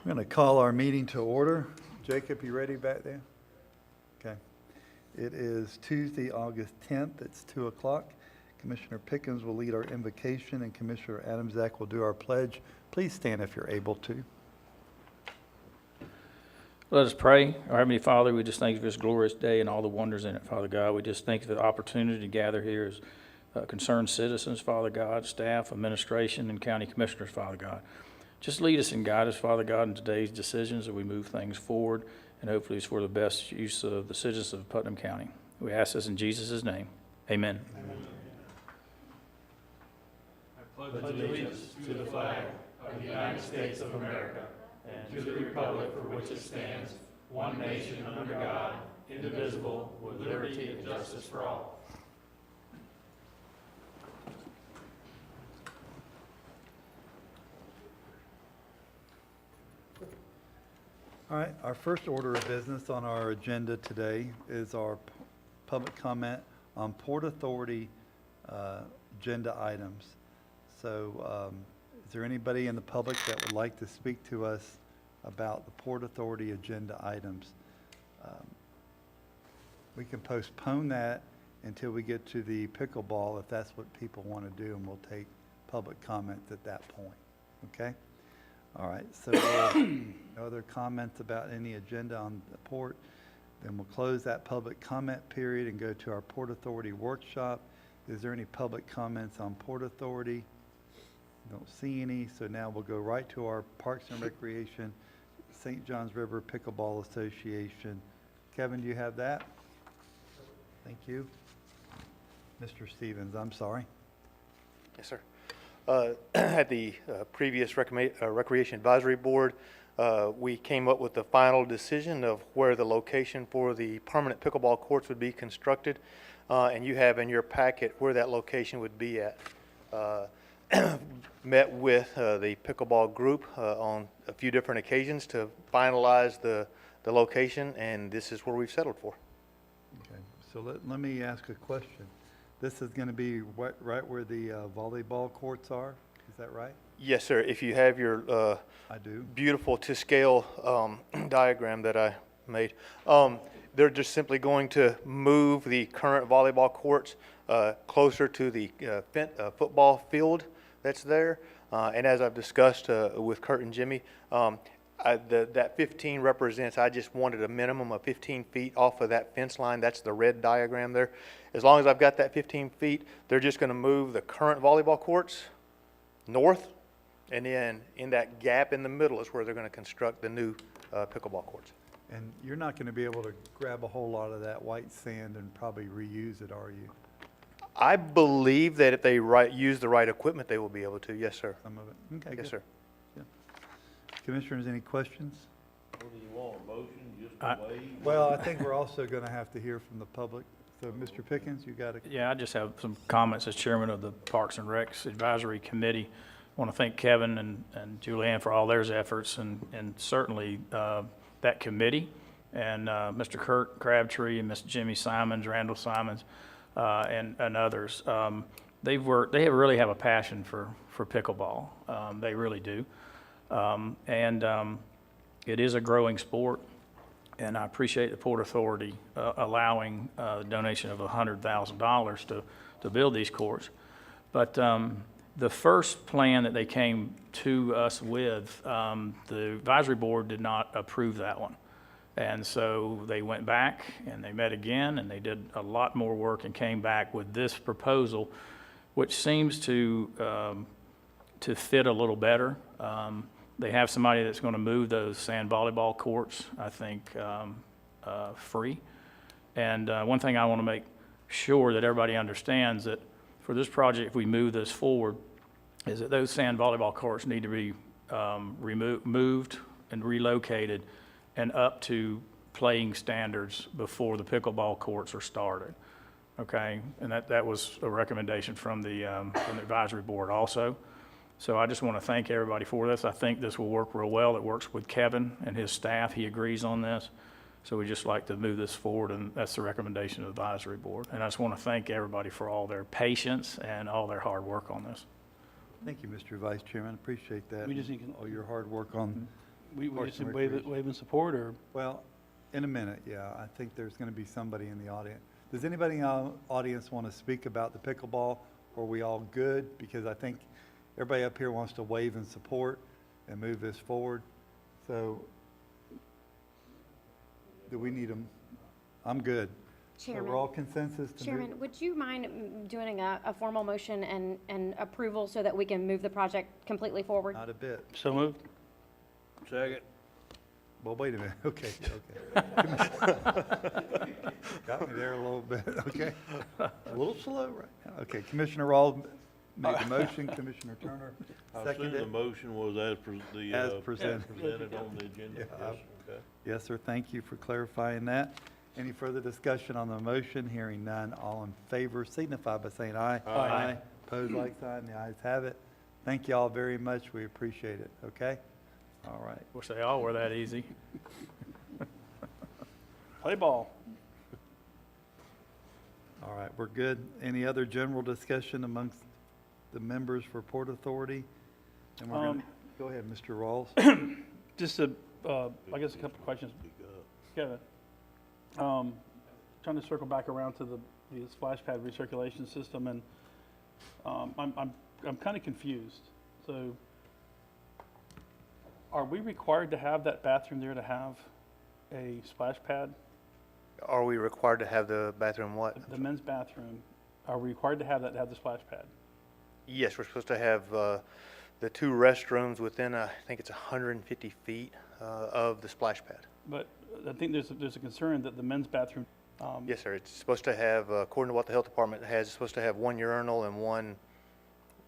I'm going to call our meeting to order. Jacob, you ready back there? Okay. It is Tuesday, August 10th. It's 2 o'clock. Commissioner Pickens will lead our invocation, and Commissioner Adamczak will do our pledge. Please stand if you're able to. Let us pray. Our Heavenly Father, we just thank you for this glorious day and all the wonders in it, Father God. We just thank you for the opportunity to gather here as concerned citizens, Father God, staff, administration, and county commissioners, Father God. Just lead us and guide us, Father God, in today's decisions as we move things forward, and hopefully it's for the best use of the citizens of Putnam County. We ask this in Jesus' name. Amen. Amen. I pledge allegiance to the flag of the United States of America and to the republic for which it stands, one nation under God, indivisible, with liberty and justice for all. All right, our first order of business on our agenda today is our public comment on Port Authority agenda items. So is there anybody in the public that would like to speak to us about the Port Authority agenda items? We can postpone that until we get to the pickleball if that's what people want to do, and we'll take public comments at that point, okay? All right, so no other comments about any agenda on the port. Then we'll close that public comment period and go to our Port Authority workshop. Is there any public comments on Port Authority? Don't see any, so now we'll go right to our Parks and Recreation, St. Johns River Pickleball Association. Kevin, do you have that? Thank you. Mr. Stevens, I'm sorry. Yes, sir. At the previous Recreation Advisory Board, we came up with the final decision of where the location for the permanent pickleball courts would be constructed, and you have in your packet where that location would be at. Met with the pickleball group on a few different occasions to finalize the location, and this is where we've settled for. Okay, so let me ask a question. This is going to be right where the volleyball courts are, is that right? Yes, sir. If you have your I do. Beautiful to scale diagram that I made, they're just simply going to move the current volleyball courts closer to the football field that's there. And as I've discussed with Kurt and Jimmy, that 15 represents, I just wanted a minimum of 15 feet off of that fence line. That's the red diagram there. As long as I've got that 15 feet, they're just going to move the current volleyball courts north, and then in that gap in the middle is where they're going to construct the new pickleball courts. And you're not going to be able to grab a whole lot of that white sand and probably reuse it, are you? I believe that if they use the right equipment, they will be able to. Yes, sir. Some of it? Okay, Yes, good. sir. Yeah. Commissioners, any questions? What do you want, a motion, just a waive? Well, I think we're also going to have to hear from the public. So, Mr. Pickens, you got to... Yeah, I just have some comments as chairman of the Parks and Recs Advisory Committee. I want to thank Kevin and Julianne for all their efforts, and certainly that committee, and Mr. Kurt Crabtree and Mr. Jimmy Simons, Randall Simons, and others. They really have a passion for pickleball. They really do. It is a growing sport, and I appreciate the Port Authority allowing the donation of $100,000 to build these courts. But the first plan that they came to us with, the advisory board did not approve that one. And so they went back and they met again, and they did a lot more work and came back with this proposal, which seems to fit a little better. They have somebody that's going to move those sand volleyball courts, I think, free. And one thing I want to make sure that everybody understands that for this project, if we move this forward, is that those sand volleyball courts need to be moved and relocated and up to playing standards before the pickleball courts are started. Okay, and that was a recommendation from the advisory board also. So I just want to thank everybody for this. I think this will work real well. It works with Kevin and his staff. He agrees on this. So we just like to move this forward, and that's the recommendation of the advisory board. And I just want to thank everybody for all their patience and all their hard work on this. Thank you, Mr. Vice Chairman. Appreciate that. We just need all your hard work on We Parks just and wave Recreation. in support, or? Well, in a minute, yeah. I think there's going to be somebody in the audience. Does anybody in the audience want to speak about the pickleball? Or are we all good? Because I think everybody up here wants to wave in support and move this forward. So do we need them? I'm good. So we're all consensus to move? Chairman, would you mind doing a formal motion and approval so that we can move the project completely forward? Not a bit. So moved. Second. Well, wait a minute. Okay, okay. Got me there a little bit, okay? A little slow right now. Okay, Commissioner Rawls made the motion, Commissioner Turner I assume seconded the it. motion was as presented. presented on the agenda. Yeah, Yes, okay. Yes, sir, thank you for clarifying that. Any further discussion on the motion? Hearing none, all in favor signify by saying aye. Aye. Opposed, like sign, the ayes have it. Thank you all very much, we appreciate it, okay? All right. Wish they all were that easy. Play ball. All right, we're good. Any other general discussion amongst the members for Port Authority? And we're going to, go ahead, Mr. Rawls. Just I guess a couple of questions. Kevin, trying to circle back around to the splash pad recirculation system, and I'm kind of confused. So, are we required to have that bathroom there to have a splash pad? Are we required to have the bathroom what? The men's bathroom, are we required to have that to have the splash pad? Yes, we're supposed to have the two restrooms within, I think it's 150 feet of the splash pad. But I think there's a concern that the men's bathroom. Yes, sir. It's supposed to have, according to what the health department has, it's supposed to have one urinal and one,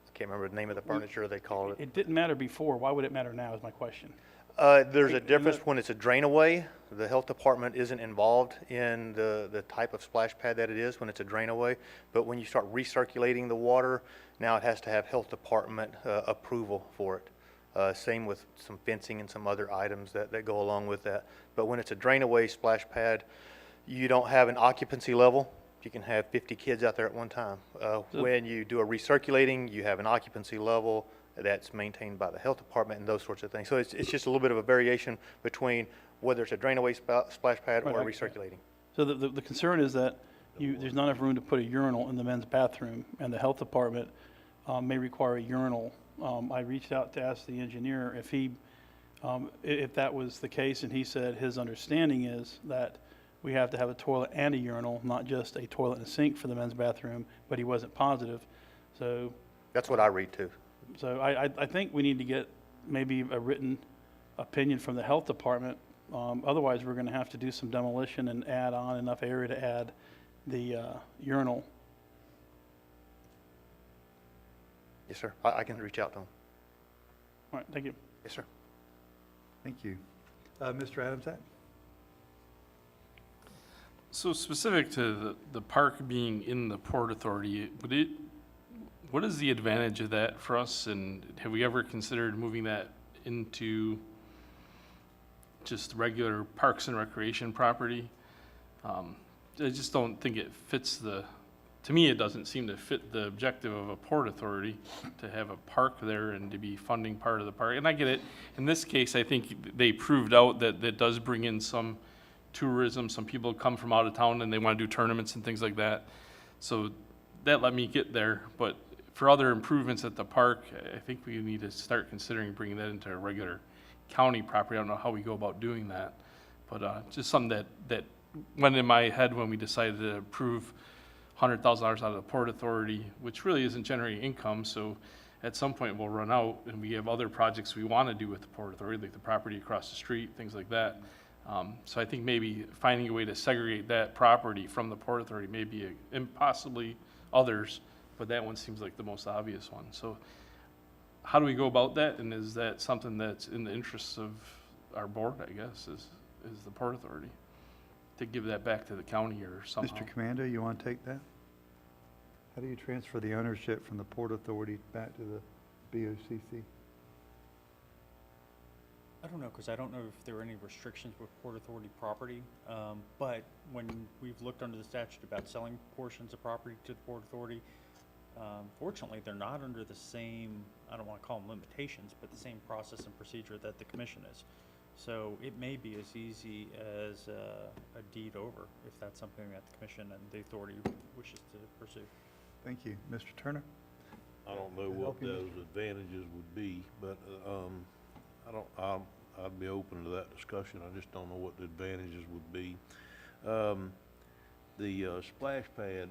I can't remember the name of the furniture they called it. It didn't matter before. Why would it matter now is my question. There's a difference when it's a drain away. The health department isn't involved in the type of splash pad that it is when it's a drain away. But when you start recirculating the water, now it has to have health department approval for it. Same with some fencing and some other items that go along with that. But when it's a drain away splash pad, you don't have an occupancy level. You can have 50 kids out there at one time. When you do a recirculating, you have an occupancy level that's maintained by the health department and those sorts of things. So it's just a little bit of a variation between whether it's a drain away splash pad or Right. recirculating. So the concern is that there's not enough room to put a urinal in the men's bathroom, and the health department may require a urinal. I reached out to ask the engineer if that was the case, and he said his understanding is that we have to have a toilet and a urinal, not just a toilet and a sink for the men's bathroom, but he wasn't positive. So That's what I read too. I think we need to get maybe a written opinion from the health department. Otherwise, we're going to have to do some demolition and add on enough area to add the urinal. Yes, sir. I can reach out to them. All right, thank you. Yes, sir. Thank you. Mr. Adamsack? So specific to the park being in the Port Authority, what is the advantage of that for us? And have we ever considered moving that into just regular parks and recreation property? I just don't think it fits to me, it doesn't seem to fit the objective of a Port Authority to have a park there and to be funding part of the park. And I get it. In this case, I think they proved out that that does bring in some tourism. Some people come from out of town and they want to do tournaments and things like that. So that let me get there. But for other improvements at the park, I think we need to start considering bringing that into a regular county property. I don't know how we go about doing that. But just something that went in my head when we decided to approve $100,000 out of the Port Authority, which really isn't generating income. So at some point we'll run out, and we have other projects we want to do with the Port Authority, like the property across the street, things like that. So I think maybe finding a way to segregate that property from the Port Authority may be, and possibly others, but that one seems like the most obvious one. So how do we go about that? And is that something that's in the interests of our board, I guess, is the Port Authority, to give that back to the county or somehow? Mr. Commando, you want to take that? How do you transfer the ownership from the Port Authority back to the BOCC? I don't know, because I don't know if there are any restrictions with Port Authority property. But when we've looked under the statute about selling portions of property to the Port Authority, fortunately, they're not under the same, I don't want to call them limitations, but the same process and procedure that the commission is. So it may be as easy as a deed over, if that's something that the commission and the authority wishes to pursue. Thank you. Mr. Turner? I don't know what those advantages would be, but, I'd be open to that discussion. I just don't know what the advantages would be. The splash pad,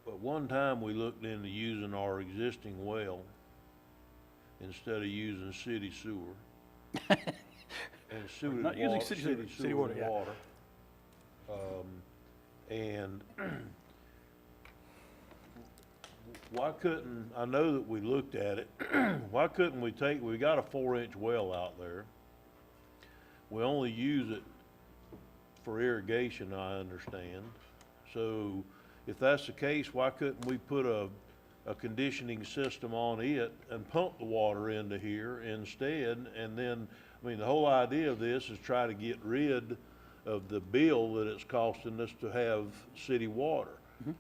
at one time we looked into using our existing well instead of using city sewer. And sewer Not using water, city sewer, city city sewer water, yeah. water. And why couldn't, I know that we looked at it, why couldn't we got a 4-inch well out there. We only use it for irrigation, I understand. So if that's the case, why couldn't we put a conditioning system on it and pump the water into here instead? And then, I mean, the whole idea of this is try to get rid of the bill that it's costing us to have city water.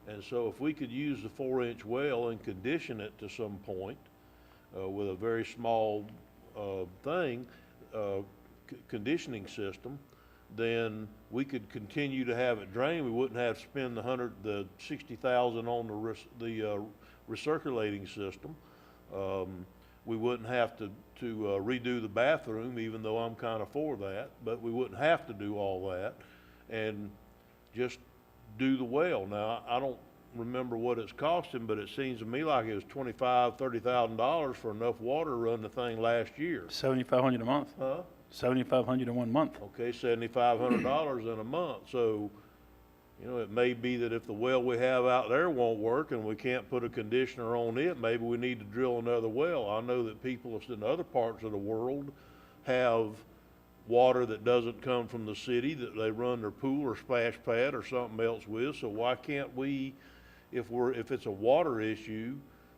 And so if we could use the 4-inch well and condition it to some point, with a very small, conditioning system, then we could continue to have it drain. We wouldn't have to spend the $60,000 on the recirculating system. We wouldn't have to redo the bathroom, even though I'm kind of for that, but we wouldn't have to do all that, and just do the well. Now, I don't remember what it's costing, but it seems to me like it was $25,000, $30,000 for enough water to run the thing last year. $7,500 a month. Huh? $7,500 in 1 month. Okay, $7,500 in a month. So, you know, it may be that if the well we have out there won't work and we can't put a conditioner on it, maybe we need to drill another well. I know that people in other parts of the world have water that doesn't come from the city that they run their pool or splash pad or something else with. So why can't we, if it's a water issue,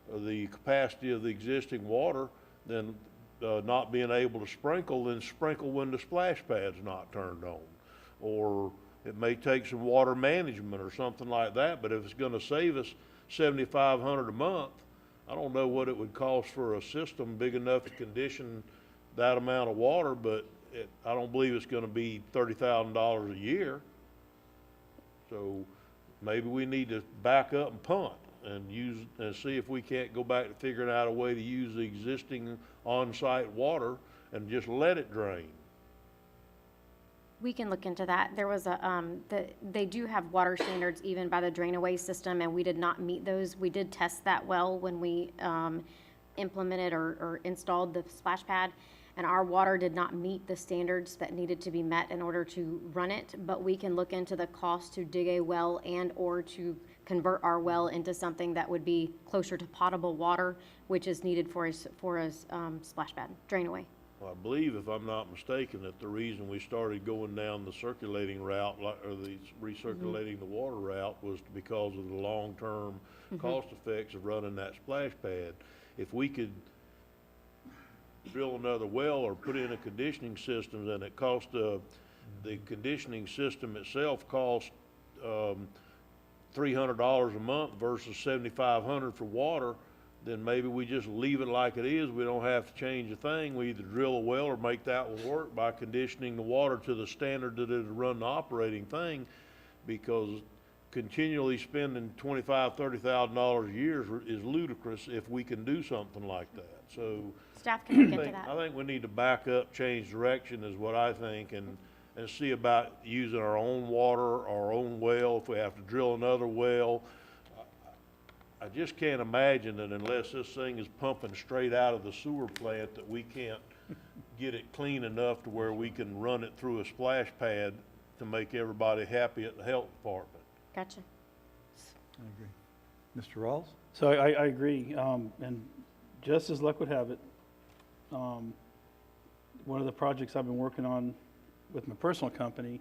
the capacity of the existing water, then not being able to sprinkle, then sprinkle when the splash pad's not turned on. Or it may take some water management or something like that, but if it's gonna save us $7,500 a month, I don't know what it would cost for a system big enough to condition that amount of water, but I don't believe it's gonna be $30,000 a year. So maybe we need to back up and punt and see if we can't go back to figuring out a way to use the existing on-site water and just let it drain. We can look into that. There was they do have water standards even by the drain-away system, and we did not meet those. We did test that well when we implemented or installed the splash pad, and our water did not meet the standards that needed to be met in order to run it. But we can look into the cost to dig a well and or to convert our well into something that would be closer to potable water, which is needed for a splash pad, drain-away. Well, I believe, if I'm not mistaken, that the reason we started going down the circulating route, or the recirculating the water route, was because of the long-term cost effects of running that splash pad. If we could drill another well or put in a conditioning system, and it cost, the conditioning system itself cost $300 a month versus $7,500 for water, then maybe we just leave it like it is. We don't have to change a thing. We either drill a well or make that one work by conditioning the water to the standard that it'll run the operating thing, because continually spending $25,000, $30,000 a year is ludicrous if we can do something like that. So Staff can look into that. I think we need to back up, change direction is what I think, and see about using our own water, our own well, if we have to drill another well. I just can't imagine that unless this thing is pumping straight out of the sewer plant, that we can't get it clean enough to where we can run it through a splash pad to make everybody happy at the health department. Gotcha. I agree. Mr. Rawls? So I agree, and just as luck would have it, one of the projects I've been working on with my personal company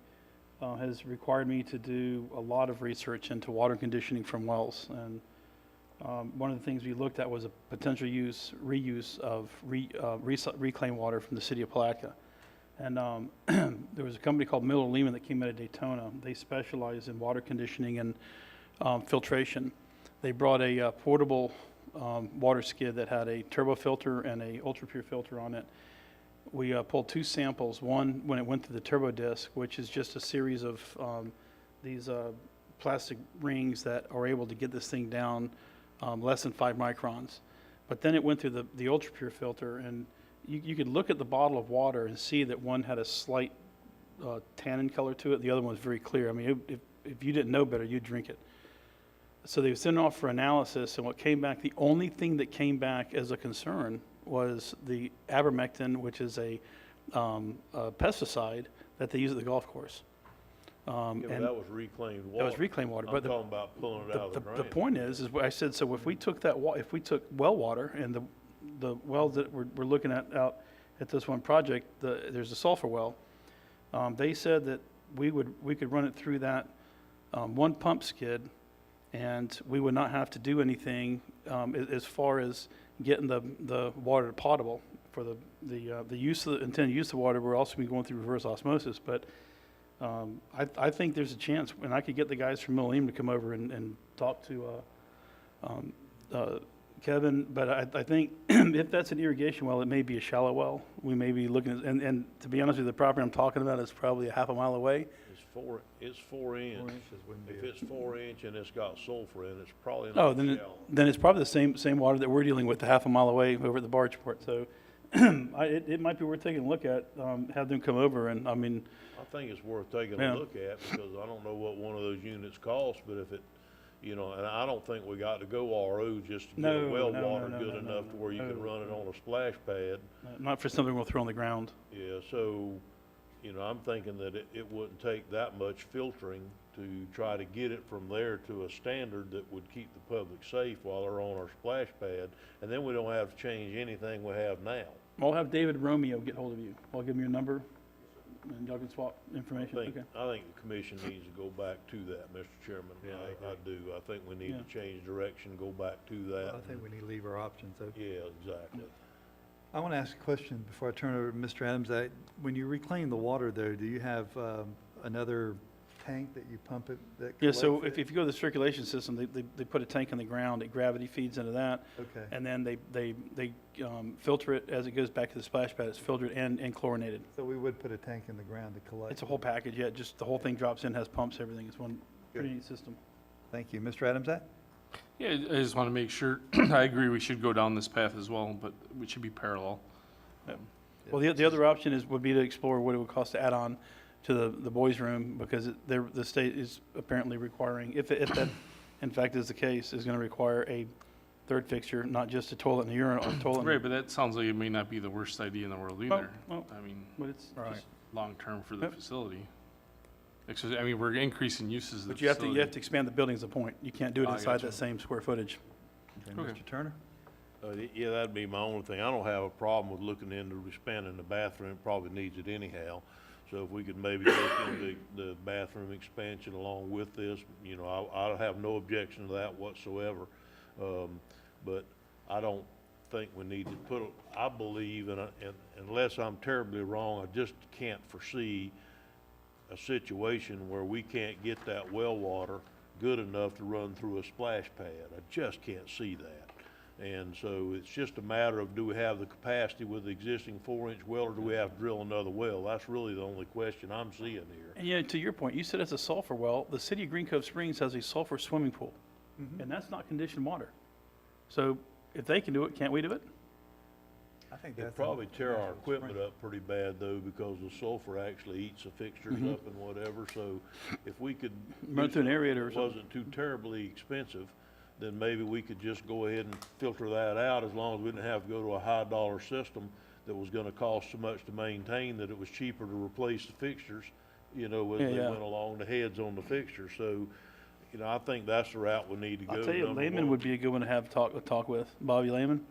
has required me to do a lot of research into water conditioning from wells. And one of the things we looked at was a potential reuse of reclaimed water from the city of Palatka. And there was a company called Miller Lehman that came out of Daytona. They specialize in water conditioning and filtration. They brought a portable water skid that had a turbo filter and a ultra pure filter on it. We pulled 2 samples, one when it went through the turbo disc, which is just a series of these plastic rings that are able to get this thing down less than 5 microns. But then it went through the ultra pure filter, and you could look at the bottle of water and see that one had a slight tannin color to it. The other one was very clear. I mean, if you didn't know better, you'd drink it. So they sent it off for analysis, and what came back, the only thing that came back as a concern was the ivermectin, which is a pesticide that they use at the golf course. Yeah, but And that was reclaimed water. that was reclaimed water. I'm But talking about pulling it out of the drain. the point is what I said, so if we took if we took well water, and the wells that we're looking at out at this one project, there's a sulfur well, they said that we could run it through that one pump skid, and we would not have to do anything as far as getting the water potable for the use of the intended use of water. We're also going through reverse osmosis, but I think there's a chance, and I could get the guys from Millennium to come over and talk to Kevin, but I think if that's an irrigation well, it may be a shallow well. We may be looking at, and to be honest with you, the property I'm talking about is probably a half a mile away. It's 4 inch. 4 inches wouldn't be If a- it's 4 inch and it's got sulfur in it, it's probably Oh, not then shallow. then it's probably the same water that we're dealing with a half a mile away over at the barge port. So it might be worth taking a look at, have them come over, and I mean, I think it's worth taking Yeah. a look at, because I don't know what one of those units costs, but if it, and I don't think we got to go RO just to get No, a well no, water no, good no, enough no, to where you can no. run it on a splash pad. not for something we'll throw on the ground. Yeah, so, I'm thinking that it wouldn't take that much filtering to try to get it from there to a standard that would keep the public safe while they're on our splash pad, and then we don't have to change anything we have now. I'll have David Romeo get hold of you. I'll give him your number, and y'all can swap information. I think Okay. the commission needs to go back to that, Mr. Chairman. I do. I think we need Yeah. to change direction, go back to that. I think we need to leave our options open. Yeah, exactly. I want to ask a question before I turn it over to Mr. Adams. When you reclaim the water there, do you have another tank that you pump it that Yeah, so collects if you go to the circulation system, they put a tank in the ground, it gravity feeds into that, Okay. and then they filter it as it goes back to the splash pad. It's filtered and chlorinated. So we would put a tank in the ground to collect? It's a whole package, yeah, just the whole thing drops in, has pumps, everything. It's one pretty neat system. Thank you. Mr. Adams, that? Yeah, I just want to make sure, I agree we should go down this path as well, but we should be parallel. Well, the other option would be to explore what it would cost to add on to the boys' room, because the state is apparently requiring, if that in fact is the case, is going to require a third fixture, not just a toilet and a urinal, a toilet. Right, but that sounds like it may not be the worst idea in the world either. well, I mean, But it's just long-term for the Yep. facility. I mean, we're increasing uses of the But you have facility. to expand the building is the point. You can't do it I inside gotcha. that same square footage. Okay, Okay. Mr. Turner? Yeah, that'd be my only thing. I don't have a problem with looking into expanding the bathroom, probably needs it anyhow. So if we could maybe look into the bathroom expansion along with this, I have no objection to that whatsoever. But I don't think we need to I believe, and unless I'm terribly wrong, I just can't foresee a situation where we can't get that well water good enough to run through a splash pad. I just can't see that. And so it's just a matter of, do we have the capacity with the existing 4-inch well, or do we have to drill another well? That's really the only question I'm seeing here. And yeah, to your point, you said it's a sulfur well. The city of Green Cove Springs has a sulfur swimming pool, and that's not conditioned water. So if they can do it, can't we do it? I think It'd that's probably tear our natural equipment spring. up pretty bad though, because the sulfur actually eats the fixtures up and whatever. So if we could Run do through an something aerator or that something. wasn't too terribly expensive, then maybe we could just go ahead and filter that out, as long as we didn't have to go to a high dollar system that was gonna cost so much to maintain, that it was cheaper to replace the fixtures, as they Yeah. went along, the heads on the fixtures. So, I think that's the route we need to go. I'll tell you, number Lehman one. would be a good one to have talk with. Bobby Lehman.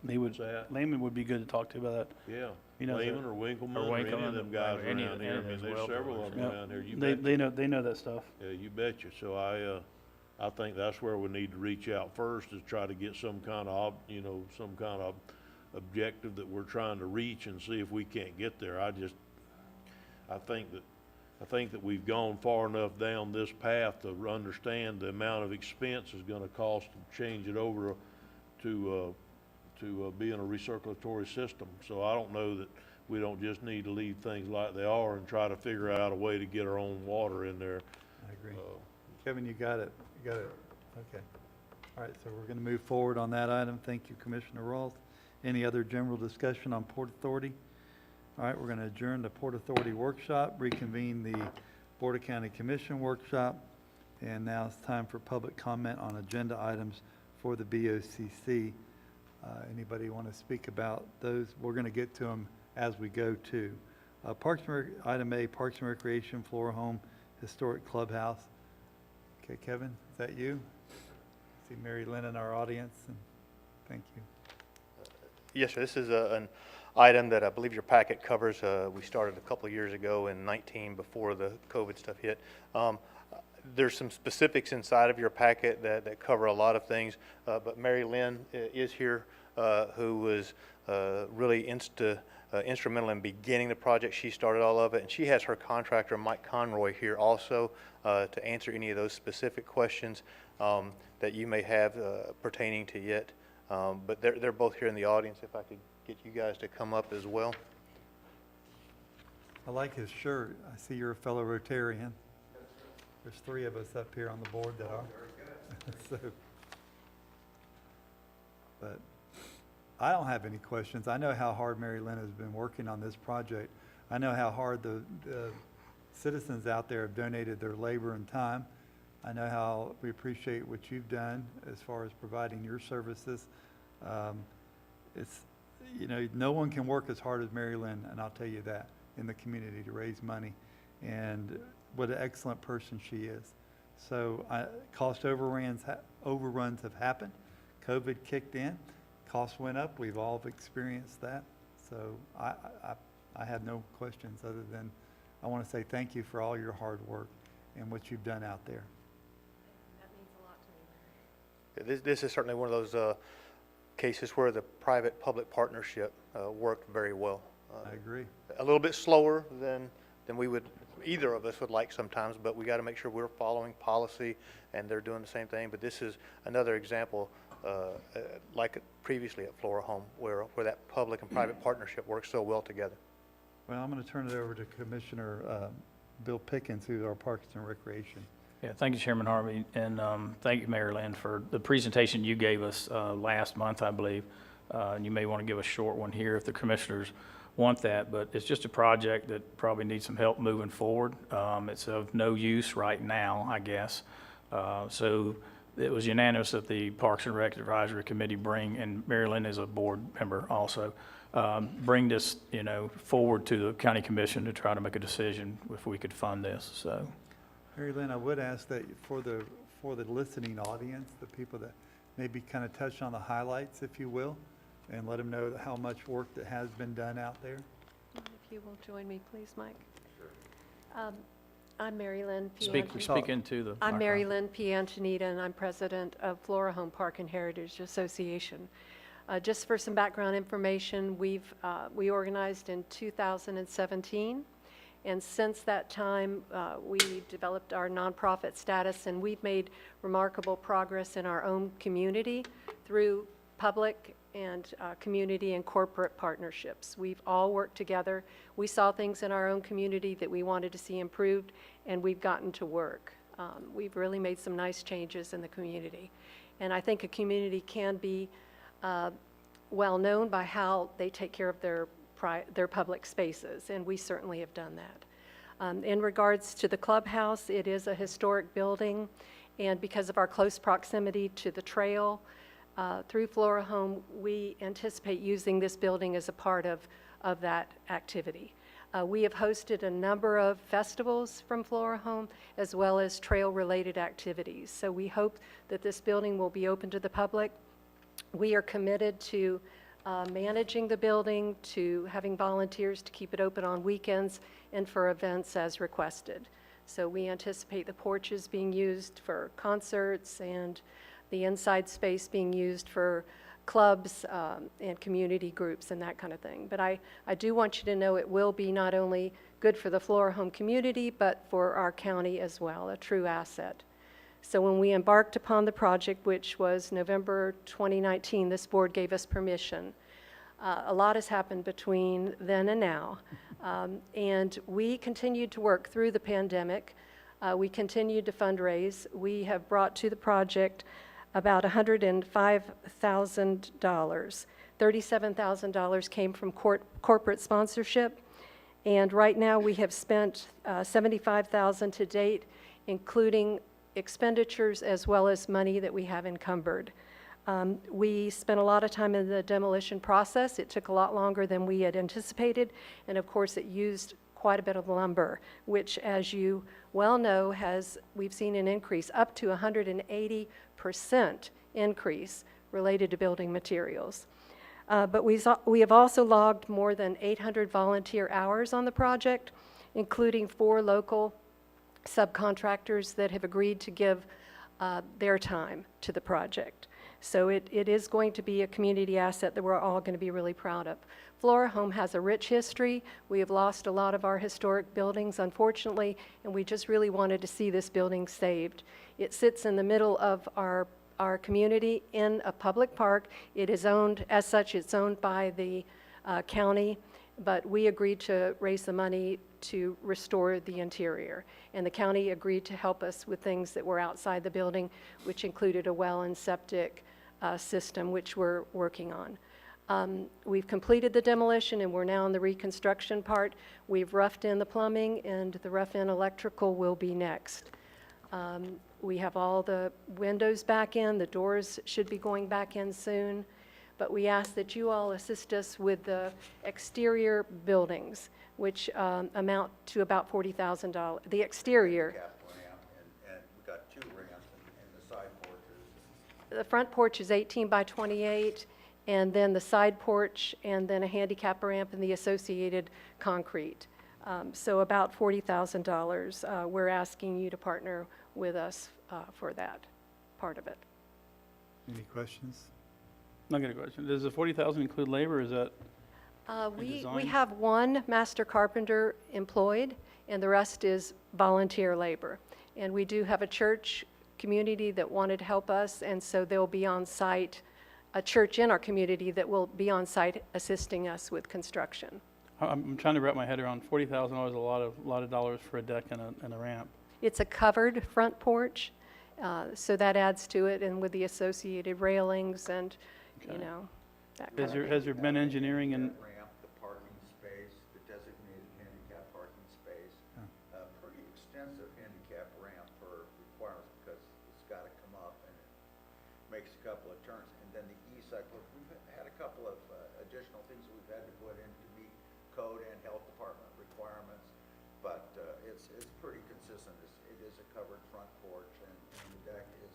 What's that? Lehman would be good to talk to about that. Yeah, He knows Lehman that. or Winkleman or any Winkleman, of them guys any of around them here. I mean, as there's well, several of them Yeah. around here. You They betcha. they know that stuff. Yeah, you betcha. So I think that's where we need to reach out first, is try to get some kind of objective that we're trying to reach, and see if we can't get there. I think that we've gone far enough down this path to understand the amount of expense is gonna cost to change it over to be in a recirculatory system. So I don't know that we don't just need to leave things like they are and try to figure out a way to get our own water in there. I agree. Kevin, you got it. You got it. Okay. All right, so we're going to move forward on that item. Thank you, Commissioner Rawls. Any other general discussion on Port Authority? All right, we're going to adjourn the Port Authority workshop, reconvene the Board of County Commission workshop, and now it's time for public comment on agenda items for the BOCC. Anybody want to speak about those? We're going to get to them as we go too. Item A, Parks and Recreation, Flora Home, Historic Clubhouse. Okay, Kevin, is that you? See Mary Lynn in our audience, and thank you. Yes, sir. This is an item that I believe your packet covers. We started a couple of years ago in 19 before the COVID stuff hit. There's some specifics inside of your packet that cover a lot of things, but Mary Lynn is here, who was really instrumental in beginning the project. She started all of it, and she has her contractor, Mike Conroy, here also to answer any of those specific questions that you may have pertaining to it. But they're both here in the audience. If I could get you guys to come up as well. I like his shirt. I see you're a fellow Rotarian. There's 3 of us up here on the board that are. So, but I don't have any questions. I know how hard Mary Lynn has been working on this project. I know how hard the citizens out there have donated their labor and time. I know how we appreciate what you've done as far as providing your services. It's, you know, no one can work as hard as Mary Lynn, and I'll tell you that, in the community to raise money. And what an excellent person she is. So cost overruns have happened. COVID kicked in. Costs went up. We've all experienced that. So I have no questions other than I want to say thank you for all your hard work and what you've done out there. That means a lot to me. This is certainly one of those cases where the private-public partnership worked very well. I agree. A little bit slower than we would, either of us would like sometimes, but we got to make sure we're following policy and they're doing the same thing. But this is another example, like previously at Flora Home, where that public and private partnership works so well together. Well, I'm going to turn it over to Commissioner Bill Pickens, who's our Parks and Recreation. Yeah, thank you, Chairman Harvey, and thank you, Mary Lynn, for the presentation you gave us last month, I believe. And you may want to give a short one here if the commissioners want that, but it's just a project that probably needs some help moving forward. It's of no use right now, I guess. So it was unanimous that the Parks and Rec Advisory Committee bring, and Mary Lynn is a board member also, bring this, you know, forward to the county commission to try to make a decision if we could fund this. So, Mary Lynn, I would ask that for the listening audience, the people that maybe kind of touch on the highlights, if you will, and let them know how much work that has been done out there. If you will join me, please, Mike. Sure. I'm Mary Lynn P. speak into the I'm Mary microphone. Lynn P. Antonita, and I'm president of Flora Home Park and Heritage Association. Just for some background information, we organized in 2017, and since that time, we developed our nonprofit status, and we've made remarkable progress in our own community through public and community and corporate partnerships. We've all worked together. We saw things in our own community that we wanted to see improved, and we've gotten to work. We've really made some nice changes in the community. And I think a community can be well known by how they take care of their public spaces, and we certainly have done that. In regards to the clubhouse, it is a historic building, and because of our close proximity to the trail, through Flora Home, we anticipate using this building as a part of that activity. We have hosted a number of festivals from Flora Home, as well as trail-related activities. So we hope that this building will be open to the public. We are committed to managing the building, to having volunteers to keep it open on weekends, and for events as requested. So we anticipate the porches being used for concerts and the inside space being used for clubs and community groups and that kind of thing. But I do want you to know it will be not only good for the Flora Home community, but for our county as well, a true asset. So when we embarked upon the project, which was November 2019, this board gave us permission. A lot has happened between then and now. And we continued to work through the pandemic. We continued to fundraise. We have brought to the project about $105,000. $37,000 came from corporate sponsorship. And right now we have spent $75,000 to date, including expenditures as well as money that we have encumbered. We spent a lot of time in the demolition process. It took a lot longer than we had anticipated, and of course it used quite a bit of lumber, which, as you well know, we've seen an increase up to 180% increase related to building materials. But we have also logged more than 800 volunteer hours on the project, including 4 local subcontractors that have agreed to give their time to the project. So it is going to be a community asset that we're all going to be really proud of. Flora Home has a rich history. We have lost a lot of our historic buildings, unfortunately, and we just really wanted to see this building saved. It sits in the middle of our community in a public park. It is owned, as such, it's owned by the county, but we agreed to raise the money to restore the interior. And the county agreed to help us with things that were outside the building, which included a well and septic system, which we're working on. We've completed the demolition and we're now in the reconstruction part. We've roughed in the plumbing and the rough-in electrical will be next. We have all the windows back in, the doors should be going back in soon, but we ask that you all assist us with the exterior buildings, which amount to about $40,000. The exterior. Handicap ramp, and we've got 2 ramps and the side porches. The front porch is 18 by 28, and then the side porch, and then a handicap ramp and the associated concrete. So about $40,000. We're asking you to partner with us for that part of it. Any questions? Not got a question. Does the 40,000 include labor, or is that? We design? have 1 master carpenter employed, and the rest is volunteer labor. And we do have a church community that wanted to help us, and so they'll be on site, a church in our community that will be on site assisting us with construction. I'm trying to wrap my head around $40,000 is a lot of dollars for a deck and a ramp. It's a covered front porch, so that adds to it, and with the associated railings and, you know, that kind of thing. Has there been engineering and, Ramp, the parking space, the designated handicap parking space, a pretty extensive handicap ramp for requirements because it's got to come up and it makes a couple of turns. And then the east side, look, we've had a couple of additional things that we've had to put in to meet code and health department requirements, but it's pretty consistent. It is a covered front porch and the deck is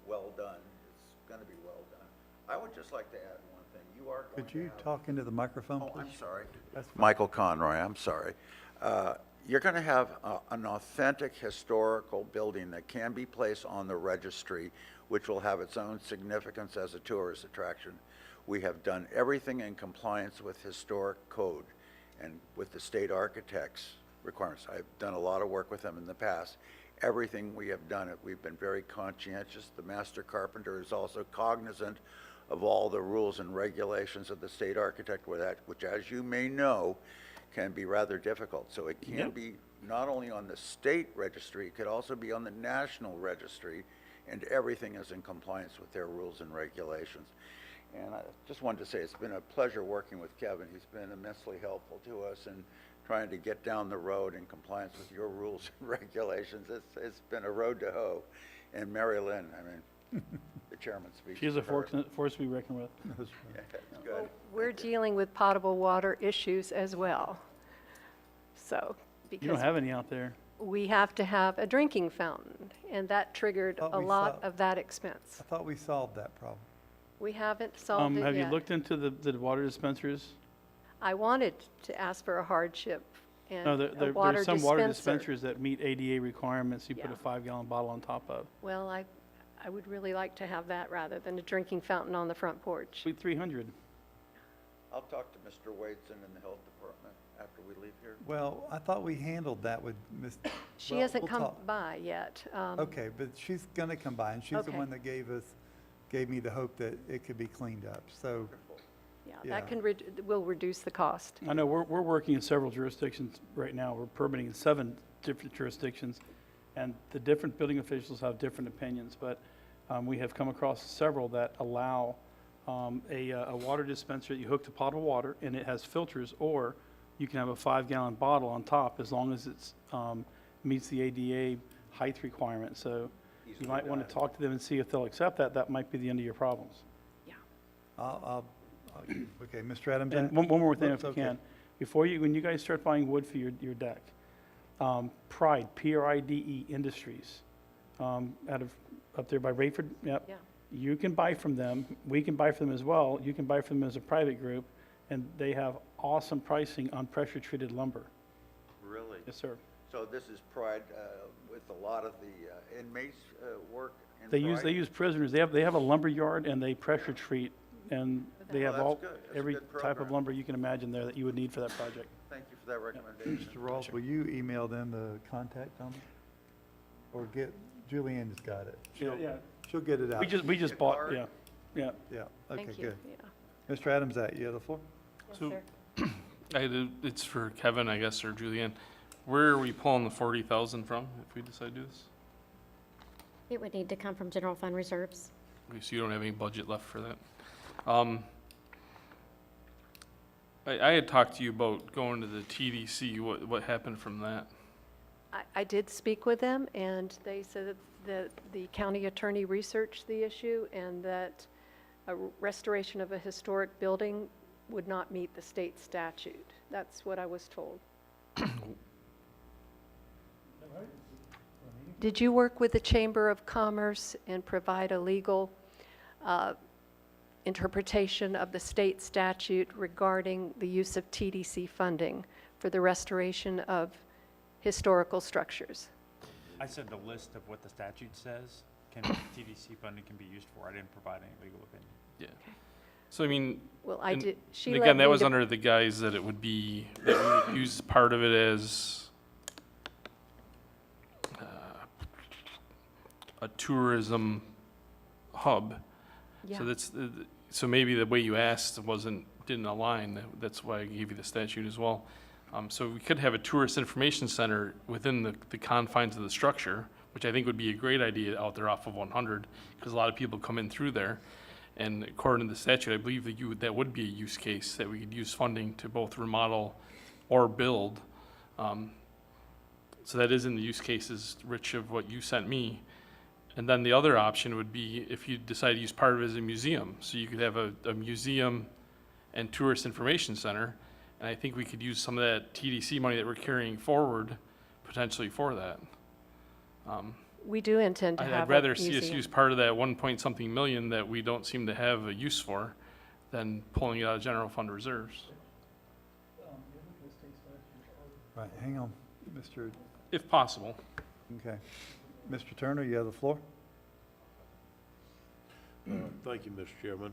well done. It's going to be well done. I would just like to add one thing. You are going Could to you have... talk into the microphone, Oh, please? I'm sorry. That's fine. Michael Conroy, I'm sorry. You're going to have an authentic historical building that can be placed on the registry, which will have its own significance as a tourist attraction. We have done everything in compliance with historic code and with the state architect's requirements. I've done a lot of work with them in the past. Everything we have done, we've been very conscientious. The master carpenter is also cognizant of all the rules and regulations of the state architect, which, as you may know, can be rather difficult. So it can be not only on the state registry, it could also be on the national registry, and everything is in compliance with their rules and regulations. And I just wanted to say it's been a pleasure working with Kevin. He's been immensely helpful to us in trying to get down the road in compliance with your rules and regulations. It's been a road to hoe. And Mary Lynn, I mean, the chairman speaks. she's a for her. force to be reckoned with. That's Yeah, right. it's good. We're dealing with potable water issues as well. So, You don't because have any out there. we have to have a drinking fountain, and that triggered Thought a we lot saw- of that expense. I thought we solved that problem. We haven't solved it Have you yet. looked into the water dispensers? I wanted to ask for a hardship and No, a water there's some water dispenser. dispensers that meet ADA requirements you put Yeah. a 5-gallon bottle on top of. Well, I would really like to have that rather than a drinking fountain on the front porch. Sweet 300. I'll talk to Mr. Wadeson in the health department after we leave here. Well, I thought we handled that with Ms. She well, hasn't we'll come talk. by yet. Okay, but she's gonna come by, and she's the Okay. one that gave me the hope that it could be cleaned up, so, Yeah, yeah. that can, will reduce the cost. I know we're working in several jurisdictions right now. We're permitting in 7 different jurisdictions, and the different building officials have different opinions, but we have come across several that allow a water dispenser that you hook to potable water, and it has filters, or you can have a 5-gallon bottle on top as long as it's meets the ADA height requirement. So you might want to talk to them and see if they'll accept that. That might be the end of your problems. okay, Mr. Adams? And one more thing, if Whoops, you okay. can, when you guys start buying wood for your deck, Pride, Pride Industries, out of, up there by Rayford, yep. Yeah. You can buy from them, we can buy from them as well, you can buy from them as a private group, and they have awesome pricing on pressure-treated lumber. Really? Yes, sir. So this is Pride, with a lot of the inmates work in They Pride? use prisoners, they have a lumber yard, and they pressure treat, and they Well, have all, that's good. That's a every good type of program. lumber you can imagine there that you would need for that project. Thank you for that recommendation. Mr. Ross, will you email them the contact on it? Or Julianne's got it. She'll get it out. We just bought, card? yeah. Yeah, okay, Thank you. good. Yeah. Mr. Adams, you have the floor? Yes, So- sir. It's for Kevin, I guess, or Julianne. Where are we pulling the 40,000 from if we decide to do this? It would need to come from general fund reserves. Okay, so you don't have any budget left for that. I had talked to you about going to the TDC. What happened from that? I did speak with them, and they said that the county attorney researched the issue and that a restoration of a historic building would not meet the state statute. That's what I was told. Did you work with the Chamber of Commerce and provide a legal interpretation of the state statute regarding the use of TDC funding for the restoration of historical structures? I said the list of what the statute says, TDC funding can be used for. I didn't provide any legal opinion. Yeah. So I mean, Well, I and- did, she and let again, that me was to- under the guise that it would be, that we would use part of it as a tourism hub. Yeah. So that's, so maybe the way you asked didn't align. That's why I gave you the statute as well. So we could have a tourist information center within the confines of the structure, which I think would be a great idea out there off of 100, because a lot of people come in through there. And according to the statute, I believe that would be a use case, that we could use funding to both remodel or build. So that is in the use cases, Rich, of what you sent me. And then the other option would be if you decide to use part of it as a museum. So you could have a museum and tourist information center. And I think we could use some of that TDC money that we're carrying forward potentially for that. We do intend to have I'd a rather see us museum. use part of that 1 point something million that we don't seem to have a use for than pulling it out of general fund reserves, Right, hang on, Mr., if possible. okay. Mr. Turner, you have the floor? Thank you, Mr. Chairman.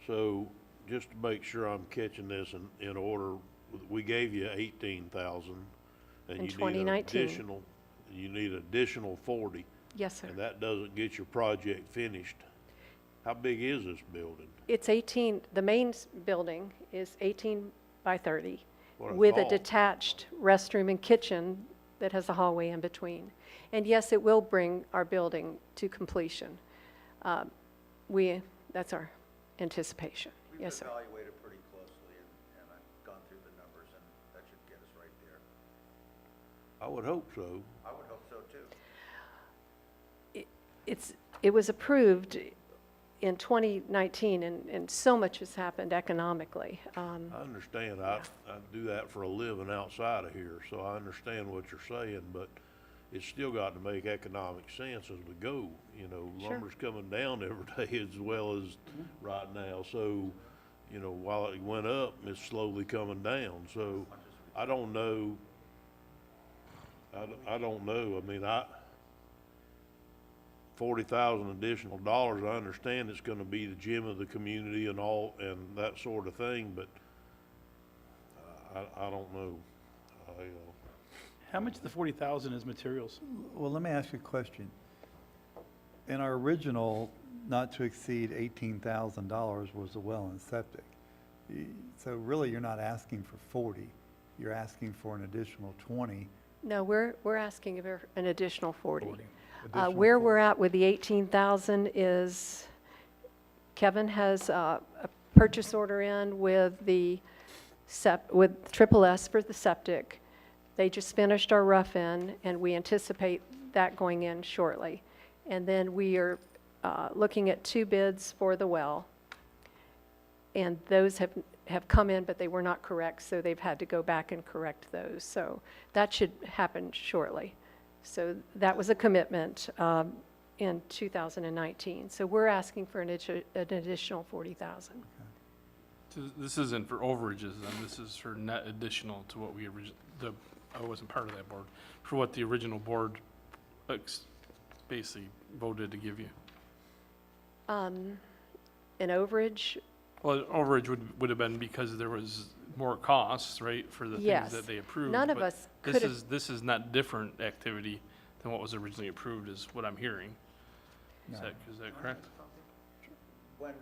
So just to make sure I'm catching this in order, we gave you 18,000. And In you need 2019. you need additional 40, Yes, sir. and that doesn't get your project finished. How big is this building? It's 18, the main building is 18 by 30 What I with a thought. detached restroom and kitchen that has a hallway in between. And yes, it will bring our building to completion. That's our anticipation. Yes, sir. We've evaluated pretty closely, and I've gone through the numbers, and that should get us right there. I would hope so. I would hope so, too. It was approved in 2019, and so much has happened economically. I understand. I do that for a living outside of here, so I understand what you're saying, but it's still got to make economic sense as we go. You know, Sure. lumber's coming down every day as well as right now. So, you know, while it went up, it's slowly coming down. So I don't know. I don't know. I mean, $40,000 additional dollars, I understand it's gonna be the gym of the community and all, and that sort of thing, but I don't know. How much of the 40,000 is materials? Well, let me ask you a question. In our original, not to exceed $18,000 was the well and septic. So really, you're not asking for 40, you're asking for an additional 20. No, we're asking for an additional 40. Additional Where 40. we're at with the 18,000 is Kevin has a purchase order in with with Triple S for the septic. They just finished our rough-in, and we anticipate that going in shortly. And then we are looking at 2 bids for the well, and those have come in, but they were not correct, so they've had to go back and correct those. So that should happen shortly. So that was a commitment in 2019. So we're asking for an additional 40,000. So this isn't for overages, then, this is for net additional to what we I wasn't part of that board, for what the original board basically voted to give you. An overage, Well, overage would have been because there was more costs, right, for the things Yes. that they approved. None of but us This could have- is, this is not different activity than what was originally approved, is what I'm hearing. Is that correct? When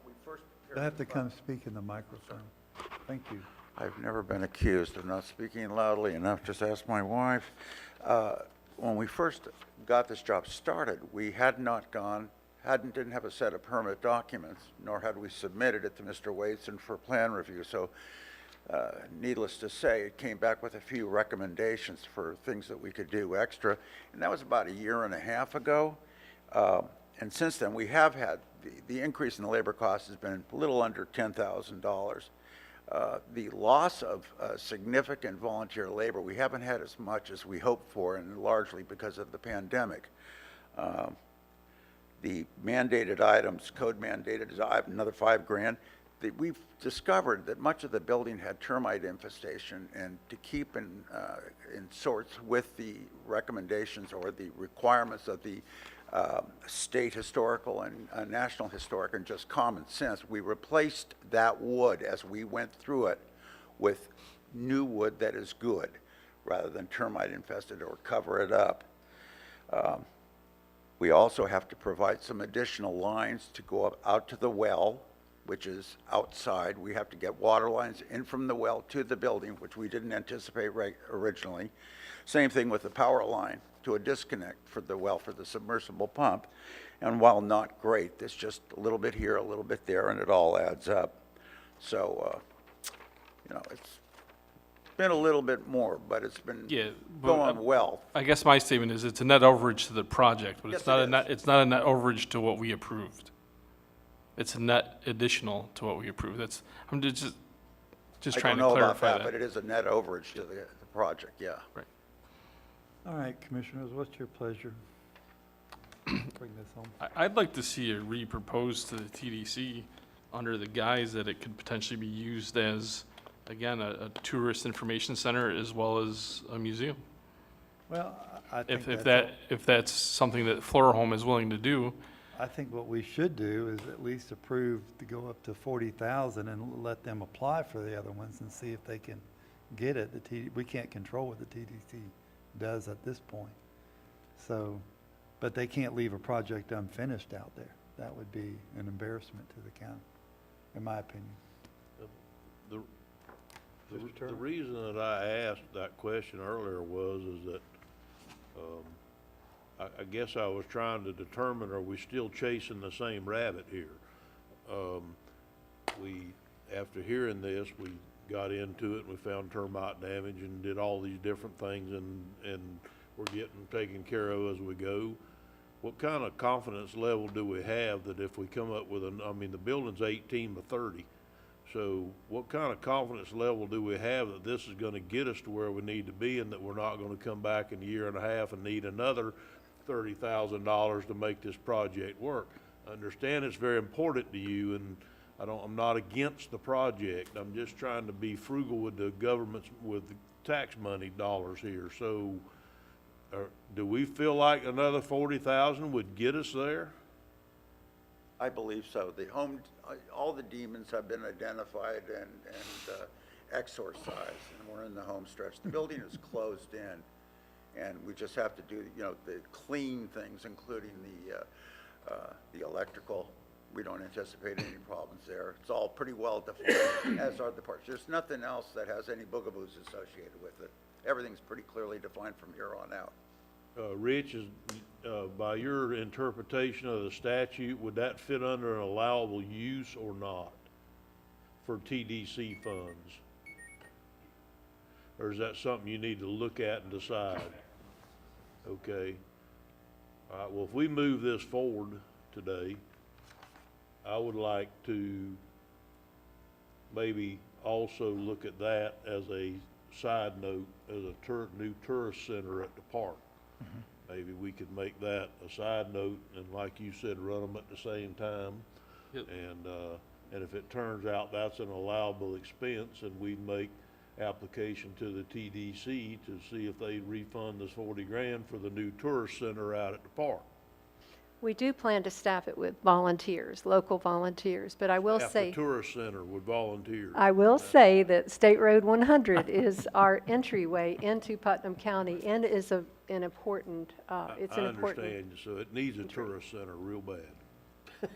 we first You'll prepared have the to come speak in the microphone. Thank you. I've never been accused of not speaking loudly enough, just ask my wife. When we first got this job started, we had not didn't have a set of permit documents, nor had we submitted it to Mr. Wadeson for plan review. So needless to say, it came back with a few recommendations for things that we could do extra. And that was about a year and a half ago. And since then, we have had, the increase in the labor cost has been a little under $10,000. The loss of significant volunteer labor, we haven't had as much as we hoped for, and largely because of the pandemic. The mandated items, code mandated, is another $5,000. We've discovered that much of the building had termite infestation, and to keep in sorts with the recommendations or the requirements of the state historical and national historic and just common sense, we replaced that wood as we went through it with new wood that is good, rather than termite infested or cover it up. We also have to provide some additional lines to go out to the well, which is outside. We have to get water lines in from the well to the building, which we didn't anticipate originally. Same thing with the power line to a disconnect for the well for the submersible pump. And while not great, it's just a little bit here, a little bit there, and it all adds up. So, it's been a little bit more, but it's been Yeah, going well. I guess my statement is it's a net overage to the project, but Yes, it's not it a net, is. it's not a net overage to what we approved. It's a net additional to what we approved. I'm just I trying don't to know about clarify that, but that. it is a net overage to the project, yeah. All right, commissioners, what's your pleasure? Bring this home. I'd like to see it re-proposed to the TDC under the guise that it could potentially be used as, again, a tourist information center as well as a museum. Well, I think If that's something that Flora Home is willing to do. I think what we should do is at least approve to go up to 40,000 and let them apply for the other ones and see if they can get it. We can't control what the TDC does at this point. So, but they can't leave a project unfinished out there. That would be an embarrassment to the county, in my opinion. The reason that I asked that question earlier was that I guess I was trying to determine, are we still chasing the same rabbit here? After hearing this, we got into it, and we found termite damage and did all these different things, and we're getting taken care of as we go. What kind of confidence level do we have that if we come up with the building's 18 by 30, so what kind of confidence level do we have that this is gonna get us to where we need to be, and that we're not gonna come back in a year and a half and need another $30,000 to make this project work? I understand it's very important to you, and I'm not against the project. I'm just trying to be frugal with the government's, with the tax money dollars here. So do we feel like another 40,000 would get us there? I believe so. All the demons have been identified and exorcised, and we're in the home stretch. The building is closed in, and we just have to do, the clean things, including the electrical. We don't anticipate any problems there. It's all pretty well defined, as are the parts. There's nothing else that has any boogaboos associated with it. Everything's pretty clearly defined from here on out. Rich, by your interpretation of the statute, would that fit under an allowable use or not for TDC funds? Or is that something you need to look at and decide? Okay. All right, well, if we move this forward today, I would like to maybe also look at that as a side note, as a new tourist center at the park. Maybe we could make that a side note, and like you said, run them at the same time. Yep. And if it turns out that's an allowable expense, and we make application to the TDC to see if they refund us 40 grand for the new tourist center out at the park. We do plan to staff it with volunteers, local volunteers, but I will At say. the tourist center with volunteers. I will say that State Road 100 is our entryway into Putnam County and is an important, it's an I important. understand, so it needs a tourist center real bad.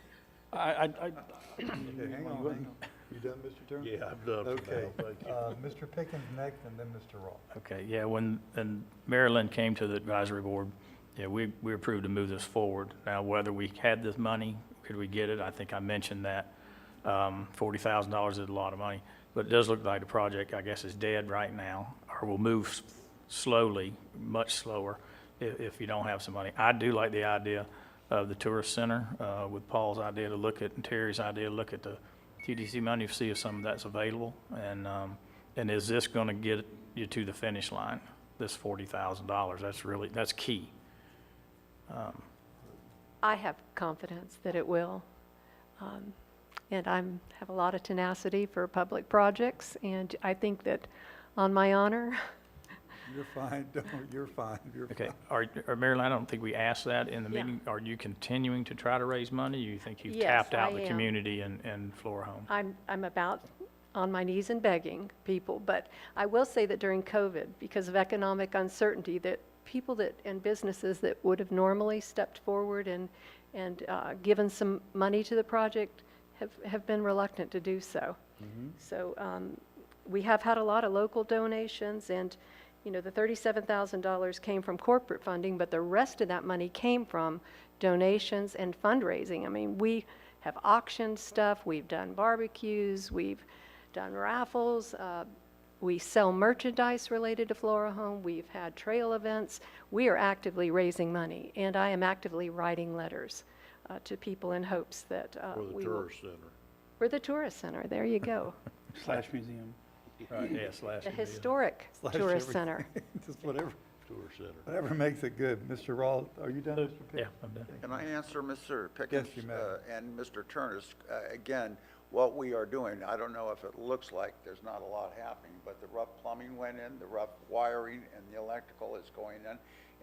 Okay, hang on. You done, Mr. Turner? Yeah, I'm done for Okay, now, thank you. Mr. Pickens next, and then Mr. Ross. Okay, yeah, when Maryland came to the advisory board, yeah, we approved to move this forward. Now, whether we had this money, could we get it? I think I mentioned that. $40,000 is a lot of money, but it does look like the project, I guess, is dead right now, or will move slowly, much slower, if you don't have some money. I do like the idea of the tourist center, with Paul's idea to look at, and Terry's idea to look at the TDC money, see if some of that's available, and is this gonna get you to the finish line, this $40,000? That's key. I have confidence that it will. And I have a lot of tenacity for public projects, and I think that on my honor, You're fine, you're fine, you're Okay, fine. or Marilyn, I don't think we asked that in the Yeah. meeting. Are you continuing to try to raise money? You think you've Yes, tapped out I the am. community and Flora Home? I'm about on my knees and begging people, but I will say that during COVID, because of economic uncertainty, that people and businesses that would have normally stepped forward and given some money to the project have been reluctant to do so. So we have had a lot of local donations, and the $37,000 came from corporate funding, but the rest of that money came from donations and fundraising. I mean, we have auctioned stuff, we've done barbecues, we've done raffles, we sell merchandise related to Flora Home, we've had trail events. We are actively raising money, and I am actively writing letters to people in hopes that For the we will. tourist center. For the tourist center, there you go. / museum. Right, yeah, slash. The historic Slash tourist everything. center. Just whatever, Tourist center. whatever makes it good. Mr. Ross, are you done, Mr. Pickens? Yeah, I'm done. Can I answer Mr. Pickens? you may. And Mr. Turner's? Again, what we are doing, I don't know if it looks like there's not a lot happening, but the rough plumbing went in, the rough wiring, and the electrical is going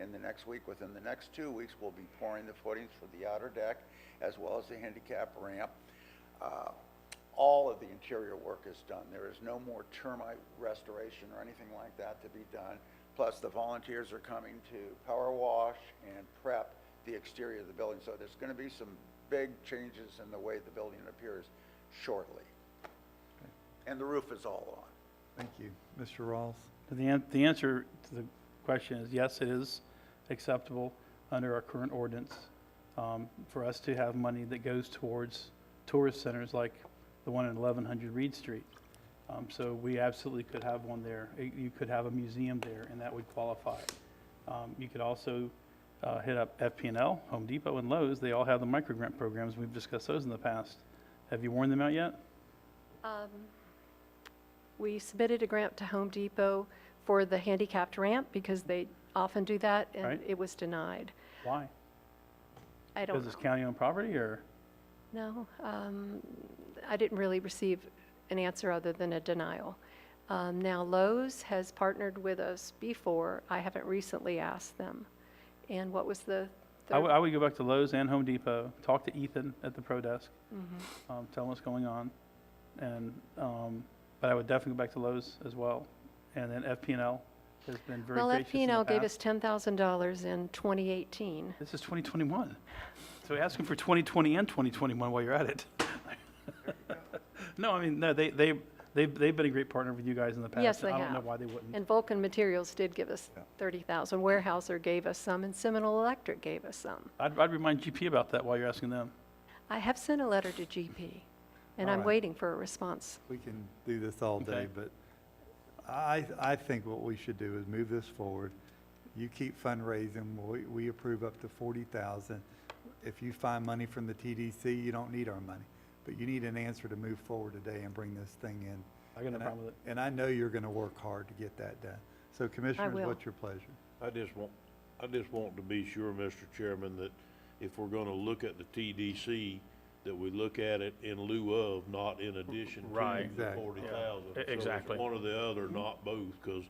in the next week. Within the next 2 weeks, we'll be pouring the footings for the outer deck, as well as the handicap ramp. All of the interior work is done. There is no more termite restoration or anything like that to be done. Plus, the volunteers are coming to power wash and prep the exterior of the building. So there's going to be some big changes in the way the building appears shortly. And the roof is all on. Thank you. Mr. Ross? The answer to the question is yes, it is acceptable under our current ordinance for us to have money that goes towards tourist centers like the one in 1100 Reed Street. So we absolutely could have one there. You could have a museum there, and that would qualify. You could also hit up FP&L, Home Depot, and Lowe's. They all have the microgrant programs. We've discussed those in the past. Have you worn them out yet? We submitted a grant to Home Depot for the handicapped ramp because they often do that, and Right. it was denied. Why? I don't Because know. it's county-owned property, or? No, I didn't really receive an answer other than a denial. Now Lowe's has partnered with us before. I haven't recently asked them. And what was the third? I would go back to Lowe's and Home Depot, talk to Ethan at the Pro Desk, tell him what's going on. And, but I would definitely go back to Lowe's as well. And then FP&L has been very Well, gracious in the FP&L gave past. us $10,000 in 2018. This is 2021. So ask them for 2020 and 2021 while you're at it. No, I mean, no, they've been a great partner with you guys in the past. Yes, they I don't know have. why they wouldn't. And Vulcan Materials did give us 30,000. Weyerhaeuser gave us some, and Seminole Electric gave us some. I'd remind GP about that while you're asking them. I have sent a letter to GP, and All I'm right. waiting for a response. We can do this all day, Okay. but I think what we should do is move this forward. You keep fundraising, we approve up to 40,000. If you find money from the TDC, you don't need our money, but you need an answer to move forward today and bring this thing in. I got no And problem with it. And I know you're gonna work hard to get that done. So Commissioners, will. what's your pleasure? I just want to be sure, Mr. Chairman, that if we're gonna look at the TDC, that we look at it in lieu of, not in addition to Right. the Exactly. 40,000. Yeah. Exactly. So it's one or the other, not both, because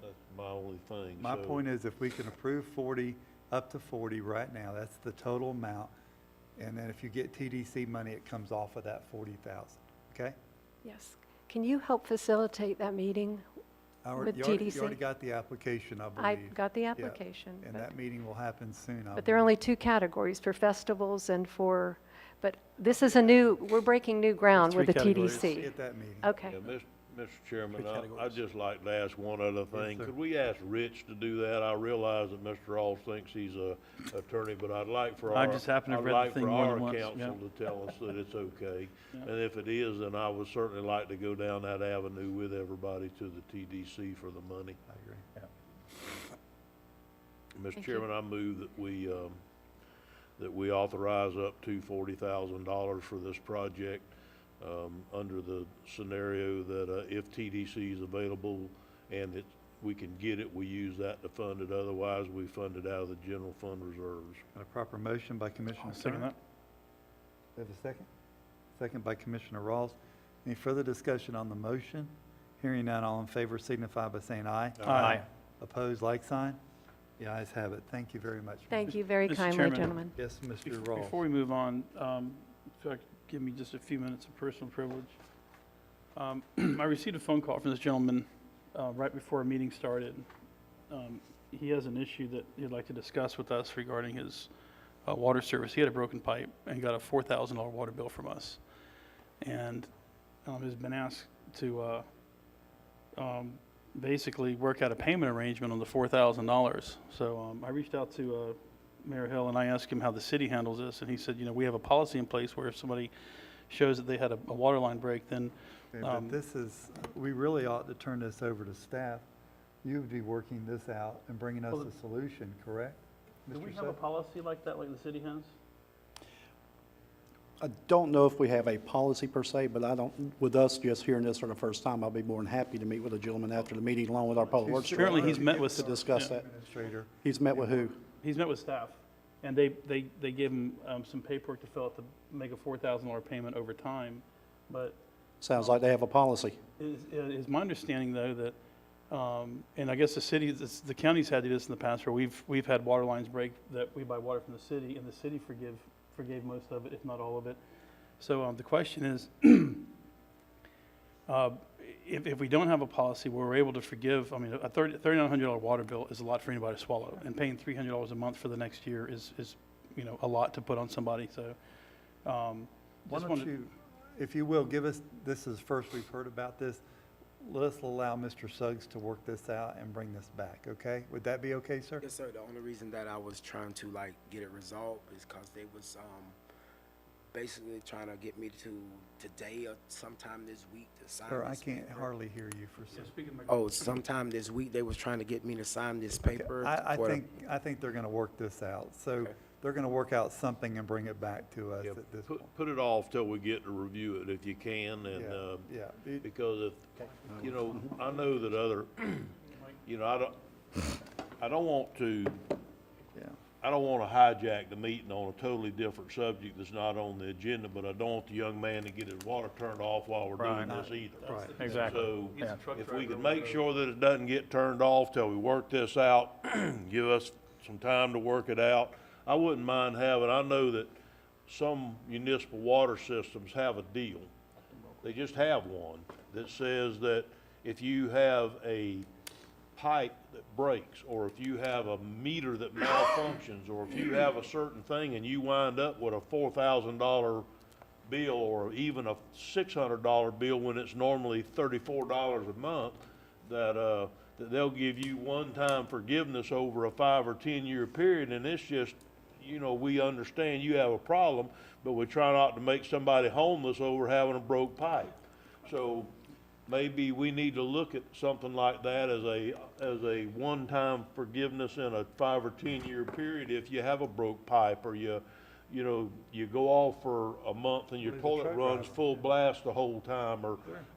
that's my only thing. My So- point is if we can approve 40, up to 40 right now, that's the total amount. And then if you get TDC money, it comes off of that 40,000, okay? Yes. Can you help facilitate that meeting? With You TDC? already got the application, I I believe. got the Yeah. application. And but- that meeting will happen soon, I But there are believe. only two categories, for festivals and for, but this is a new, we're breaking new ground with the three categories. TDC. At that meeting. Okay. Yeah, Mr. Chairman, Three I'd categories. just like to ask one other thing. sir. Could we ask Rich to do that? I realize that Mr. Ross thinks he's a attorney, but I'd like for I our, just happen to have I'd read the like thing for more our than once, counsel yeah. to tell us that it's okay. And if it is, then I would certainly like to go down that avenue with everybody to the TDC for the money. I agree. Mr. Thank Chairman, I move that we authorize up to $40,000 for this project, under the scenario that, if TDC is available and we can get it, we use that to fund it. Otherwise, we fund it out of the general fund reserves. Got a proper motion by Commissioner I'll second Turner. that. Have a second? Second by Commissioner Rawls. Any further discussion on the motion? Hearing none, all in favor signify by saying aye. Aye. Opposed, like sign? The ayes have it. Thank you very much. Thank you very Mr. kindly, Chairman. gentlemen. Yes, Mr. Before Rawls. we move on, if I could give me just a few minutes of personal privilege. I received a phone call from this gentleman right before our meeting started. He has an issue that he'd like to discuss with us regarding his water service. He had a broken pipe and got a $4,000 water bill from us. And has been asked to basically work out a payment arrangement on the $4,000. So I reached out to Mayor Hill and I asked him how the city handles this, and he said, you know, we have a policy in place where if somebody shows that they had a water line break, then Okay, but this is, we really ought to turn this over to staff. You would be working this out and bringing us Well, a solution, correct? do we Mr. have a Sutton? policy like that, like the city has? I don't know if we have a policy per se, but I don't, with us just hearing this for the first time, I'll be more than happy to meet with a gentleman after the meeting along with our public works Apparently director he's met with, to discuss yeah. that. Administrator. He's met with who? He's met with staff, and they gave him some paperwork to fill out to make a $4,000 payment over time. But Sounds like they have a policy. is my understanding, though, that, and I guess the county's had to do this in the past, where we've had water lines break that we buy water from the city, and the city forgave most of it, if not all of it. So the question is, if we don't have a policy where we're able to forgive, I mean, a $3,900 water bill is a lot for anybody to swallow, and paying $300 a month for the next year is you know, a lot to put on somebody. So Why just don't wanted, you, if you will, give us, this is first we've heard about this. Let us allow Mr. Suggs to work this out and bring this back, okay? Would that be okay, sir? Yes, sir. The only reason that I was trying to like get it resolved is because they was basically trying to get me to today or sometime this week to sign Sir, I this can't paper. hardly hear you for some. Oh, sometime this week they was trying to get me to sign this paper. I for the- I think they're gonna work this out. So Okay. they're gonna work out something and bring it back to us Yeah, at this point. put it off till we get to review it if you can, and, Yeah, yeah. because if, you know, I know that other, you know, I don't want to Yeah. I don't want to hijack the meeting on a totally different subject that's not on the agenda, but I don't want the young man to get his water turned off while we're doing Right. this either. Right. Exactly. So, Yeah. if we can make sure that it doesn't get turned off till we work this out, give us some time to work it out. I wouldn't mind having, I know that some municipal water systems have a deal. They just have one that says that if you have a pipe that breaks, or if you have a meter that malfunctions, or if you have a certain thing and you wind up with a $4,000 bill, or even a $600 bill when it's normally $34 a month, that they'll give you one-time forgiveness over a 5 or 10-year period, and it's just, you know, we understand you have a problem, but we try not to make somebody homeless over having a broke pipe. So maybe we need to look at something like that as a one-time forgiveness in a 5 or 10-year period if you have a broke pipe, or you know, you go off for a month and your toilet runs full blast the whole time,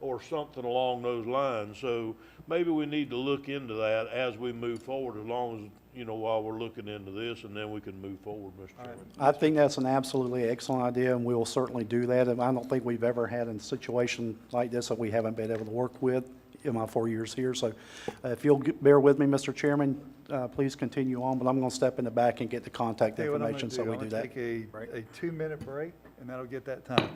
or something along those lines. So maybe we need to look into that as we move forward, as long as, you know, while we're looking into this, and then we can move forward, Mr. Chairman. I think that's an absolutely excellent idea, and we will certainly do that. And I don't think we've ever had a situation like this that we haven't been able to work with in my 4 years here. So if you'll bear with me, Mr. Chairman, please continue on, but I'm going to step in the back and get the contact Tell you what I'm information gonna so we do that. I'm gonna take a 2-minute break, and that'll get that time.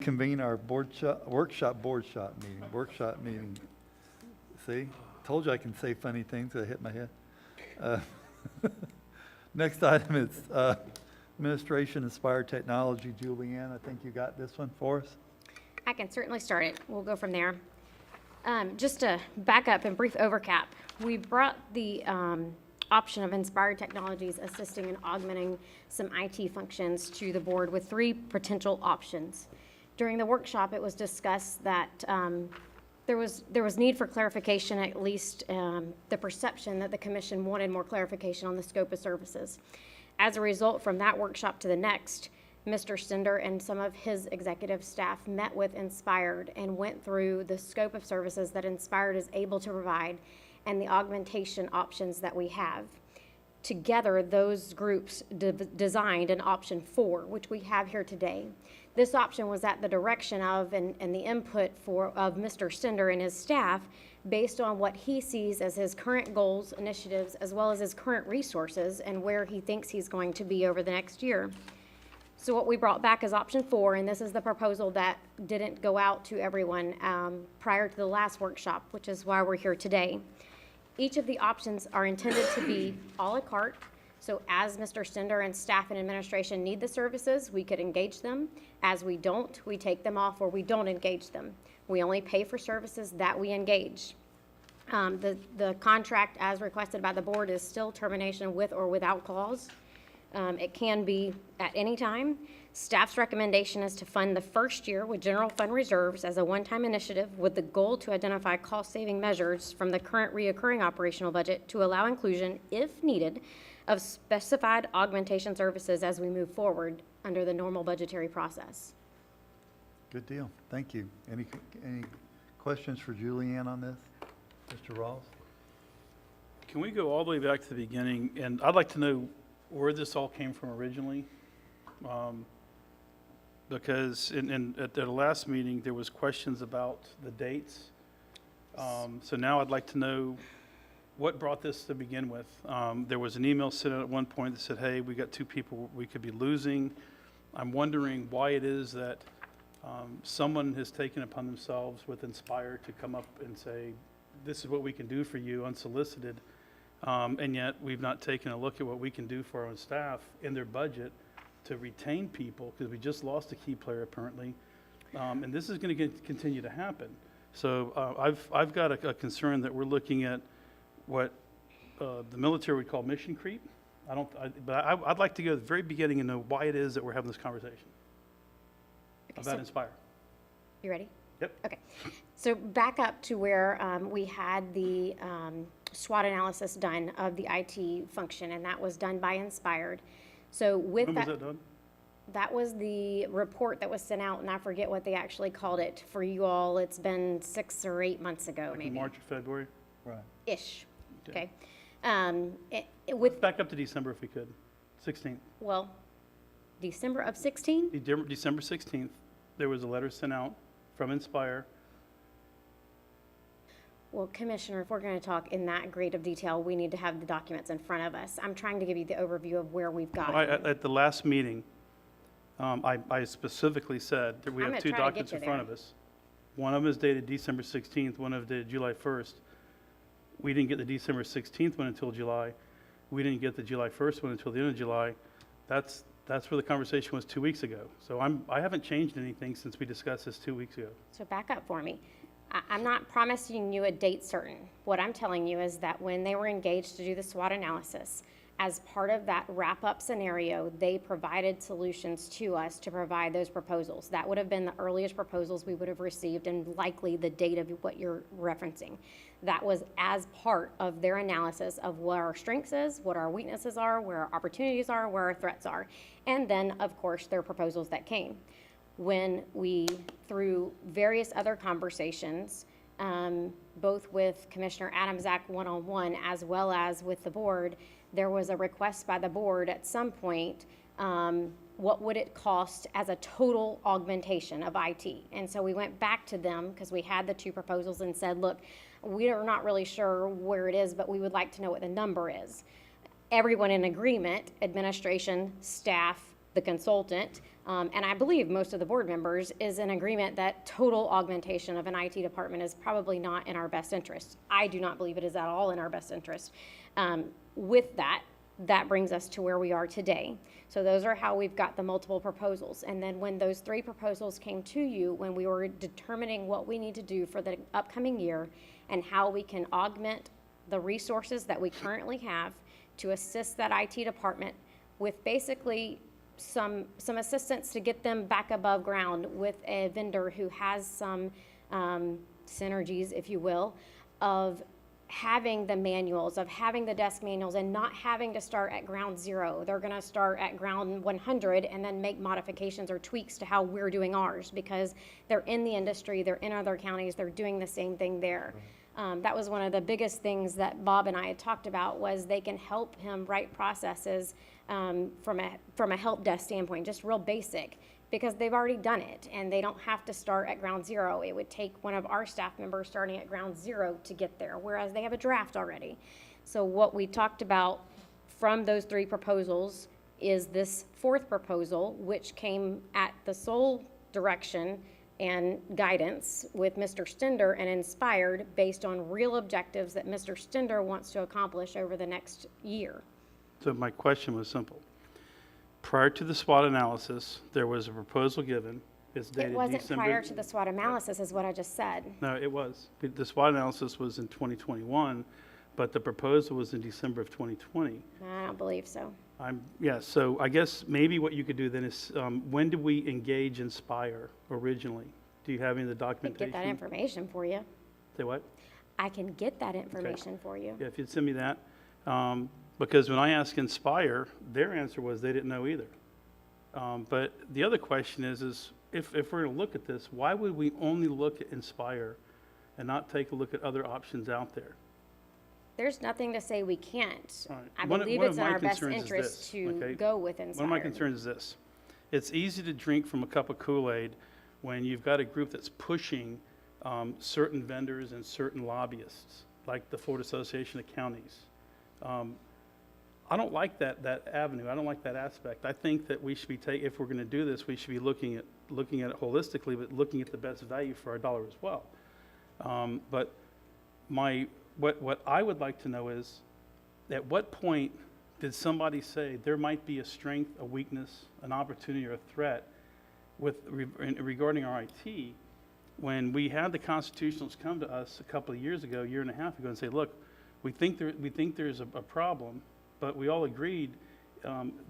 reconvene our workshop meeting. See, told you I can say funny things that hit my head. Next item is Administration Inspired Technology. Julianne, I think you got this one for us. I can certainly start it. We'll go from there. Just to back up and brief overcap, we brought the option of Inspired Technologies assisting and augmenting some IT functions to the board with 3 potential options. During the workshop, it was discussed that there was need for clarification, at least the perception that the commission wanted more clarification on the scope of services. As a result, from that workshop to the next, Mr. Stender and some of his executive staff met with Inspired and went through the scope of services that Inspired is able to provide and the augmentation options that we have. Together, those groups designed an option 4, which we have here today. This option was at the direction of and the input of Mr. Stender and his staff based on what he sees as his current goals, initiatives, as well as his current resources and where he thinks he's going to be over the next year. So what we brought back is option 4, and this is the proposal that didn't go out to everyone prior to the last workshop, which is why we're here today. Each of the options are intended to be a la carte, so as Mr. Stender and staff and administration need the services, we could engage them. As we don't, we take them off or we don't engage them. We only pay for services that we engage. The contract as requested by the board is still termination with or without clause. It can be at any time. Staff's recommendation is to fund the first year with general fund reserves as a one-time initiative with the goal to identify cost-saving measures from the current reoccurring operational budget to allow inclusion, if needed, of specified augmentation services as we move forward under the normal budgetary process. Good deal. Thank you. Any questions for Julianne on this? Mr. Ross? Can we go all the way back to the beginning? And I'd like to know where this all came from originally. Because at the last meeting, there was questions about the dates. So now I'd like to know what brought this to begin with. There was an email sent out at one point that said, hey, we got 2 people we could be losing. I'm wondering why it is that someone has taken upon themselves with Inspire to come up and say, this is what we can do for you unsolicited. And yet we've not taken a look at what we can do for our own staff in their budget to retain people, because we just lost a key player apparently. And this is going to continue to happen. So I've got a concern that we're looking at what the military would call mission creep. But I'd like to go to the very beginning and know why it is that we're having this conversation about Inspire. You ready? Yep. Okay. So back up to where we had the SWOT analysis done of the IT function, and that was done by Inspired. So with When that, was that done? that was the report that was sent out, and I forget what they actually called it for you all. It's been 6 or 8 months ago, Like in maybe. March or February? Right. Ish. Okay. Okay. With, Back up to December if we could. 16th. well, December of 16? December 16th, there was a letter sent out from Inspire. Well, Commissioner, if we're going to talk in that great of detail, we need to have the documents in front of us. I'm trying to give you the overview of where we've gotten. At the last meeting, I specifically said that we I'm have gonna 2 try to get documents you in front of there. us. One of them is dated December 16th, one of them dated July 1st. We didn't get the December 16th one until July. We didn't get the July 1st one until the end of July. That's where the conversation was 2 weeks ago. So I haven't changed anything since we discussed this 2 weeks ago. So back up for me. I'm not promising you a date certain. What I'm telling you is that when they were engaged to do the SWOT analysis, as part of that wrap-up scenario, they provided solutions to us to provide those proposals. That would have been the earliest proposals we would have received and likely the date of what you're referencing. That was as part of their analysis of what our strengths is, what our weaknesses are, where our opportunities are, where our threats are. And then, of course, their proposals that came. When we, through various other conversations, both with Commissioner Adamczak one-on-one as well as with the board, there was a request by the board at some point, what would it cost as a total augmentation of IT? And so we went back to them because we had the 2 proposals and said, look, we are not really sure where it is, but we would like to know what the number is. Everyone in agreement, administration, staff, the consultant, and I believe most of the board members, is in agreement that total augmentation of an IT department is probably not in our best interest. I do not believe it is at all in our best interest. With that, that brings us to where we are today. So those are how we've got the multiple proposals. And then when those 3 proposals came to you, when we were determining what we need to do for the upcoming year and how we can augment the resources that we currently have to assist that IT department with basically some assistance to get them back above ground with a vendor who has some synergies, if you will, of having the manuals, of having the desk manuals, and not having to start at ground zero. They're gonna start at ground 100 and then make modifications or tweaks to how we're doing ours, because they're in the industry, they're in other counties, they're doing the same thing there. That was one of the biggest things that Bob and I had talked about, was they can help him write processes from a help desk standpoint, just real basic, because they've already done it and they don't have to start at ground zero. It would take one of our staff members starting at ground zero to get there, whereas they have a draft already. So what we talked about from those 3 proposals is this 4th proposal, which came at the sole direction and guidance with Mr. Stender and inspired based on real objectives that Mr. Stender wants to accomplish over the next year. So my question was simple. Prior to the SWOT analysis, there was a proposal given. It's dated It December. wasn't prior to the SWOT analysis, is what I just said. No, it was. The SWOT analysis was in 2021, but the proposal was in December of 2020. I don't believe so. Yeah, so I guess maybe what you could do then is, when did we engage Inspire originally? Do you have any of the I can documentation? get that information for you. Say what? I can get that information for you. Yeah, if you'd send me that. Because when I asked Inspire, their answer was they didn't know either. But the other question is if we're going to look at this, why would we only look at Inspire and not take a look at other options out there? There's nothing to say we can't. All right. I One believe of it's in my our best concerns is interest this, to okay? go with Inspire. One of my concerns is this. It's easy to drink from a cup of Kool-Aid when you've got a group that's pushing certain vendors and certain lobbyists, like the Florida Association of Counties. I don't like that avenue. I don't like that aspect. I think that we should be if we're going to do this, we should be looking at it holistically, but looking at the best value for our dollar as well. But what I would like to know is, at what point did somebody say there might be a strength, a weakness, an opportunity, or a threat regarding our IT, when we had the constitutionals come to us a couple of years ago, a year and a half ago, and say, look, we think there's a problem, but we all agreed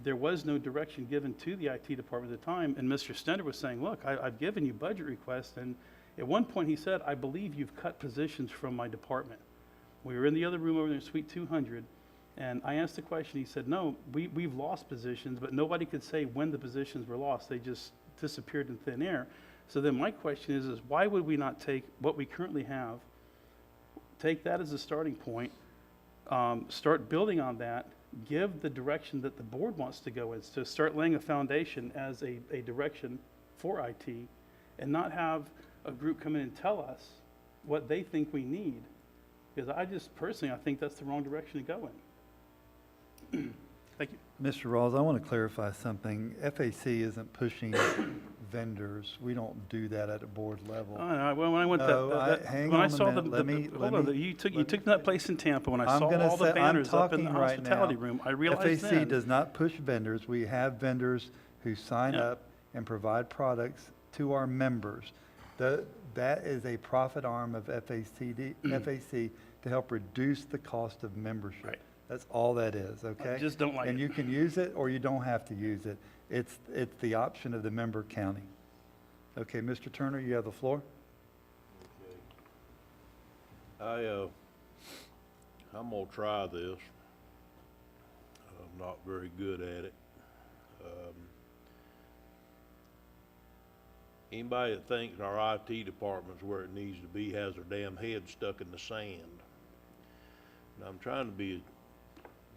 there was no direction given to the IT department at the time, and Mr. Stender was saying, look, I've given you budget requests, and at one point he said, I believe you've cut positions from my department. We were in the other room over there in Suite 200, and I asked the question, he said, no, we've lost positions, but nobody could say when the positions were lost. They just disappeared in thin air. So then my question is why would we not take what we currently have, take that as a starting point, start building on that, give the direction that the board wants to go in, so start laying a foundation as a direction for IT, and not have a group come in and tell us what they think we need. Because I think that's the wrong direction to go in. Thank you. Mr. Rawls, I want to clarify something. FAC isn't pushing vendors. We don't do that at a board level. Well, when I went hang when on I a saw minute. hold on, you took that place in Tampa. When I I'm saw gonna all the say- I'm banners up in the talking right hospitality now. room, I realized FAC then. does not push vendors. We have vendors who sign Yeah. up and provide products to our members. That is a profit arm of FAC to help reduce the cost of membership. Right. That's all that is, okay? I just don't like And it. you can use it or you don't have to use it. It's the option of the member county. Okay, Mr. Turner, you have the floor. I'm gonna try this. I'm not very good at it. Anybody that thinks our IT department's where it needs to be has their damn head stuck in the sand. And I'm trying to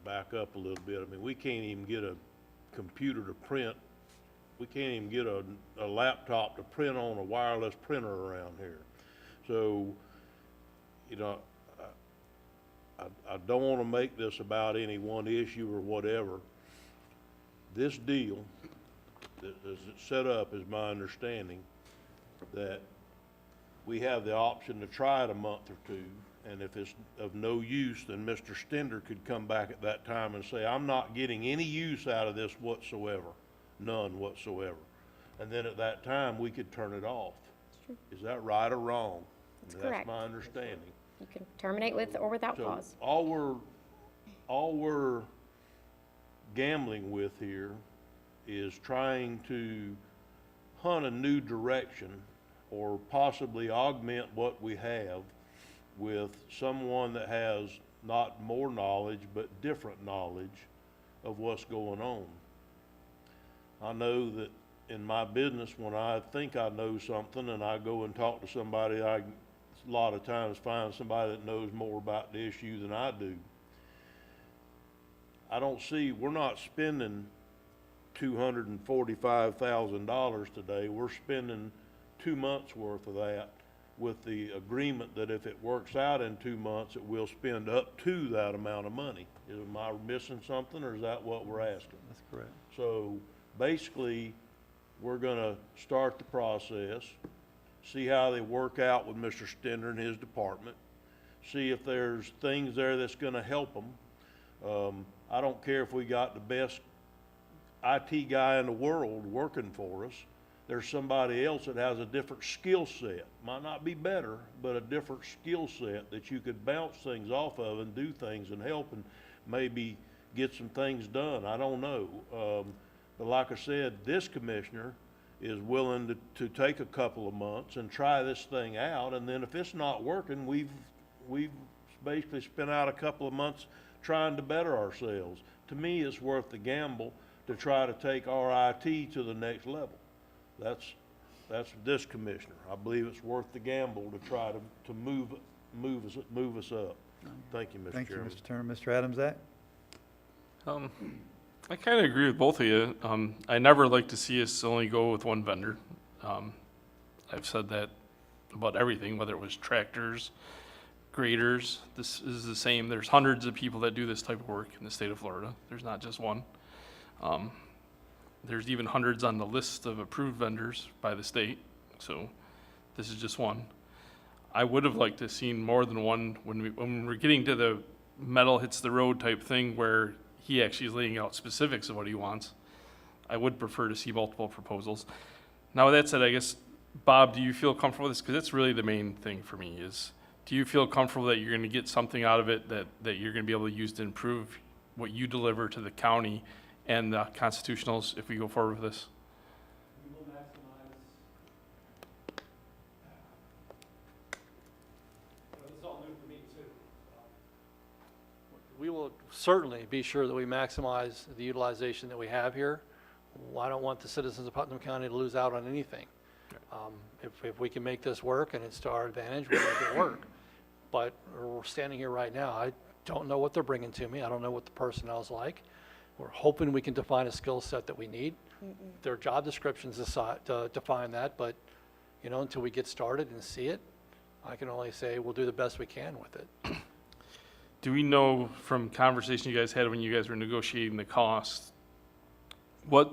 back up a little bit. I mean, we can't even get a computer to print. We can't even get a laptop to print on a wireless printer around here. So, you know, I don't want to make this about any one issue or whatever. This deal as it's set up, is my understanding, that we have the option to try it a month or two, and if it's of no use, then Mr. Stender could come back at that time and say, I'm not getting any use out of this whatsoever, none whatsoever. And then at that time, we could turn it off. Is that right or wrong? That's correct. That's my understanding. You can terminate with or without So cause. all we're gambling with here is trying to hunt a new direction or possibly augment what we have with someone that has not more knowledge, but different knowledge of what's going on. I know that in my business, when I think I know something and I go and talk to somebody, I a lot of times find somebody that knows more about the issue than I do. I don't see, we're not spending $245,000 today. We're spending 2 months worth of that with the agreement that if it works out in 2 months, it will spend up to that amount of money. Am I missing something, or is that what we're asking? That's correct. So basically, we're gonna start the process, see how they work out with Mr. Stender and his department, see if there's things there that's gonna help them. I don't care if we got the best IT guy in the world working for us. There's somebody else that has a different skill set. Might not be better, but a different skill set that you could bounce things off of and do things and help and maybe get some things done. I don't know. But like I said, this commissioner is willing to take a couple of months and try this thing out. And then if it's not working, we've basically spent out a couple of months trying to better ourselves. To me, it's worth the gamble to try to take our IT to the next level. That's this commissioner. I believe it's worth the gamble to try to move us up. Thank you, Mr. Thank you, Chairman. Mr. Turner. Mr. Adamsack? I kind of agree with both of you. I never like to see us only go with one vendor. I've said that about everything, whether it was tractors, graders. This is the same. There's hundreds of people that do this type of work in the state of Florida. There's not just one. There's even hundreds on the list of approved vendors by the state. So this is just one. I would have liked to have seen more than one when we're getting to the metal hits the road type thing where he actually is laying out specifics of what he wants. I would prefer to see multiple proposals. Now, with that said, I guess, Bob, do you feel comfortable with this? Because that's really the main thing for me is, do you feel comfortable that you're going to get something out of it that you're going to be able to use to improve what you deliver to the county and the constitutionals if we go forward with this? We will maximize. This is all new for me too. We will certainly be sure that we maximize the utilization that we have here. I don't want the citizens of Putnam County to lose out on anything. If we can make this work and it's to our advantage, we'll make it work. But we're standing here right now. I don't know what they're bringing to me. I don't know what the personnel's like. We're hoping we can define a skill set that we need. Their job descriptions define that, but until we get started and see it, I can only say we'll do the best we can with it. Do we know from conversation you guys had when you guys were negotiating the cost, what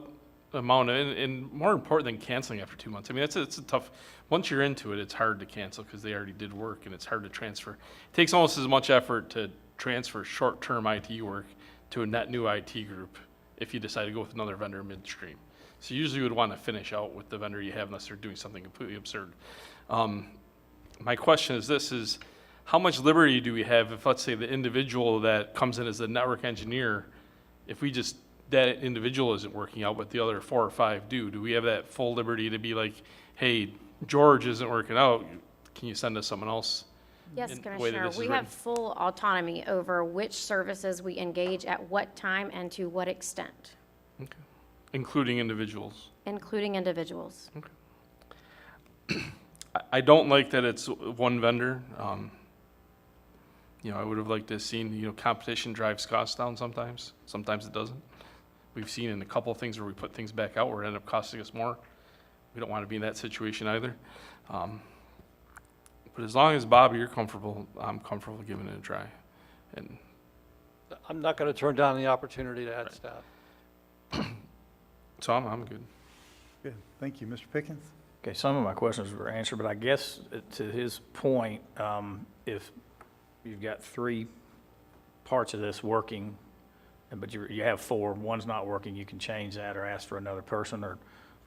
amount, and more important than canceling after 2 months? I mean, it's a tough, once you're into it, it's hard to cancel because they already did work and it's hard to transfer. It takes almost as much effort to transfer short-term IT work to a net new IT group if you decide to go with another vendor midstream. So usually you would want to finish out with the vendor you have unless they're doing something completely absurd. My question is this, is how much liberty do we have if, let's say, the individual that comes in as a network engineer, if that individual isn't working out, but the other 4 or 5 do we have that full liberty to be like, hey, George isn't working out, can you send us someone else? Yes, in the way that Commissioner, this is we written? have full autonomy over which services we engage at what time and to what extent, Okay. Including individuals. including individuals. I don't like that it's one vendor. I would have liked to have seen, competition drives costs down sometimes. Sometimes it doesn't. We've seen in a couple of things where we put things back out where it ended up costing us more. We don't want to be in that situation either. But as long as, Bob, you're comfortable, I'm comfortable giving it a try. And I'm not going to turn down the opportunity to add staff. so I'm good. Good. Thank you. Mr. Pickens? Okay, some of my questions were answered, but I guess to his point, if you've got 3 parts of this working, but you have 4, one's not working, you can change that or ask for another person or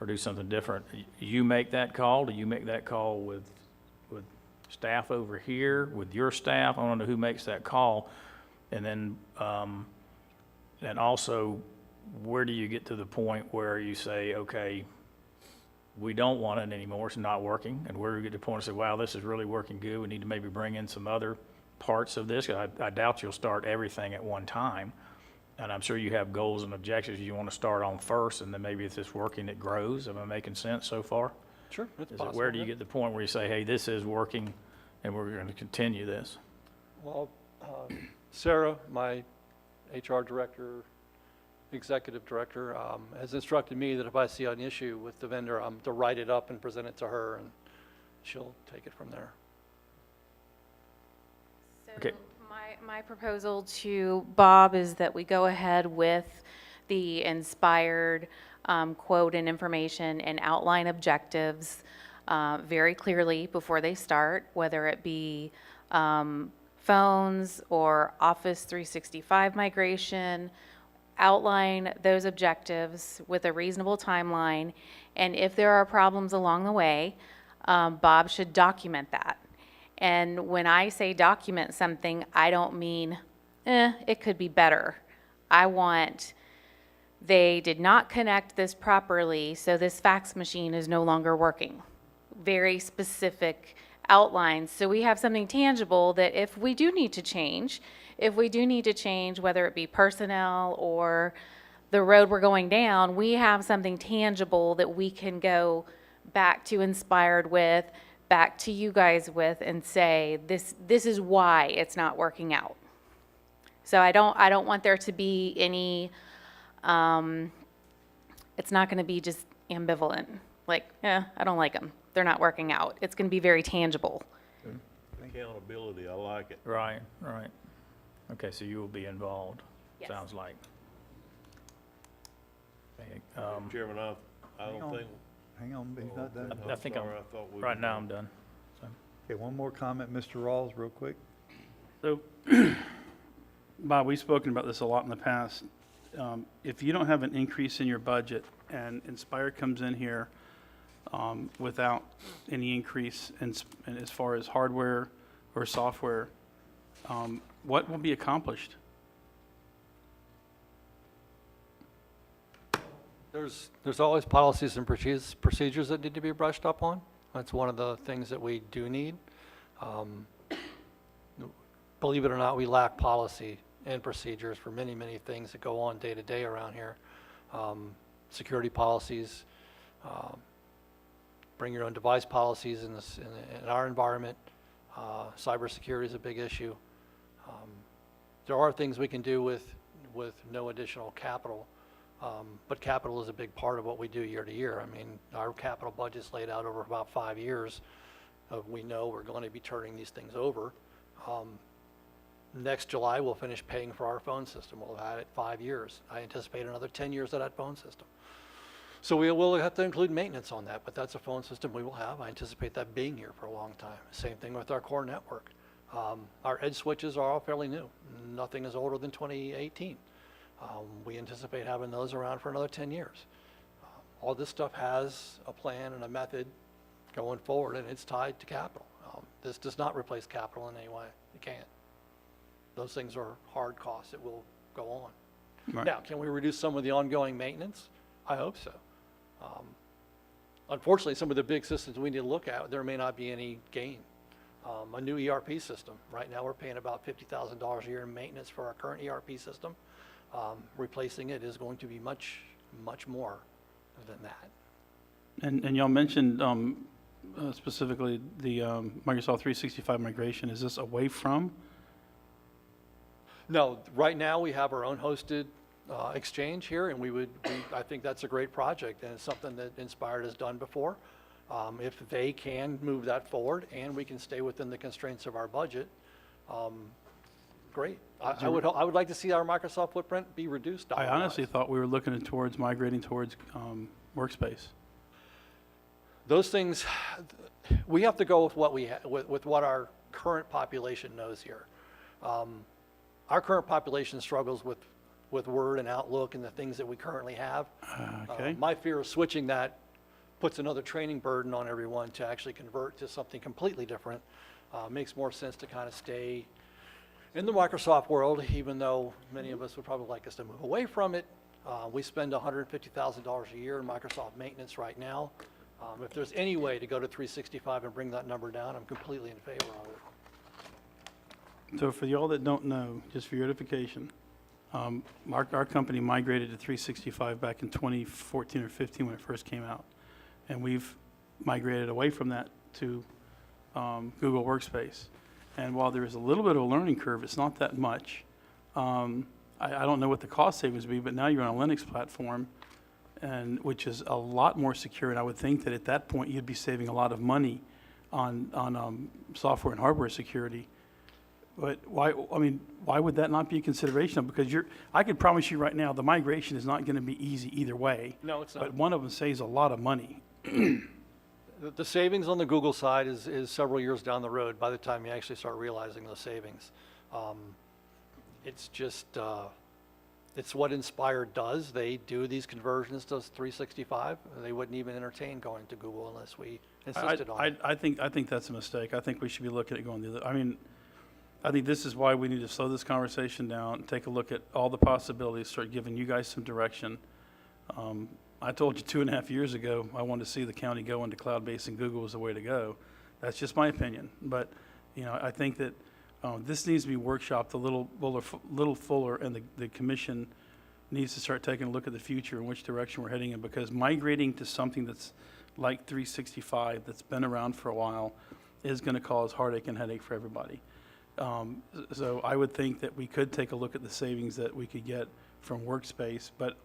do something different. You make that call? Do you make that call with staff over here, with your staff? I don't know who makes that call. And then, and also, where do you get to the point where you say, okay, we don't want it anymore, it's not working, and where do you get to the point and say, wow, this is really working good, we need to maybe bring in some other parts of this? I doubt you'll start everything at one time, and I'm sure you have goals and objectives you want to start on first, and then maybe if it's working, it grows. Am I making sense so far? Sure, it's Is it, possible. where do you get to the point where you say, hey, this is working, and we're going to continue this? Well, Sarah, my HR director, executive director, has instructed me that if I see an issue with the vendor, I'm to write it up and present it to her, and she'll take it from there. So Okay. my proposal to Bob is that we go ahead with the inspired quote and information and outline objectives very clearly before they start, whether it be phones or Office 365 migration. Outline those objectives with a reasonable timeline, and if there are problems along the way, Bob should document that. And when I say document something, I don't mean, it could be better. I want, they did not connect this properly, so this fax machine is no longer working. Very specific outlines, so we have something tangible that if we do need to change, whether it be personnel or the road we're going down, we have something tangible that we can go back to Inspired with, back to you guys with, and say, this is why it's not working out. So I don't want there to be any, it's not gonna be just ambivalent, like, I don't like them, they're not working out. It's gonna be very tangible. Accountability, I like it. Right, right. Okay, so you will be involved, Yes. sounds like. Okay, Chairman, I Hang don't on. think. Hang on, he's not done. I think sorry, I thought we right were now done. I'm done. So, Okay, one more comment, Mr. Rawls, real quick. So, Bob, we've spoken about this a lot in the past. If you don't have an increase in your budget and Inspire comes in here without any increase in as far as hardware or software, what will be accomplished? There's always policies and procedures that need to be brushed up on. That's one of the things that we do need. Believe it or not, we lack policy and procedures for many, many things that go on day to day around here. Security policies, bring your own device policies in our environment. Cybersecurity is a big issue. There are things we can do with no additional capital, but capital is a big part of what we do year to year. I mean, our capital budget's laid out over about 5 years. We know we're going to be turning these things over. Next July, we'll finish paying for our phone system. We'll have had it 5 years. I anticipate another 10 years of that phone system. So we will have to include maintenance on that, but that's a phone system we will have. I anticipate that being here for a long time. Same thing with our core network. Our edge switches are all fairly new. Nothing is older than 2018. We anticipate having those around for another 10 years. All this stuff has a plan and a method going forward, and it's tied to capital. This does not replace capital in any way. It can't. Those things are hard costs that will go on. Right. Now, can we reduce some of the ongoing maintenance? I hope so. Unfortunately, some of the big systems we need to look at, there may not be any gain. A new ERP system. Right now, we're paying about $50,000 a year in maintenance for our current ERP system. Replacing it is going to be much, much more than that. And y'all mentioned specifically the Microsoft 365 migration. Is this away from? No, right now we have our own hosted exchange here, and I think that's a great project, and it's something that Inspired has done before. If they can move that forward and we can stay within the constraints of our budget, great. I would like to see our Microsoft footprint be reduced. I honestly thought we were looking towards migrating towards Workspace. Those things, we have to go with what with what our current population knows here. Our current population struggles with Word and Outlook and the things that we currently have. Okay. My fear of switching that puts another training burden on everyone to actually convert to something completely different. Makes more sense to kind of stay in the Microsoft world, even though many of us would probably like us to move away from it. We spend $150,000 a year in Microsoft maintenance right now. If there's any way to go to 365 and bring that number down, I'm completely in favor of it. So for y'all that don't know, just for your edification, our company migrated to 365 back in 2014 or 15 when it first came out. And we've migrated away from that to Google Workspace. And while there is a little bit of a learning curve, it's not that much. I don't know what the cost savings would be, but now you're on a Linux platform, and which is a lot more secure. And I would think that at that point, you'd be saving a lot of money on software and hardware security. But why would that not be a consideration? Because I can promise you right now, the migration is not going to be easy either way. No, it's not. But one of them saves a lot of money. The savings on the Google side is several years down the road by the time you actually start realizing those savings. It's just, it's what Inspire does. They do these conversions to 365. They wouldn't even entertain going to Google unless we insisted on it. I think that's a mistake. I think we should be looking at going the other. I mean, I think this is why we need to slow this conversation down, take a look at all the possibilities, start giving you guys some direction. I told you 2.5 years ago, I wanted to see the county go into cloud-based, and Google was the way to go. That's just my opinion. But, I think that this needs to be workshopped a little fuller, and the commission needs to start taking a look at the future and which direction we're heading in, because migrating to something that's like 365, that's been around for a while, is going to cause heartache and headache for everybody. So I would think that we could take a look at the savings that we could get from Workspace, but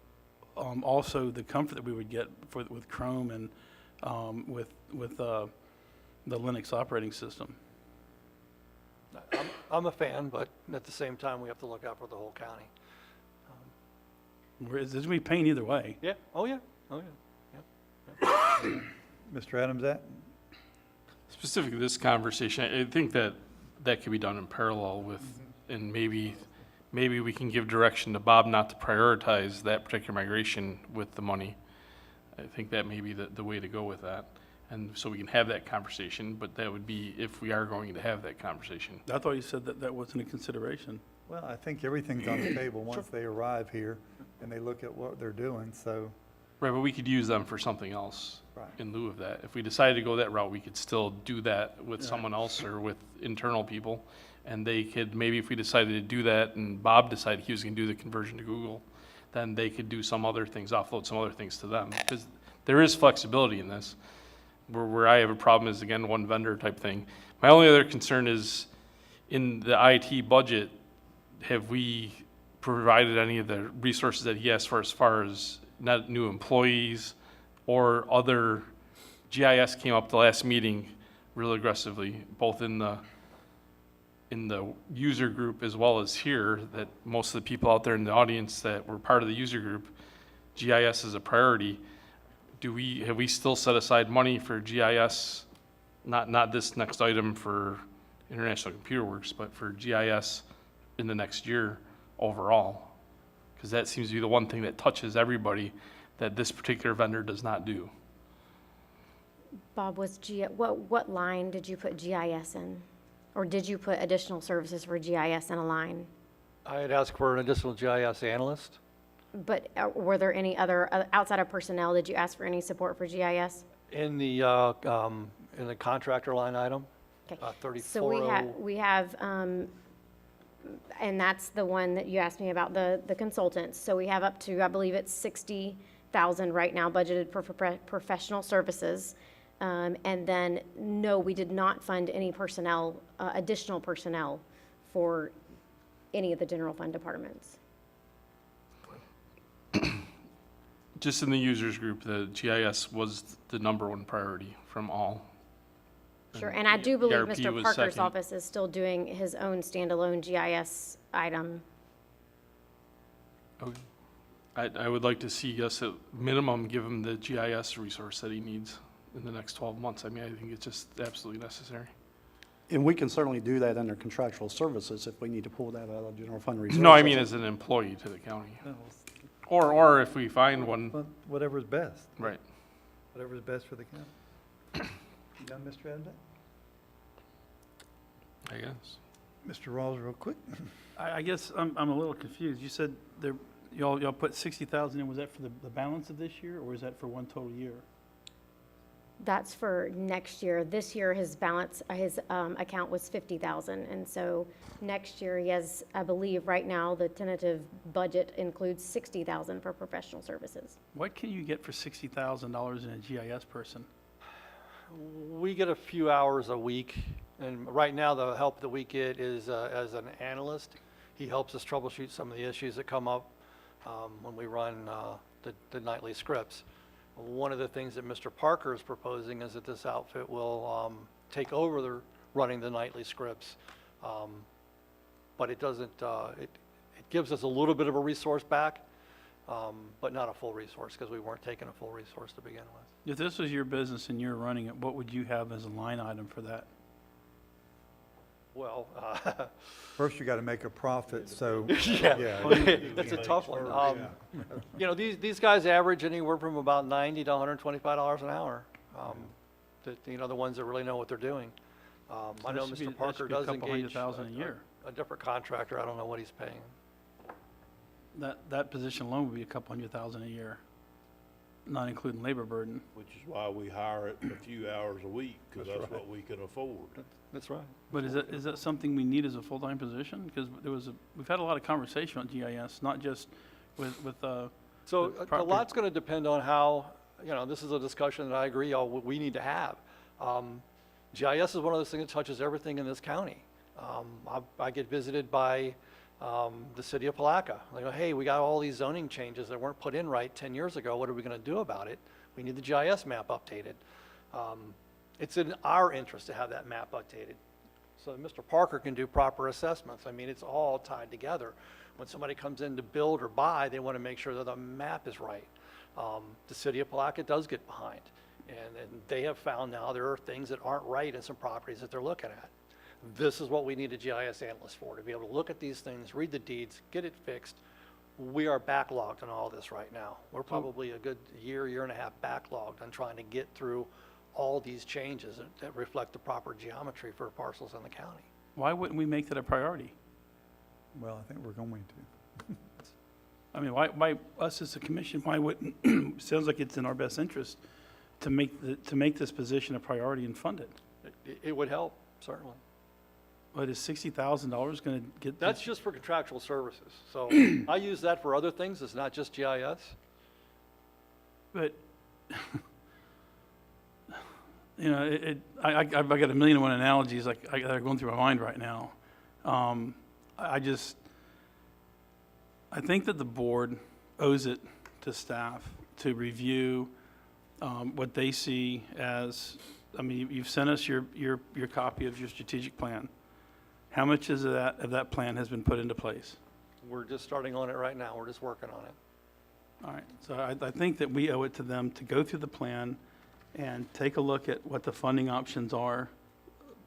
also the comfort that we would get with Chrome and with the Linux operating system. I'm a fan, but at the same time, we have to look out for the whole county. There's going to be pain either way. Yeah, oh yeah, oh yeah. Mr. Adams, that? Specific to this conversation, I think that could be done in parallel with, and maybe we can give direction to Bob not to prioritize that particular migration with the money. I think that may be the way to go with that. And so we can have that conversation, but that would be if we are going to have that conversation. I thought you said that wasn't a consideration. Well, I think everything's on the table once they arrive here and they look at what they're doing, so. Right, but we could use them for something else Right. in lieu of that. If we decided to go that route, we could still do that with someone else or with internal people. And they could, maybe if we decided to do that and Bob decided he was going to do the conversion to Google, then they could do some other things, offload some other things to them. Because there is flexibility in this. Where I have a problem is, again, one vendor type thing. My only other concern is in the IT budget, have we provided any of the resources that he asked for as far as not new employees or other? GIS came up the last meeting real aggressively, both in the user group as well as here, that most of the people out there in the audience that were part of the user group, GIS is a priority. Have we still set aside money for GIS, not this next item for International Computer Works, but for GIS in the next year overall? Because that seems to be the one thing that touches everybody that this particular vendor does not do. Bob, what line did you put GIS in? Or did you put additional services for GIS in a line? I had asked for an additional GIS analyst. But were there any other, outside of personnel, did you ask for any support for GIS? In the contractor line item, Okay. 34. So we have, and that's the one that you asked me about, the consultants. So we have up to, I believe it's 60,000 right now budgeted for professional services. And then, no, we did not fund any personnel, additional personnel for any of the general fund departments. Just in the users group, the GIS was the #1 priority from all. Sure, and I do believe ERP Mr. was Parker's second. office is still doing his own standalone GIS item. Okay. I would like to see us at minimum give him the GIS resource that he needs in the next 12 months. I mean, I think it's just absolutely necessary. And we can certainly do that under contractual services if we need to pull that out of general fund reserves. No, I mean as an employee to the county. No, Or if we find one, but whatever's best, right. whatever's best for the county. You done, Mr. Adams? I guess. Mr. Rawls, real quick. I guess I'm a little confused. You said there, y'all put 60,000 in, was that for the balance of this year, or was that for one total year? That's for next year. This year, his balance, his account was 50,000. And so next year, he has, I believe, right now, the tentative budget includes 60,000 for professional services. What can you get for $60,000 in a GIS person? We get a few hours a week, and right now the help that we get is as an analyst. He helps us troubleshoot some of the issues that come up when we run the nightly scripts. One of the things that Mr. Parker is proposing is that this outfit will take over the running the nightly scripts, but it doesn't. It gives us a little bit of a resource back, but not a full resource because we weren't taking a full resource to begin with. If this was your business and you're running it, what would you have as a line item for that? Well, First, you got to make a profit, so. yeah, Yeah. that's a tough one. You know, these guys average anywhere from about $90 to $125 an hour. You know, the ones that really know what they're doing. I know Mr. Parker does engage $200,000 a year. a different contractor. I don't know what he's paying. That position alone would be $200,000 a year, not including labor burden. Which is why we hire it a few hours a week, because that's what we can afford. That's right. But is that something we need as a full-time position? Because we've had a lot of conversation on GIS, not just with So the a property. lot's going to depend on how, you know, this is a discussion that I agree we need to have. GIS is one of those things that touches everything in this county. I get visited by the city of Palaca. They go, hey, we got all these zoning changes that weren't put in right 10 years ago. What are we going to do about it? We need the GIS map updated. It's in our interest to have that map updated so that Mr. Parker can do proper assessments. I mean, it's all tied together. When somebody comes in to build or buy, they want to make sure that the map is right. The city of Palaca does get behind, and they have found now there are things that aren't right in some properties that they're looking at. This is what we need a GIS analyst for, to be able to look at these things, read the deeds, get it fixed. We are backlogged on all this right now. We're probably a good year and a half backlogged on trying to get through all these changes that reflect the proper geometry for parcels in the county. Why wouldn't we make that a priority? Well, I think we're going to. I mean, why us as a commission, why wouldn't, sounds like it's in our best interest to make this position a priority and fund it. It would help, certainly. But is $60,000 going to get? That's just for contractual services. So I use that for other things. It's not just GIS. But, you know, I've got a million and one analogies that are going through my mind right now. I think that the board owes it to staff to review what they see as, I mean, you've sent us your copy of your strategic plan. How much of that plan has been put into place? We're just starting on it right now. We're just working on it. All right, so I think that we owe it to them to go through the plan and take a look at what the funding options are,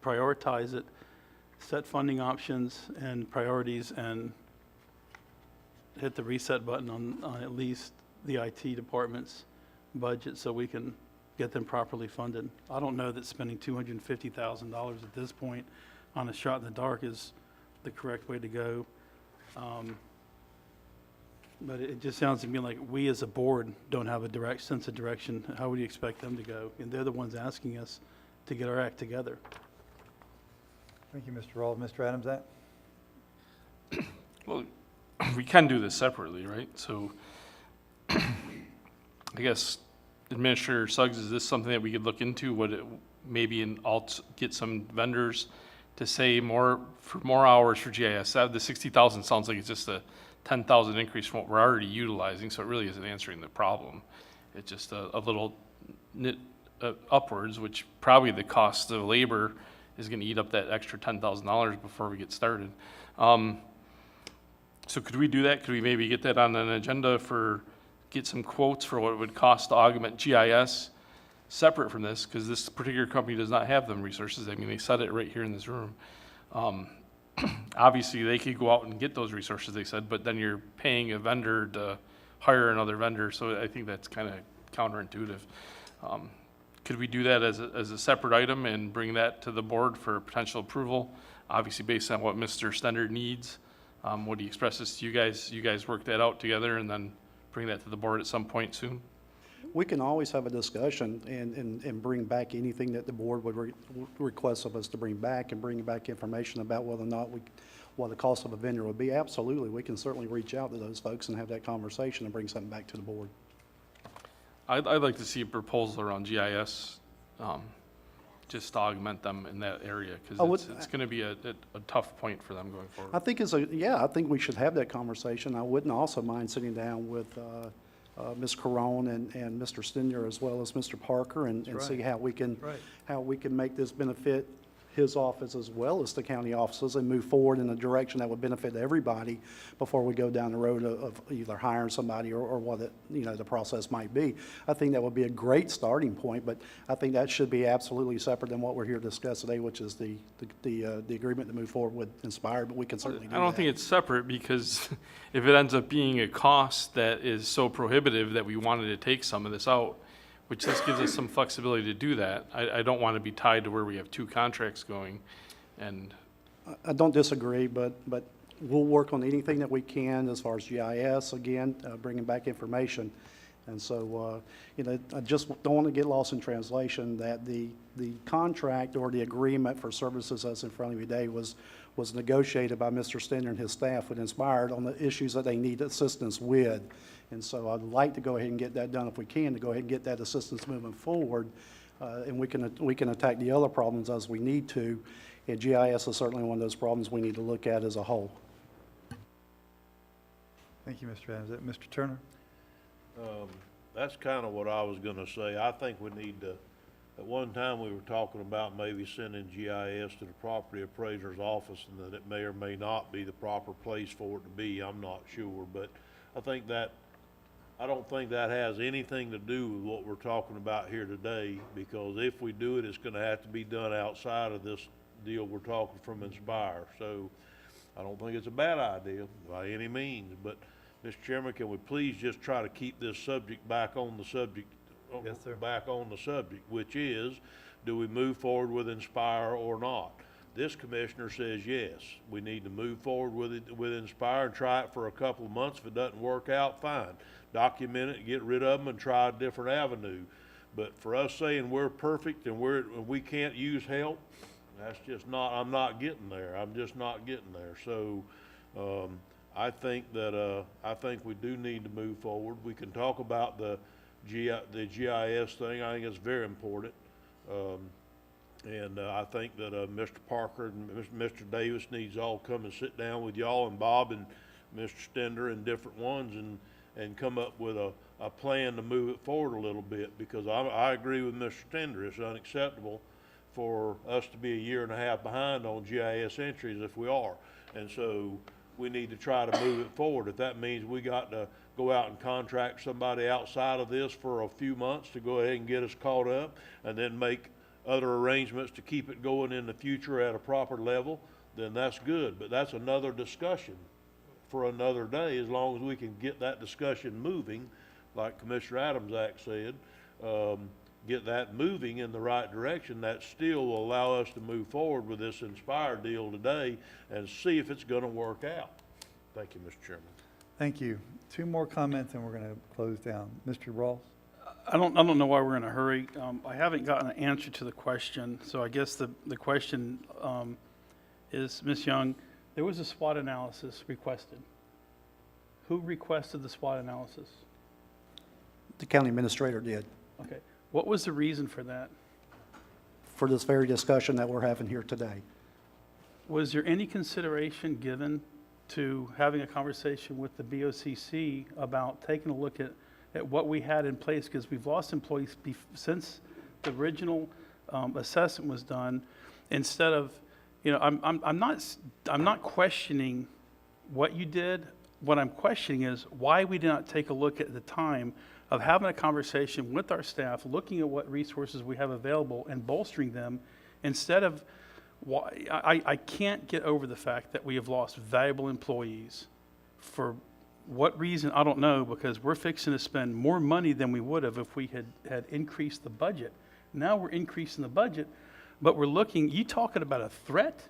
prioritize it, set funding options and priorities, and hit the reset button on at least the IT department's budget so we can get them properly funded. I don't know that spending $250,000 at this point on a shot in the dark is the correct way to go. But it just sounds to me like we as a board don't have a direct sense of direction. How would you expect them to go? And they're the ones asking us to get our act together. Thank you, Mr. Rawls. Mr. Adams, that? Well, we can do this separately, right? So I guess Administrator Suggs, is this something that we could look into? Would it maybe get some vendors to say for more hours for GIS? The 60,000 sounds like it's just a 10,000 increase from what we're already utilizing, so it really isn't answering the problem. It's just a little nit upwards, which probably the cost of labor is going to eat up that extra $10,000 before we get started. So could we do that? Could we maybe get that on an agenda get some quotes for what it would cost to augment GIS separate from this, because this particular company does not have them resources. I mean, they said it right here in this room. Obviously, they could go out and get those resources, they said, but then you're paying a vendor to hire another vendor, so I think that's kind of counterintuitive. Could we do that as a separate item and bring that to the board for potential approval? Obviously, based on what Mr. Stender needs. Would he express this to you guys? You guys work that out together and then bring that to the board at some point soon? We can always have a discussion and bring back anything that the board would request of us to bring back, and bring back information about whether or not what the cost of a vendor would be. Absolutely, we can certainly reach out to those folks and have that conversation and bring something back to the board. I'd like to see a proposal around GIS, just to augment them in that area, because it's going to be a tough point for them going forward. I think I think we should have that conversation. I wouldn't also mind sitting down with Ms. Carone and Mr. Stender, as well as Mr. Parker, and see how we can make this benefit his office as well as the county offices, and move forward in a direction that would benefit everybody before we go down the road of either hiring somebody or what the process might be. I think that would be a great starting point, but I think that should be absolutely separate than what we're here to discuss today, which is the agreement to move forward with Inspire. But we can certainly do that. I don't think it's separate, because if it ends up being a cost that is so prohibitive that we wanted to take some of this out, which this gives us some flexibility to do that. I don't want to be tied to where we have two contracts going, and. I don't disagree, but we'll work on anything that we can as far as GIS, again, bringing back information. And so, I just don't want to get lost in translation that the contract or the agreement for services that's in front of you today was negotiated by Mr. Stender and his staff with Inspired on the issues that they need assistance with. And so I'd like to go ahead and get that done if we can, to go ahead and get that assistance moving forward. And we can attack the other problems as we need to. And GIS is certainly one of those problems we need to look at as a whole. Thank you, Mr. Adams. Mr. Turner? That's kind of what I was gonna say. I think we need to, at one time, we were talking about maybe sending GIS to the property appraiser's office, and that it may or may not be the proper place for it to be. I'm not sure, but I don't think that has anything to do with what we're talking about here today, because if we do it, it's gonna have to be done outside of this deal we're talking from Inspire. So I don't think it's a bad idea by any means, but Mr. Chairman, can we please just try to keep this subject back on the subject? Yes, sir. Back on the subject, which is, do we move forward with Inspire or not? This commissioner says yes, we need to move forward with Inspire and try it for a couple of months. If it doesn't work out, fine. Document it, get rid of them, and try a different avenue. But for us saying we're perfect and we can't use help, that's just not, I'm not getting there. I'm just not getting there. So, I think we do need to move forward. We can talk about the GIS thing. I think it's very important. And I think that Mr. Parker and Mr. Davis needs to all come and sit down with y'all and Bob and Mr. Stender and different ones and come up with a plan to move it forward a little bit, because I agree with Mr. Stender. It's unacceptable for us to be a year and a half behind on GIS entries if we are. And so we need to try to move it forward. If that means we got to go out and contract somebody outside of this for a few months to go ahead and get us caught up, and then make other arrangements to keep it going in the future at a proper level, then that's good. But that's another discussion for another day, as long as we can get that discussion moving, like Commissioner Adams Act said, get that moving in the right direction. That still will allow us to move forward with this Inspire deal today and see if it's gonna work out. Thank you, Mr. Chairman. Thank you. Two more comments and we're going to close down. Mr. Ross? I don't know why we're in a hurry. I haven't gotten an answer to the question, so I guess the question is, Ms. Young, there was a SWOT analysis requested. Who requested the SWOT analysis? The county administrator did, Okay. What was the reason for that? for this very discussion that we're having here today. Was there any consideration given to having a conversation with the BOCC about taking a look at what we had in place? Because we've lost employees since the original assessment was done. Instead of, I'm not questioning what you did. What I'm questioning is why we did not take a look at the time of having a conversation with our staff, looking at what resources we have available and bolstering them instead of, I can't get over the fact that we have lost valuable employees. For what reason, I don't know, because we're fixing to spend more money than we would have if we had increased the budget. Now we're increasing the budget, but we're looking, you talking about a threat?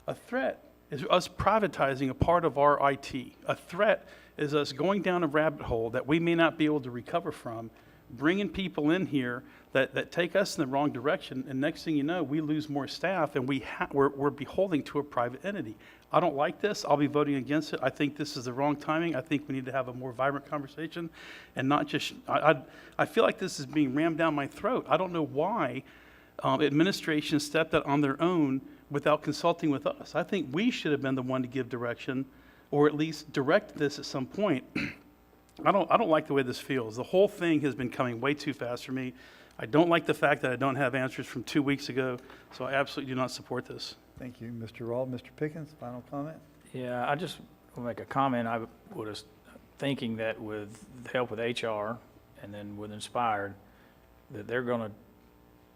A threat is us privatizing a part of our IT. A threat is us going down a rabbit hole that we may not be able to recover from, bringing people in here that take us in the wrong direction, and next thing you know, we lose more staff, and we're beholden to a private entity. I don't like this. I'll be voting against it. I think this is the wrong timing. I think we need to have a more vibrant conversation and not just, I feel like this is being rammed down my throat. I don't know why administration stepped out on their own without consulting with us. I think we should have been the one to give direction, or at least direct this at some point. I don't like the way this feels. The whole thing has been coming way too fast for me. I don't like the fact that I don't have answers from 2 weeks ago, so I absolutely do not support this. Thank you, Mr. Rawl. Mr. Pickens, final comment? Yeah, I just want to make a comment. I was thinking that with the help with HR and then with Inspired, that they're going to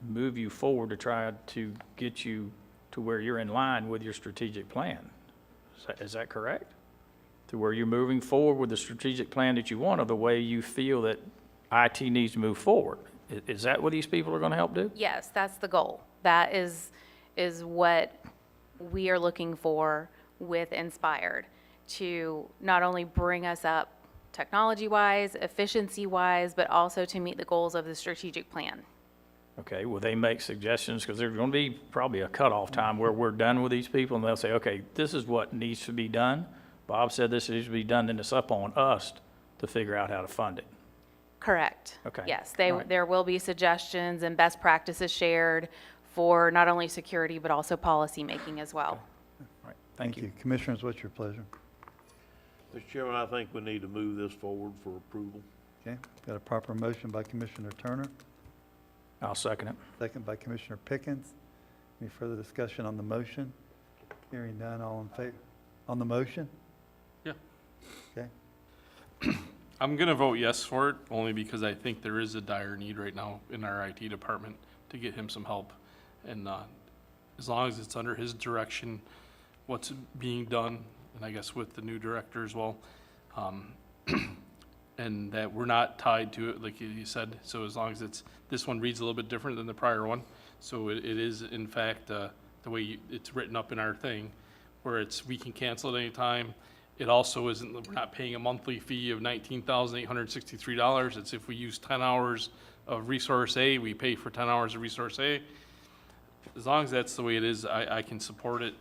move you forward to try to get you to where you're in line with your strategic plan. Is that correct? To where you're moving forward with the strategic plan that you want, or the way you feel that IT needs to move forward? Is that what these people are going to help do? Yes, that's the goal. That is what we are looking for with Inspired, to not only bring us up technology-wise, efficiency-wise, but also to meet the goals of the strategic plan. Okay, will they make suggestions? Because there's going to be probably a cutoff time where we're done with these people, and they'll say, okay, this is what needs to be done. Bob said this needs to be done, and it's up on us to figure out how to fund it. Correct. Okay. Yes, All right. there will be suggestions and best practices shared for not only security, but also policy making as well. All right, thank you. Commissioners, what's your pleasure? Mr. Chairman, I think we need to move this forward for approval. Okay, got a proper motion by Commissioner Turner, I'll second it. second by Commissioner Pickens. Any further discussion on the motion? Hearing none, all in favor? On the motion? Yeah. Okay, I'm going to vote yes for it, only because I think there is a dire need right now in our IT department to get him some help. And as long as it's under his direction, what's being done, and I guess with the new director as well, and that we're not tied to it, like you said. So as long as this one reads a little bit different than the prior one. So it is, in fact, the way it's written up in our thing, where we can cancel at any time. It also isn't, we're not paying a monthly fee of $19,863. It's if we use 10 hours of resource A, we pay for 10 hours of resource A. As long as that's the way it is, I can support it.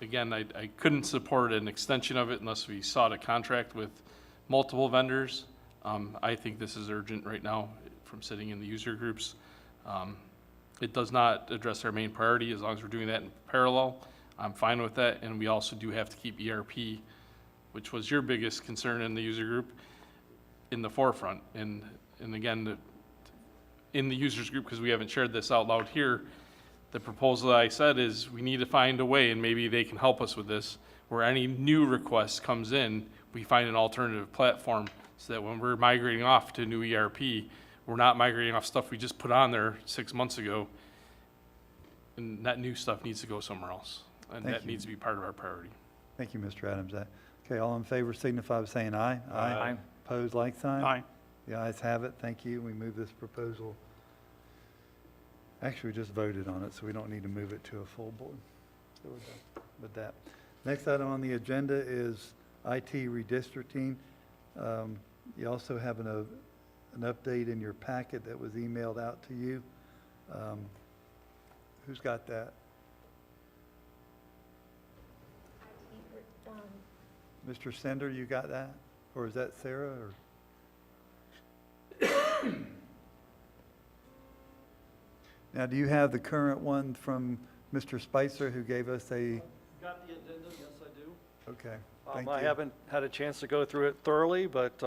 Again, I couldn't support an extension of it unless we sought a contract with multiple vendors. I think this is urgent right now from sitting in the user groups. It does not address our main priority. As long as we're doing that in parallel, I'm fine with that. And we also do have to keep ERP, which was your biggest concern in the user group, in the forefront. And again, in the users group, because we haven't shared this out loud here, the proposal that I said is we need to find a way, and maybe they can help us with this, where any new request comes in, we find an alternative platform so that when we're migrating off to new ERP, we're not migrating off stuff we just put on there 6 months ago, and that new stuff needs to go somewhere else. And Thank that you. needs to be part of our priority. thank you, Mr. Adams. Okay, all in favor signify by saying aye. Aye. Opposed, like sign? Aye. The ayes have it, thank you. We move this proposal. Actually, we just voted on it, so we don't need to move it to a full board. So we're done with that. Next item on the agenda is IT redistricting. You also have an update in your packet that was emailed out to you. Who's got that? Mr. Sender, you got that? Or is that Sarah, or? Now, do you have the current one from Mr. Spicer, who gave us a? Got the addendum, yes, I do. Okay, thank I you. haven't had a chance to go through it thoroughly, but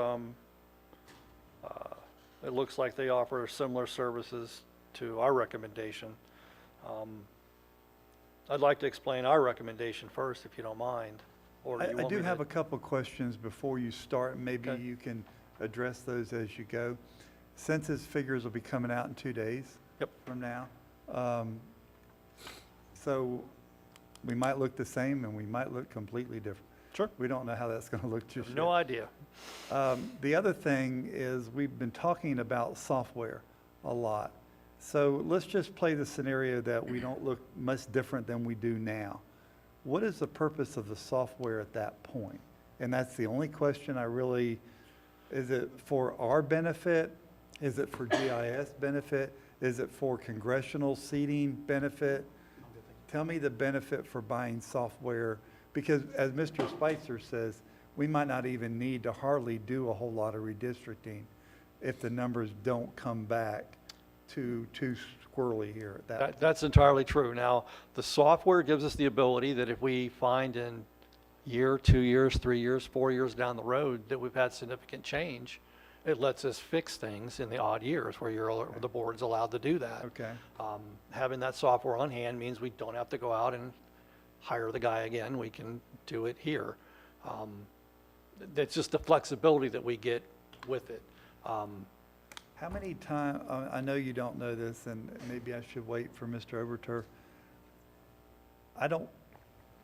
it looks like they offer similar services to our recommendation. I'd like to explain our recommendation first, if you don't mind. Or do you I want do me have to- a couple questions before you start. Maybe Okay. you can address those as you go. Census figures will be coming out in 2 days from now. So we might look the same and we might look completely different. Sure. We don't know how that's going to look just yet. No idea. The other thing is we've been talking about software a lot. So let's just play the scenario that we don't look much different than we do now. What is the purpose of the software at that point? And that's the only question I really, is it for our benefit? Is it for GIS benefit? Is it for congressional seating benefit? Tell me the benefit for buying software, because as Mr. Spicer says, we might not even need to hardly do a whole lot of redistricting if the numbers don't come back too squirrely here at that point. That's entirely true. Now, the software gives us the ability that if we find in year, 2 years, 3 years, 4 years down the road that we've had significant change, it lets us fix things in the odd years where the board's allowed to do that. Okay. Having that software on hand means we don't have to go out and hire the guy again. We can do it here. It's just the flexibility that we get with it. How many times, I know you don't know this, and maybe I should wait for Mr. Overturf. I don't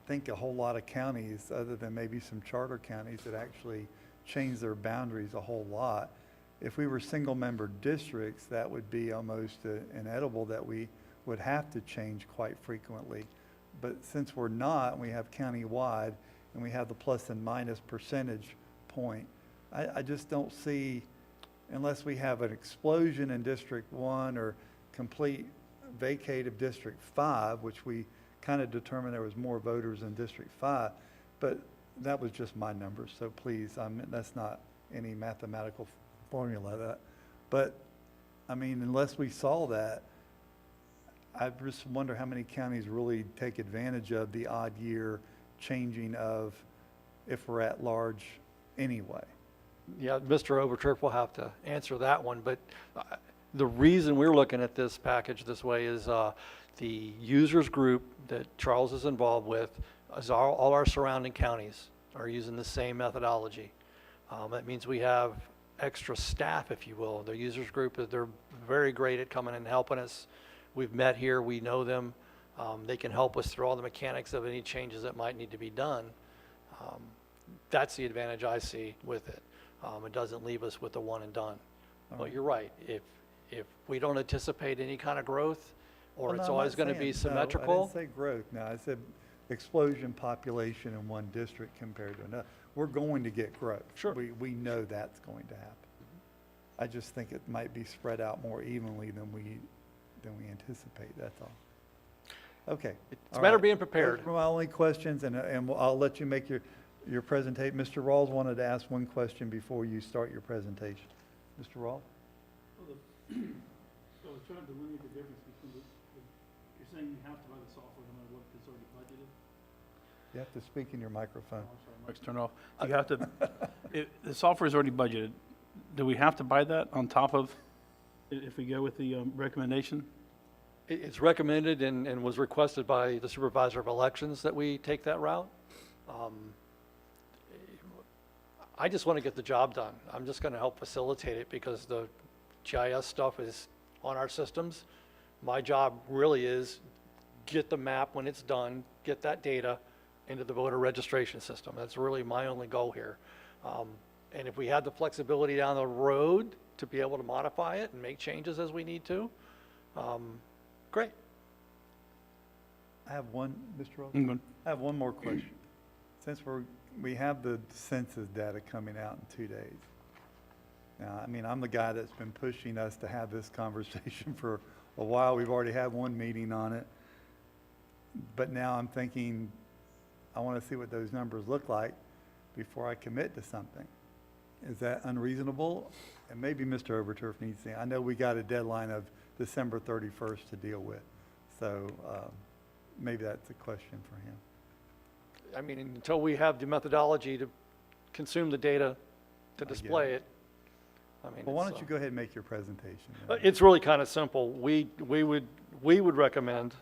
think a whole lot of counties, other than maybe some charter counties, that actually change their boundaries a whole lot. If we were single-member districts, that would be almost inedible that we would have to change quite frequently. But since we're not, and we have county-wide, and we have the plus and minus percentage point, I just don't see, unless we have an explosion in District 1 or complete vacate of District 5, which we kind of determined there was more voters in District 5, but that was just my numbers, so please, that's not any mathematical formula. But, I mean, unless we saw that, I just wonder how many counties really take advantage of the odd year changing of if we're at large anyway. Yeah, Mr. Overturf will have to answer that one, but the reason we're looking at this package this way is the users group that Charles is involved with, is all our surrounding counties are using the same methodology. That means we have extra staff, if you will. The users group, they're very great at coming and helping us. We've met here, we know them. They can help us through all the mechanics of any changes that might need to be done. That's the advantage I see with it. It doesn't leave us with a one and done. But you're right, if we don't anticipate any kind of growth, or it's always going to be symmetrical. No, I didn't say growth. No, I said explosion population in one district compared to another. We're going to get growth. Sure. We know that's going to happen. I just think it might be spread out more evenly than we anticipate, that's all. Okay. It's a matter of being prepared. Those were my only questions, and I'll let you make your presentation. Mr. Rawls wanted to ask one question before you start your presentation. Mr. Rawls? So I was trying to delineate the difference between you're saying you have to buy the software no matter what it's already budgeted? You have to speak in your microphone. Oh, I'm sorry, mic's turned off. You have to, the software is already budgeted. Do we have to buy that on top of, if we go with the recommendation? It's recommended and was requested by the supervisor of elections that we take that route. I just want to get the job done. I'm just going to help facilitate it because the GIS stuff is on our systems. My job really is get the map when it's done, get that data into the voter registration system. That's really my only goal here. And if we had the flexibility down the road to be able to modify it and make changes as we need to, great. I have one, Mr. Rawls? I have one more question. Since we have the census data coming out in 2 days. Now, I mean, I'm the guy that's been pushing us to have this conversation for a while. We've already had one meeting on it. But now I'm thinking, I want to see what those numbers look like before I commit to something. Is that unreasonable? And maybe Mr. Overturf needs to, I know we got a deadline of December 31st to deal with. So maybe that's a question for him. I mean, until we have the methodology to consume the data to display it. I mean, Well, why don't you go ahead and make your presentation? it's really kind of simple. We would recommend,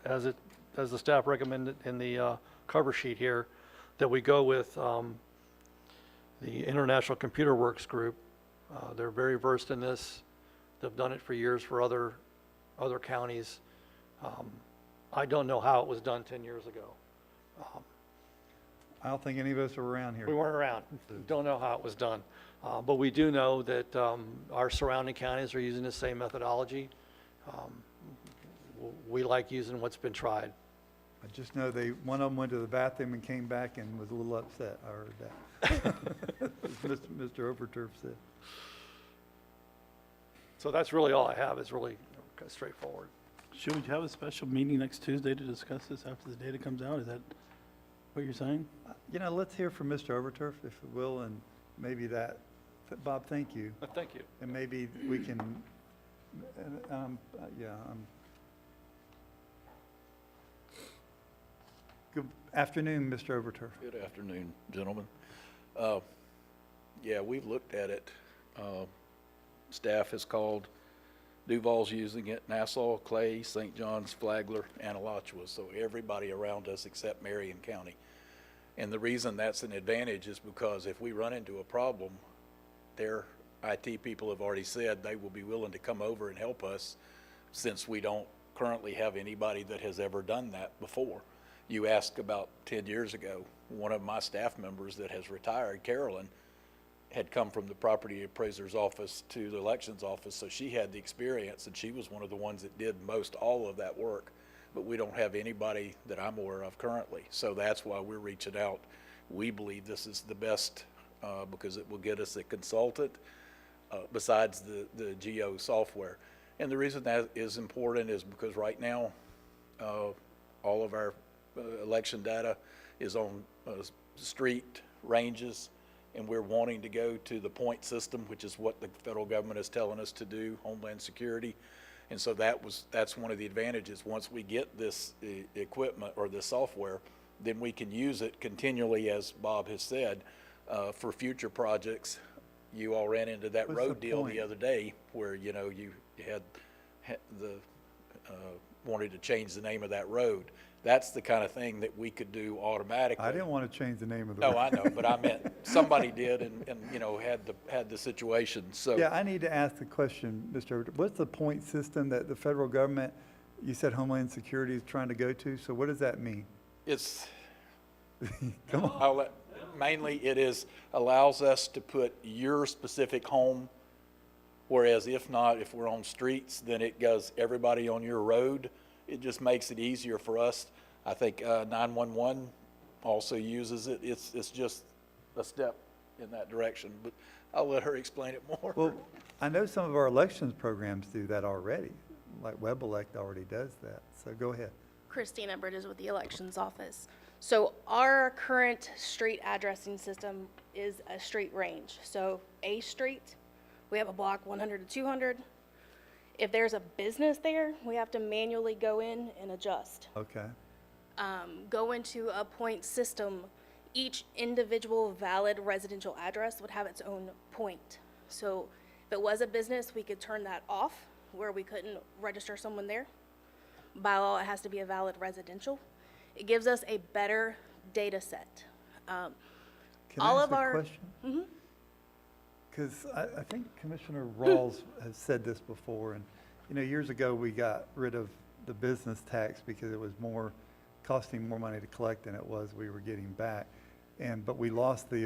as the staff recommended in the cover sheet here, that we go with the International Computer Works Group They're very versed in this. They've done it for years for other counties. I don't know how it was done 10 years ago. I don't think any of us are around here. We weren't around. Don't know how it was done. But we do know that our surrounding counties are using the same methodology. We like using what's been tried. I just know one of them went to the bathroom and came back and was a little upset. I heard that. As Mr. Overturf said. So that's really all I have. It's really straightforward. Should we have a special meeting next Tuesday to discuss this after the data comes out? Is that what you're saying? Let's hear from Mr. Overturf, if you will, and maybe that, Bob, thank you. Thank you. And maybe we can, Good afternoon, Mr. Overturf. Good afternoon, gentlemen. Yeah, we've looked at it. Staff has called, Duval's using it, Nassau, Clay, St. John's, Flagler, and Alachua, so everybody around us except Marion County. And the reason that's an advantage is because if we run into a problem, their IT people have already said they will be willing to come over and help us, since we don't currently have anybody that has ever done that before. You asked about 10 years ago, one of my staff members that has retired, Carolyn, had come from the property appraiser's office to the elections office, so she had the experience, and she was one of the ones that did most all of that work. But we don't have anybody that I'm aware of currently, so that's why we're reaching out. We believe this is the best because it will get us a consultant besides the GEO software. And the reason that is important is because right now all of our election data is on street ranges, and we're wanting to go to the point system, which is what the federal government is telling us to do, Homeland Security. And so that's one of the advantages. Once we get this equipment or the software, then we can use it continually, as Bob has said, for future projects. You all ran into that road deal the other day where, you had wanted to change the name of that road. That's the kind of thing that we could do automatically. I didn't want to change the name of the road. No, I know, but I meant somebody did and had the situation, so. Yeah, I need to ask the question, Mr. Overturf. What's the point system that the federal government, you said Homeland Security is trying to go to? So what does that mean? It's, Come on. mainly it allows us to put your specific home, whereas if not, if we're on streets, then it goes everybody on your road. It just makes it easier for us. I think 911 also uses it. It's just a step in that direction, but I'll let her explain it more. Well, I know some of our elections programs do that already, like WebElect already does that. So go ahead. Christina Bridges with the Elections Office. So our current street addressing system is a street range. So A Street, we have a block 100 to 200. If there's a business there, we have to manually go in and adjust. Okay. Go into a point system. Each individual valid residential address would have its own point. So if it was a business, we could turn that off where we couldn't register someone there. By law, it has to be a valid residential. It gives us a better data set. Can all I ask of a our question? Because I think Commissioner Rawls has said this before, and years ago we got rid of the business tax because it was costing more money to collect than it was we were getting back, but we lost the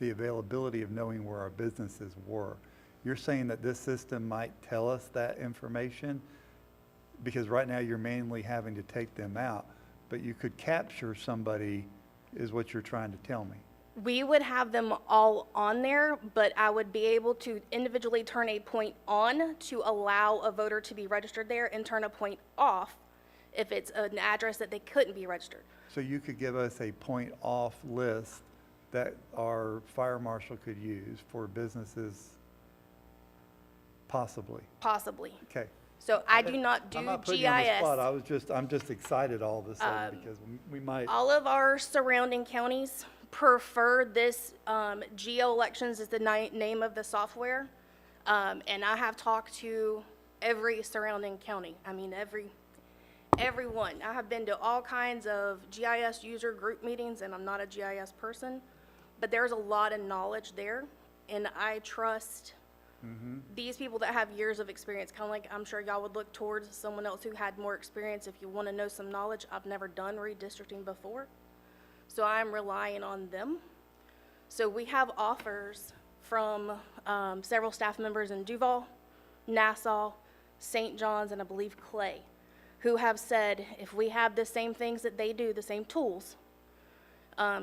availability of knowing where our businesses were. You're saying that this system might tell us that information, because right now you're manually having to take them out, but you could capture somebody, is what you're trying to tell me. We would have them all on there, but I would be able to individually turn a point on to allow a voter to be registered there and turn a point off if it's an address that they couldn't be registered. So you could give us a point off list that our fire marshal could use for businesses, possibly? Possibly. Okay. So I do not do I'm not GIS. putting you on the spot. I'm just excited all of a sudden because we might. All of our surrounding counties prefer this. Geo-elections is the name of the software. And I have talked to every surrounding county. I mean, everyone. I have been to all kinds of GIS user group meetings, and I'm not a GIS person, but there's a lot of knowledge there, and I trust These people that have years of experience, kind of like I'm sure y'all would look towards someone else who had more experience if you want to know some knowledge. I've never done redistricting before, so I'm relying on them. So we have offers from several staff members in Duval, Nassau, St. John's, and I believe Clay, who have said if we have the same things that they do, the same tools,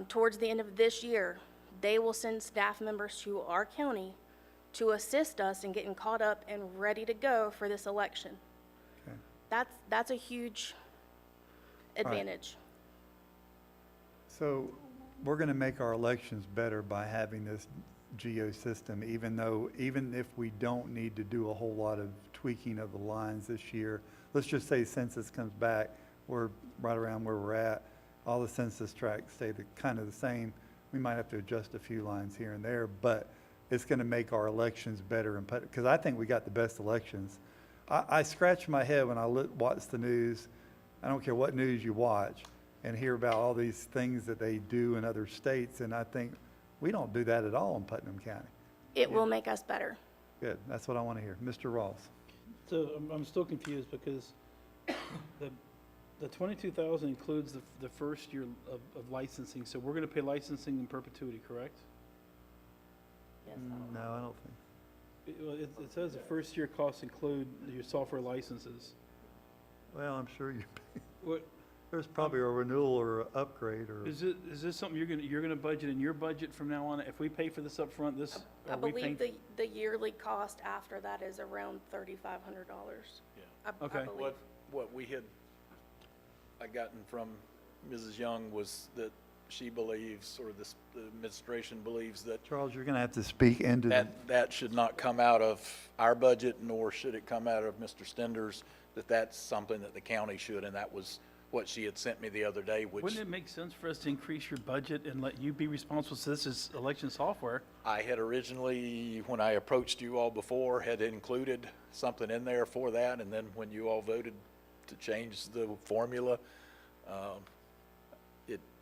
towards the end of this year, they will send staff members to our county to assist us in getting caught up and ready to go for this election. Okay. That's a huge advantage. So we're going to make our elections better by having this geo system, even if we don't need to do a whole lot of tweaking of the lines this year. Let's just say census comes back, we're right around where we're at. All the census tracts stay kind of the same. We might have to adjust a few lines here and there, but it's going to make our elections better. Because I think we got the best elections. I scratch my head when I watch the news. I don't care what news you watch, and hear about all these things that they do in other states, and I think we don't do that at all in Putnam County. It will make us better. Good, that's what I want to hear. Mr. Ross. So I'm still confused because the 22,000 includes the first year of licensing, so we're gonna pay licensing in perpetuity, correct? No, I don't think. It says the first year costs include your software licenses. Well, I'm sure What, there's probably a renewal or upgrade or. is this something you're gonna budget in your budget from now on? If we pay for this up front, I are we paying? believe the yearly cost after that is around $3,500. Yeah. I Okay. believe. What we had, I gotten from Mrs. Young was that she believes, or the administration believes, that Charles, you're going to have to speak into the. that should not come out of our budget, nor should it come out of Mr. Stender's, that's something that the county should, and that was what she had sent me the other day, which Wouldn't it make sense for us to increase your budget and let you be responsible, so this is election software? I had originally, when I approached you all before, had included something in there for that, and then when you all voted to change the formula,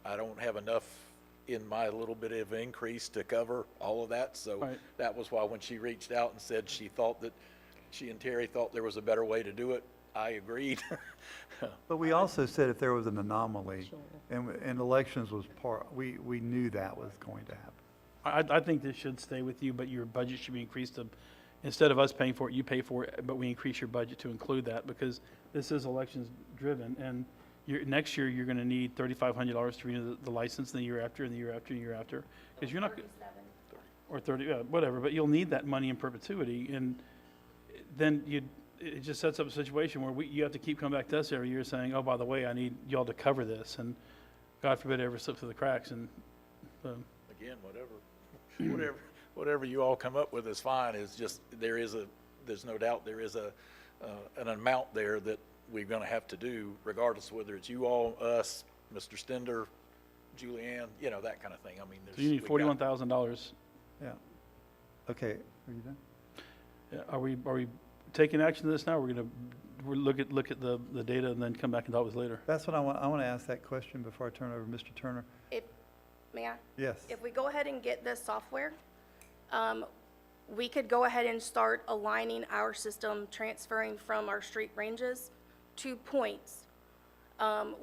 I don't have enough in my little bit of increase to cover all of that, so Right. that was why when she reached out and said she and Terry thought there was a better way to do it, I agreed. But we also said if there was an anomaly, and elections was we knew that was going to happen. I think this should stay with you, but your budget should be increased to, instead of us paying for it, you pay for it, but we increase your budget to include that, because this is elections driven, and next year, you're gonna need $3,500 to renew the license, and the year after, and the year after, and the year after, because you're not. 37. Or 30, yeah, whatever, but you'll need that money in perpetuity, and then it just sets up a situation where you have to keep coming back to us every year saying, oh, by the way, I need y'all to cover this, and God forbid it ever slips through the cracks, and, Again, whatever you all come up with is fine, it's just, there's no doubt there is an amount there that we're gonna have to do, regardless of whether it's you all, us, Mr. Stender, Julianne, that kind of thing. I mean, so you need $41,000. Yeah. Okay, are you done? Yeah, are we taking action to this now? We're look at the data and then come back and talk with it later? That's what I want to ask that question before I turn it over to Mr. Turner. May I? Yes. If we go ahead and get this software, we could go ahead and start aligning our system, transferring from our street ranges to points,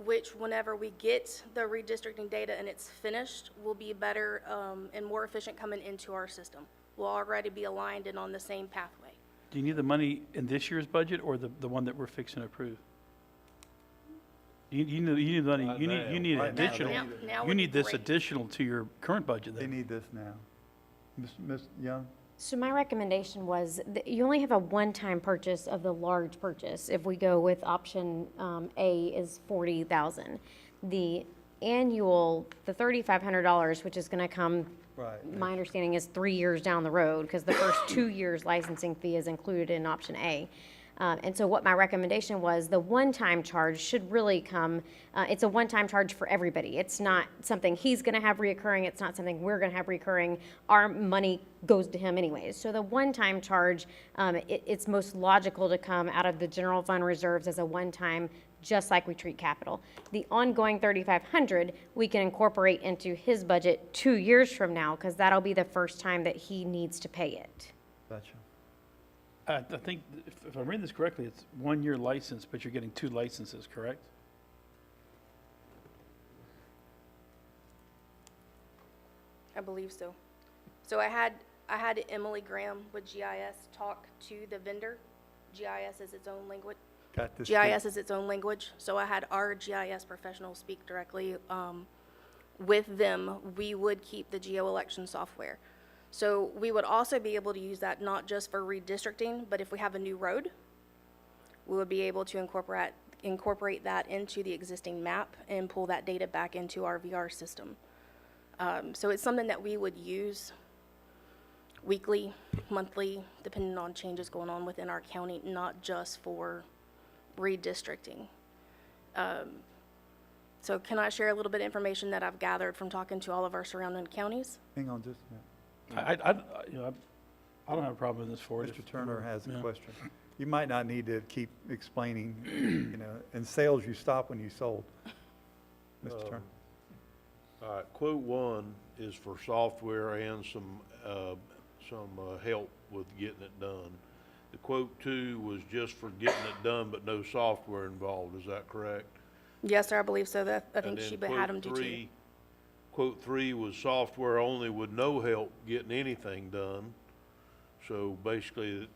which whenever we get the redistricting data and it's finished, will be better and more efficient coming into our system. We'll already be aligned and on the same pathway. Do you need the money in this year's budget or the one that we're fixing to approve? You need money, you need Right now, additional, now you would need be this great. additional to your current budget They then. need this now. Ms. Young? So my recommendation was that you only have a one-time purchase of the large purchase. If we go with option A is 40,000. The annual, the $3,500, which is going to come, Right. my understanding is 3 years down the road, because the first 2 years licensing fee is included in option A. And so what my recommendation was, the one-time charge should really come, it's a one-time charge for everybody. It's not something he's gonna have reoccurring, it's not something we're gonna have recurring. Our money goes to him anyways. So the one-time charge, it's most logical to come out of the general fund reserves as a one-time, just like we treat capital. The ongoing $3,500, we can incorporate into his budget 2 years from now, because that'll be the first time that he needs to pay it. Gotcha. I think, if I'm reading this correctly, it's 1-year license, but you're getting 2 licenses, correct? I believe so. So I had Emily Graham with GIS talk to the vendor. GIS is its own language. Got this. GIS is its own language, so I had our GIS professional speak directly with them. We would keep the geo-election software. So we would also be able to use that not just for redistricting, but if we have a new road, we would be able to incorporate that into the existing map and pull that data back into our VR system. So it's something that we would use weekly, monthly, depending on changes going on within our county, not just for redistricting. So can I share a little bit of information that I've gathered from talking to all of our surrounding counties? Hang on just a minute. I don't have a problem with this for it. Mr. Turner has a Yeah. question. You might not need to keep explaining, in sales, you stop when you sold. Mr. Turner. All right, quote 1 is for software and some help with getting it done. The quote 2 was just for getting it done, but no software involved, is that correct? Yes, sir, I believe so. That, I think And she then had them quote do too. 3 Quote 3 was software only with no help getting anything done. So basically,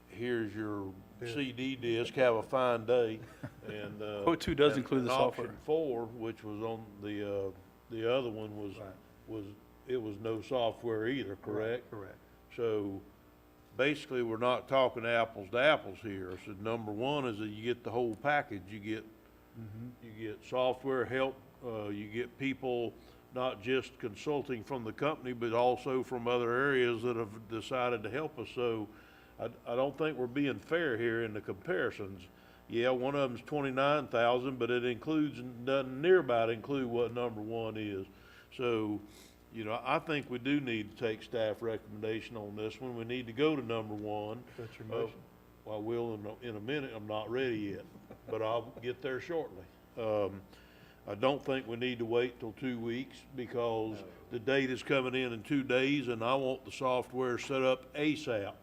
here's your CD disc, have a fine day. And Quote 2 does include the software. Option 4, which was on the other one, was no software either, correct? Correct. So basically, we're not talking apples to apples here. So number 1 is that you get the whole package. You get software help, you get people not just consulting from the company, but also from other areas that have decided to help us. So I don't think we're being fair here in the comparisons. Yeah, one of them's 29,000, but it doesn't near about include what number 1 is. So, I think we do need to take staff recommendation on this one. We need to go to number 1. That's your motion. Well, I will in a minute. I'm not ready yet, but I'll get there shortly. I don't think we need to wait till 2 weeks because the date is coming in 2 days, and I want the software set up ASAP.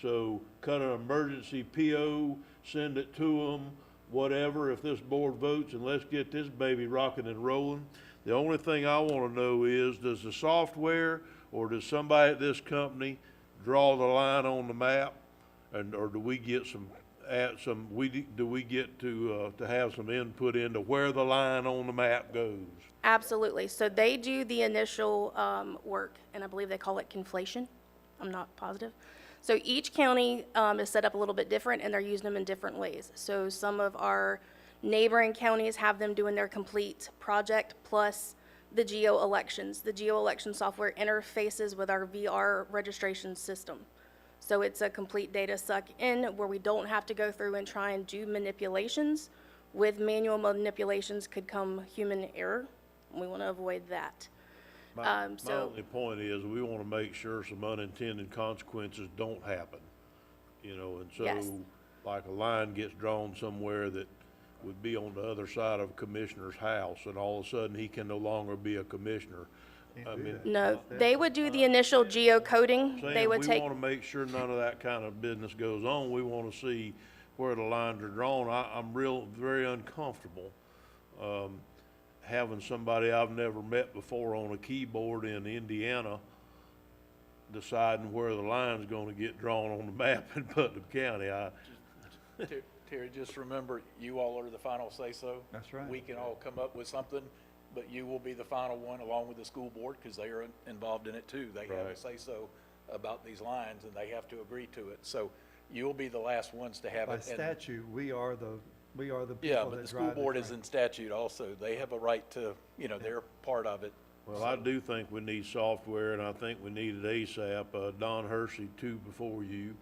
So cut an emergency PO, send it to them, whatever, if this board votes, and let's get this baby rocking and rolling. The only thing I want to know is, does the software or does somebody at this company draw the line on the map, or do we get do we get to have some input into where the line on the map goes? Absolutely. So they do the initial work, and I believe they call it conflation. I'm not positive. So each county is set up a little bit different, and they're using them in different ways. So some of our neighboring counties have them doing their complete project plus the geo-elections. The geo-election software interfaces with our VR registration system. So it's a complete data suck in where we don't have to go through and try and do manipulations. With manual manipulations could come human error, and we want to avoid that. My only point is we want to make sure some unintended consequences don't happen, and so Yes. like a line gets drawn somewhere that would be on the other side of a commissioner's house, and all of a sudden he can no longer be a commissioner. I mean, No, they would do the initial geocoding. They would we take, want to make sure none of that kind of business goes on. We want to see where the lines are drawn. I'm very uncomfortable having somebody I've never met before on a keyboard in Indiana deciding where the line's going to get drawn on the map in Putnam County. Terry, just remember, you all are the final say-so. That's right. We can all come up with something, but you will be the final one along with the school board because they are involved in it too. They have a Right. say-so about these lines and they have to agree to it. So you'll be the last ones to have By it. And- statute, we are the people that drive Yeah, but the school board is train. in statute also. They have a right to, they're part of it. Well, I do think we need software, and I think we need it ASAP. Don Hersey, too, before you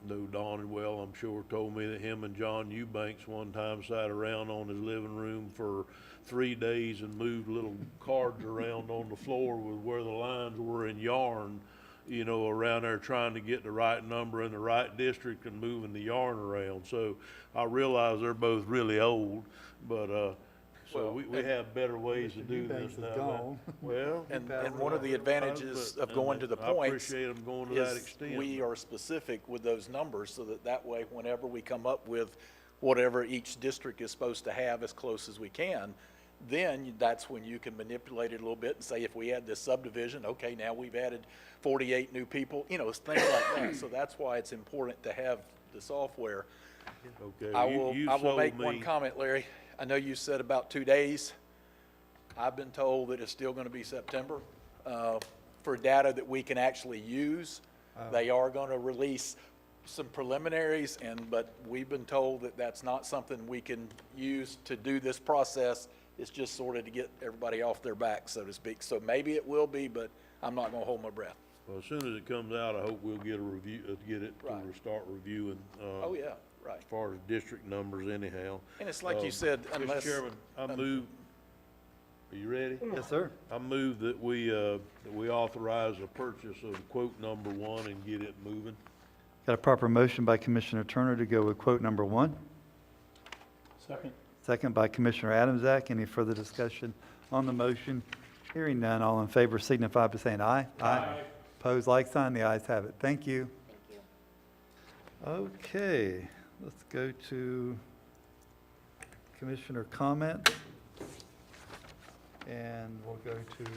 know Don well, I'm sure, told me that him and John Eubanks one time sat around on his living room for 3 days and moved little cards around on the floor with where the lines were in yarn, around there trying to get the right number in the right district and moving the yarn around. So I realize they're both really old, but So we have better ways to do Eubanks this is now. gone. Well. And one of the advantages of going to the I points appreciate them going to that is extent. we are specific with those numbers so that way, whenever we come up with whatever each district is supposed to have as close as we can, then that's when you can manipulate it a little bit and say, if we add this subdivision, okay, now we've added 48 new people, you know, things like that. So that's why it's important to have the software. Okay, I you will sold make one me- comment, Larry. I know you said about 2 days. I've been told that it's still going to be September. For data that we can actually use, they are going to release some preliminaries, but we've been told that that's not something we can use to do this process. It's just sort of to get everybody off their back, so to speak. So maybe it will be, but I'm not going to hold my breath. Well, as soon as it comes out, I hope we'll get a review, get it to Right. start reviewing. Oh, yeah, right. As far as district numbers anyhow. And it's like you said, unless. Mr. Chairman, I move, are you ready? Yes, sir. I move that we authorize a purchase of quote number 1 and get it moving. Got a proper motion by Commissioner Turner to go with quote number 1. Second. Second by Commissioner Adamsack. Any further discussion on the motion? Hearing none, all in favor signify by saying aye. Aye. Opposed, like sign. The ayes have it. Thank you. Thank you. Okay, let's go to Commissioner comment. And we'll go to,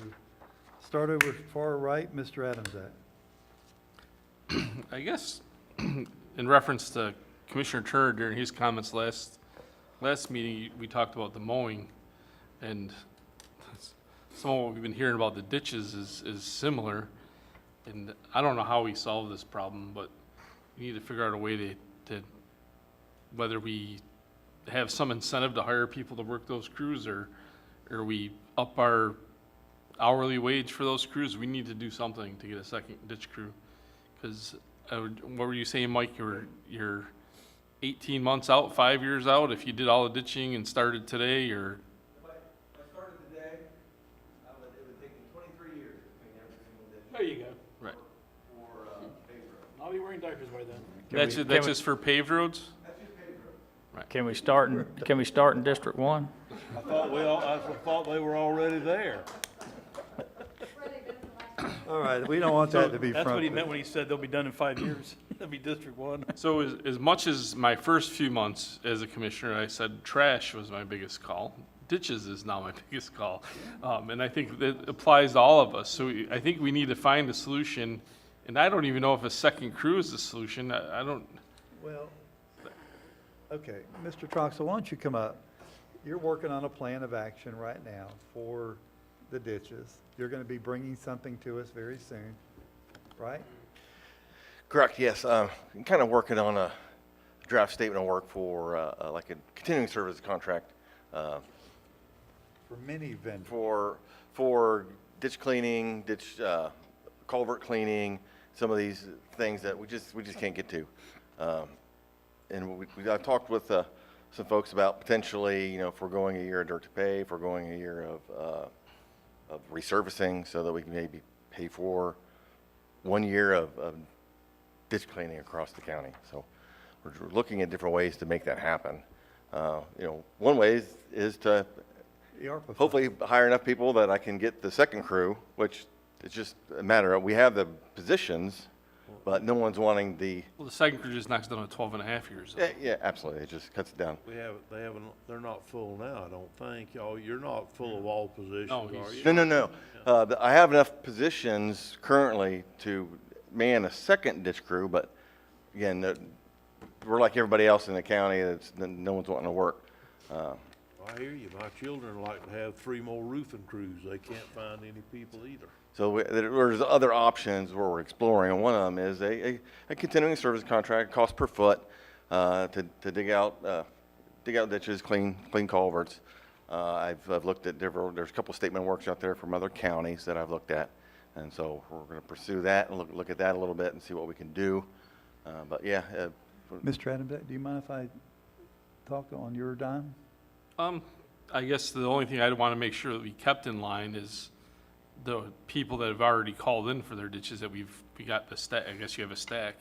start over far right, Mr. Adamsack. I guess in reference to Commissioner Turner during his comments last meeting, we talked about the mowing, and some of what we've been hearing about the ditches is similar. And I don't know how we solve this problem, but we need to figure out a way to whether we have some incentive to hire people to work those crews, or we up our hourly wage for those crews. We need to do something to get a second ditch crew. Because, what were you saying, Mike? You're 18 months out, 5 years out, if you did all the ditching and started today, or? If I started today, it would take me 23 years to clean every single ditch. There you go. Right. For paved road. I'll be wearing diapers by then. That's just for paved roads? That's just paved road. Can we start in District 1? I thought they were already there. All right, we don't want that to be front. That's what he meant when he said they'll be done in 5 years. That'll be District 1. So as much as my first few months as a commissioner, I said trash was my biggest call, ditches is now my biggest call. And I think that applies to all of us. So I think we need to find a solution, and I don't even know if a second crew is the solution. I don't. Well, okay, Mr. Troxel, why don't you come up? You're working on a plan of action right now for the ditches. You're going to be bringing something to us very soon, right? Correct, yes. I'm kind of working on a draft statement of work for like a continuing service contract For many vendors. for ditch cleaning, ditch culvert cleaning, some of these things that we just can't get to. And I've talked with some folks about potentially, if we're going a year of dirt to pay, if we're going a year of resurfacing, so that we can maybe pay for 1 year of ditch cleaning across the county. So we're looking at different ways to make that happen. One way is to hopefully hire enough people that I can get the second crew, which it's just a matter of, we have the positions, but no one's wanting the. Well, the second crew just knocks down to 12 and a half years. Yeah, absolutely. It just cuts it down. They're not full now, I don't think. You're not full of all positions, No, are you? No. I have enough positions currently to man a second ditch crew, but again, we're like everybody else in the county. No one's wanting to work. I hear you. My children like to have 3 more roofing crews. They can't find any people either. So there's other options where we're exploring, and one of them is a continuing service contract, cost per foot, to dig out ditches, clean culverts. I've looked at there's a couple of statement of works out there from other counties that I've looked at, and so we're going to pursue that and look at that a little bit and see what we can do. But yeah. Mr. Adams, do you mind if I talk on your dime? I guess the only thing I'd want to make sure that we kept in line is the people that have already called in for their ditches that we got the stack. I guess you have a stack.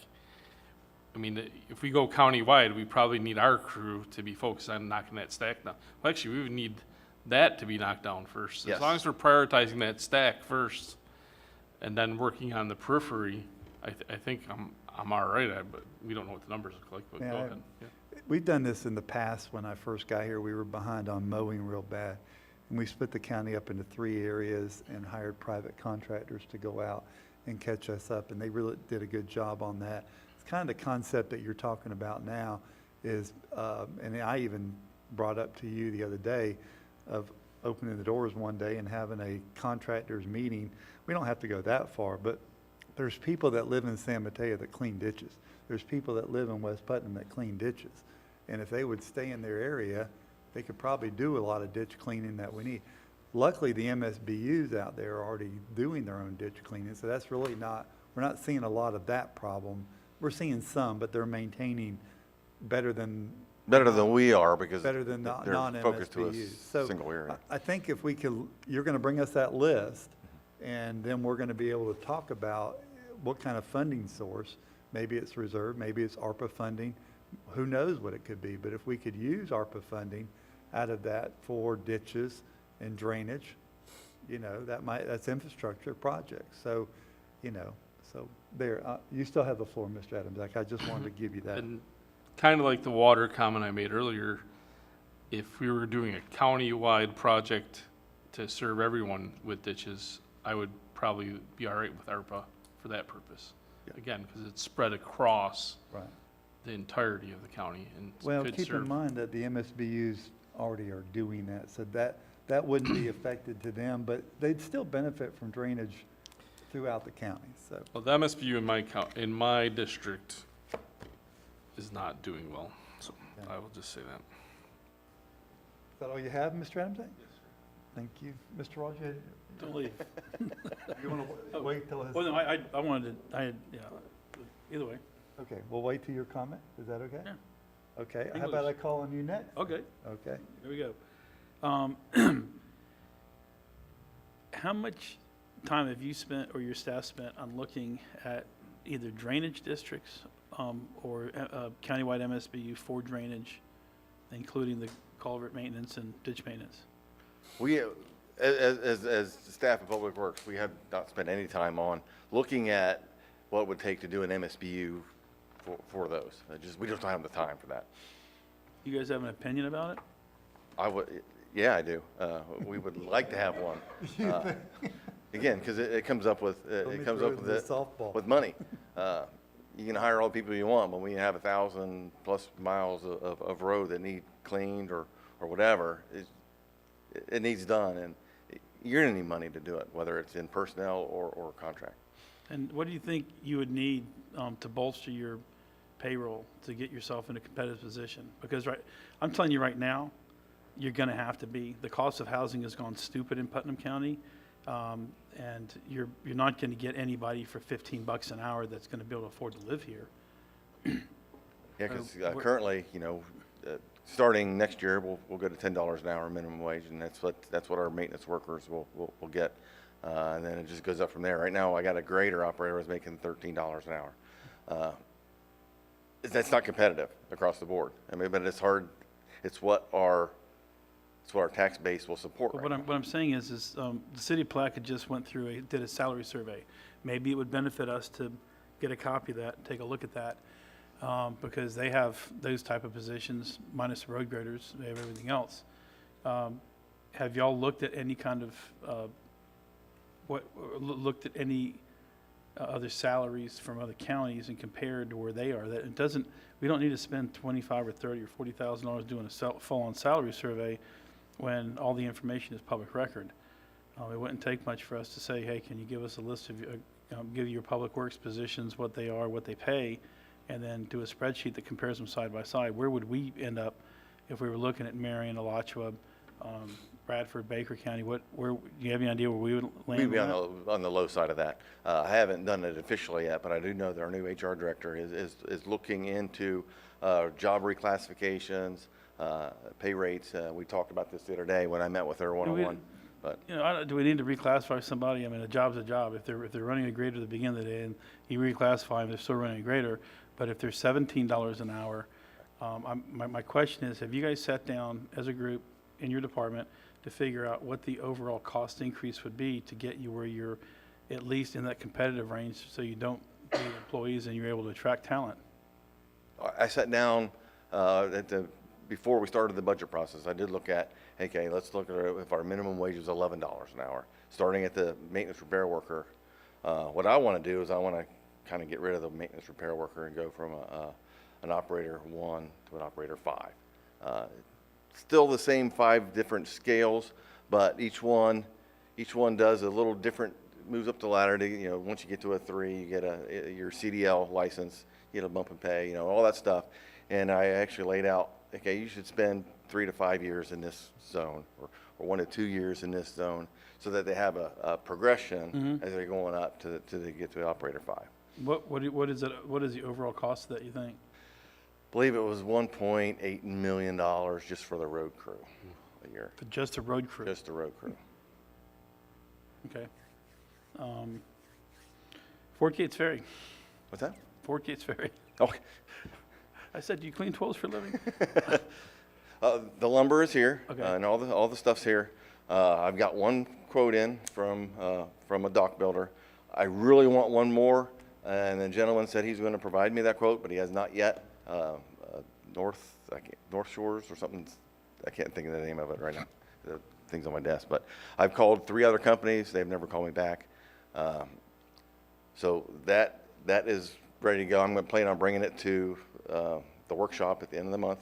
I mean, if we go countywide, we probably need our crew to be focused on knocking that stack down. Well, actually, we would need that to be knocked down first. Yes. As long as we're prioritizing that stack first and then working on the periphery, I think I'm all right, but we don't know what the numbers look like, but Yeah, go ahead. Yeah. We've done this in the past. When I first got here, we were behind on mowing real bad. And we split the county up into 3 areas and hired private contractors to go out and catch us up. And they really did a good job on that. It's kind of the concept that you're talking about now is, and I even brought up to you the other day of opening the doors one day and having a contractors meeting. We don't have to go that far, but there's people that live in San Mateo that clean ditches. There's people that live in West Putnam that clean ditches. And if they would stay in their area, they could probably do a lot of ditch cleaning that we need. Luckily, the MSBU's out there are already doing their own ditch cleaning, so that's really not, we're not seeing a lot of that problem. We're seeing some, but they're maintaining better than we are because better than they're non-MSBU's. focused to a So single area. I think if we could, you're going to bring us that list, and then we're going to be able to talk about what kind of funding source. Maybe it's reserved, maybe it's ARPA funding. Who knows what it could be? But if we could use ARPA funding out of that for ditches and drainage, you know, that's infrastructure projects. So, you know, so there, you still have the floor, Mr. Adams. Like, I just wanted to give you that. And kind of like the water comment I made earlier, if we were doing a county-wide project to serve everyone with ditches, I would probably be all right with ARPA for that purpose. Again, because it's spread across Right. the entirety of the county and Well, could keep serve. in mind that the MSBU's already are doing that, so that wouldn't be affected to them, but they'd still benefit from drainage throughout the county, so. Well, the MSBU in my district is not doing well, so Okay. I will just say that. Is that all you have, Mr. Adams? Yes, sir. Thank you. Mr. Roger? Don't leave. You want to wait till his? Well, no, I wanted to, yeah, either way. Okay, we'll wait till your comment. Is that okay? Yeah. Okay, how about I call on you next? Okay, Okay. here we go. How much time have you spent or your staff spent on looking at either drainage districts or countywide MSBU for drainage, including the culvert maintenance and ditch maintenance? We, as the staff of Public Works, we have not spent any time on looking at what it would take to do an MSBU for those. We just don't have the time for that. You guys have an opinion about it? I would, yeah, I do. We would like to have one. Again, because it comes up with, with money. You can hire all the people you want, but when you have 1,000 plus miles of road that need cleaned or whatever, it needs done, and you're gonna need money to do it, whether it's in personnel or contract. And what do you think you would need to bolster your payroll to get yourself in a competitive position? Because I'm telling you right now, you're going to have to be. The cost of housing has gone stupid in Putnam County, and you're not going to get anybody for $15 an hour that's going to be able to afford to live here. Yeah, because currently, you know, starting next year, we'll go to $10 an hour minimum wage, and that's what our maintenance workers will get. And then it just goes up from there. Right now, I got a grader operator who's making $13 an hour. That's not competitive across the board. I mean, but it's hard. It's what our tax base will support. But Right what I'm saying is the city of Palatka just did a salary survey. Maybe it would benefit us to get a copy of that and take a look at that, because they have those type of positions minus the road graders. They have everything else. Have y'all looked at any kind of looked at any other salaries from other counties and compared to where they are? That it doesn't. We don't need to spend $25,000 or $30,000 or $40,000 doing a full-on salary survey when all the information is public record. It wouldn't take much for us to say, hey, can you give us a list of give your public works positions, what they are, what they pay, and then do a spreadsheet that compares them side by side. Where would we end up if we were looking at Marion, Alachua, Bradford, Baker County? Where do you have any idea where we would land? We'd be on the low side of that. I haven't done it officially yet, but I do know that our new HR director is looking into job reclassifications, pay rates. We talked about this the other day when I met with her one-on-one. But do we need to reclassify somebody? I mean, a job's a job. If they're running a grader at the beginning of the day and you reclassify them, they're still running a grader. But if they're $17 an hour, my question is, have you guys sat down as a group in your department to figure out what the overall cost increase would be to get you where you're at least in that competitive range, so you don't pay employees and you're able to attract talent. I sat down before we started the budget process. I did look at, okay, let's look at if our minimum wage is $11 an hour, starting at the maintenance repair worker. What I want to do is I want to kind of get rid of the maintenance repair worker and go from an operator 1 to an operator 5. Still the same 5 different scales, but each one does a little different, moves up the ladder to, once you get to a 3, you get your CDL license, you get a bump and pay, all that stuff. And I actually laid out, okay, you should spend 3 to 5 years in this zone, or 1 to 2 years in this zone, so that they have a progression as they're going up to get to operator 5. What is the overall cost of that, you think? I believe it was $1.8 million just for the road crew a year. For just the road crew? Just the road crew. Okay. Fort Gates Ferry. What's that? Fort Gates Ferry. Okay. I said, do you clean toilets for a living? The lumber is here, Okay. and all the stuff's here. I've got one quote in from a dock builder. I really want one more, and the gentleman said he's going to provide me that quote, but he has not yet. North Shores or something. I can't think of the name of it right now. The thing's on my desk, but I've called 3 other companies. They've never called me back. So that is ready to go. I'm going to plan on bringing it to the workshop at the end of the month.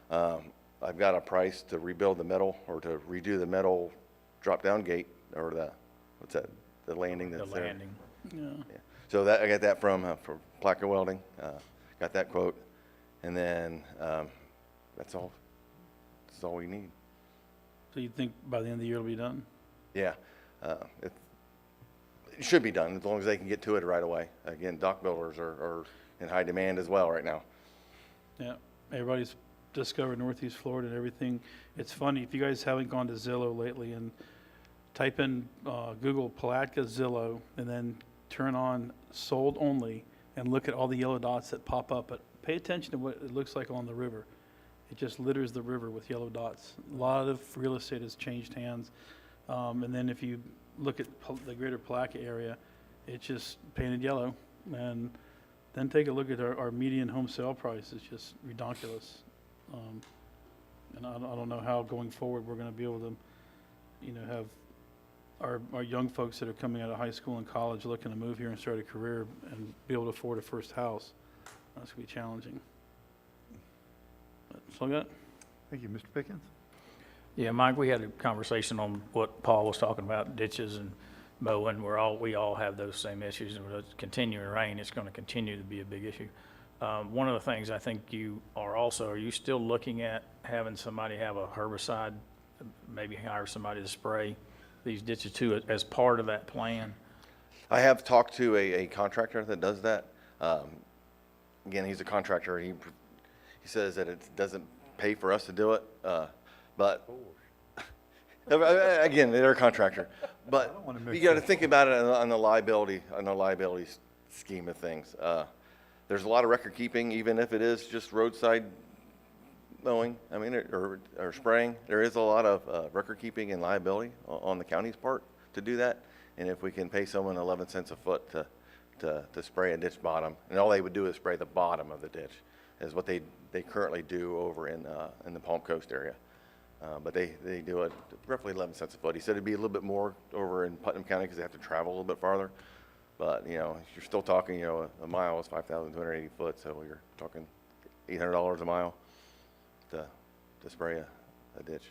I've got a price to rebuild the metal, or to redo the metal drop-down gate, or the landing that's there. The landing. Yeah. So I got that from Placker Welding. Got that quote, and then that's all. That's all we need. So you think by the end of the year it'll be done? Yeah, it should be done as long as they can get to it right away. Again, dock builders are in high demand as well right now. Yeah, everybody's discovered Northeast Florida and everything. It's funny, if you guys haven't gone to Zillow lately, and type in Google Palatka Zillow, and then turn on sold only, and look at all the yellow dots that pop up. But pay attention to what it looks like on the river. It just litters the river with yellow dots. A lot of real estate has changed hands. And then if you look at the greater Palatka area, it's just painted yellow. And then take a look at our median home sale price. It's just ridiculous. And I don't know how going forward we're going to be able to, have our young folks that are coming out of high school and college looking to move here and start a career and be able to afford a first house. That's going to be challenging. So I got. Thank you. Mr. Pickens? Yeah, Mike, we had a conversation on what Paul was talking about, ditches and mowing. We all have those same issues, and with continuing rain, it's going to continue to be a big issue. One of the things I think are you still looking at having somebody have a herbicide, maybe hire somebody to spray these ditches too, as part of that plan? I have talked to a contractor that does that. Again, he's a contractor. He says that it doesn't pay for us to do it, but again, they're a contractor. But you got to think about it on the liability scheme of things. There's a lot of record keeping, even if it is just roadside mowing. I mean, or spraying. There is a lot of record keeping and liability on the county's part to do that. And if we can pay someone 11 cents a foot to spray a ditch bottom, and all they would do is spray the bottom of the ditch, is what they currently do over in the Palm Coast area. But they do it roughly 11 cents a foot. He said it'd be a little bit more over in Putnam County because they have to travel a little bit farther. But, you're still talking, a mile is 5,280 foot, so you're talking $800 a mile to spray a ditch.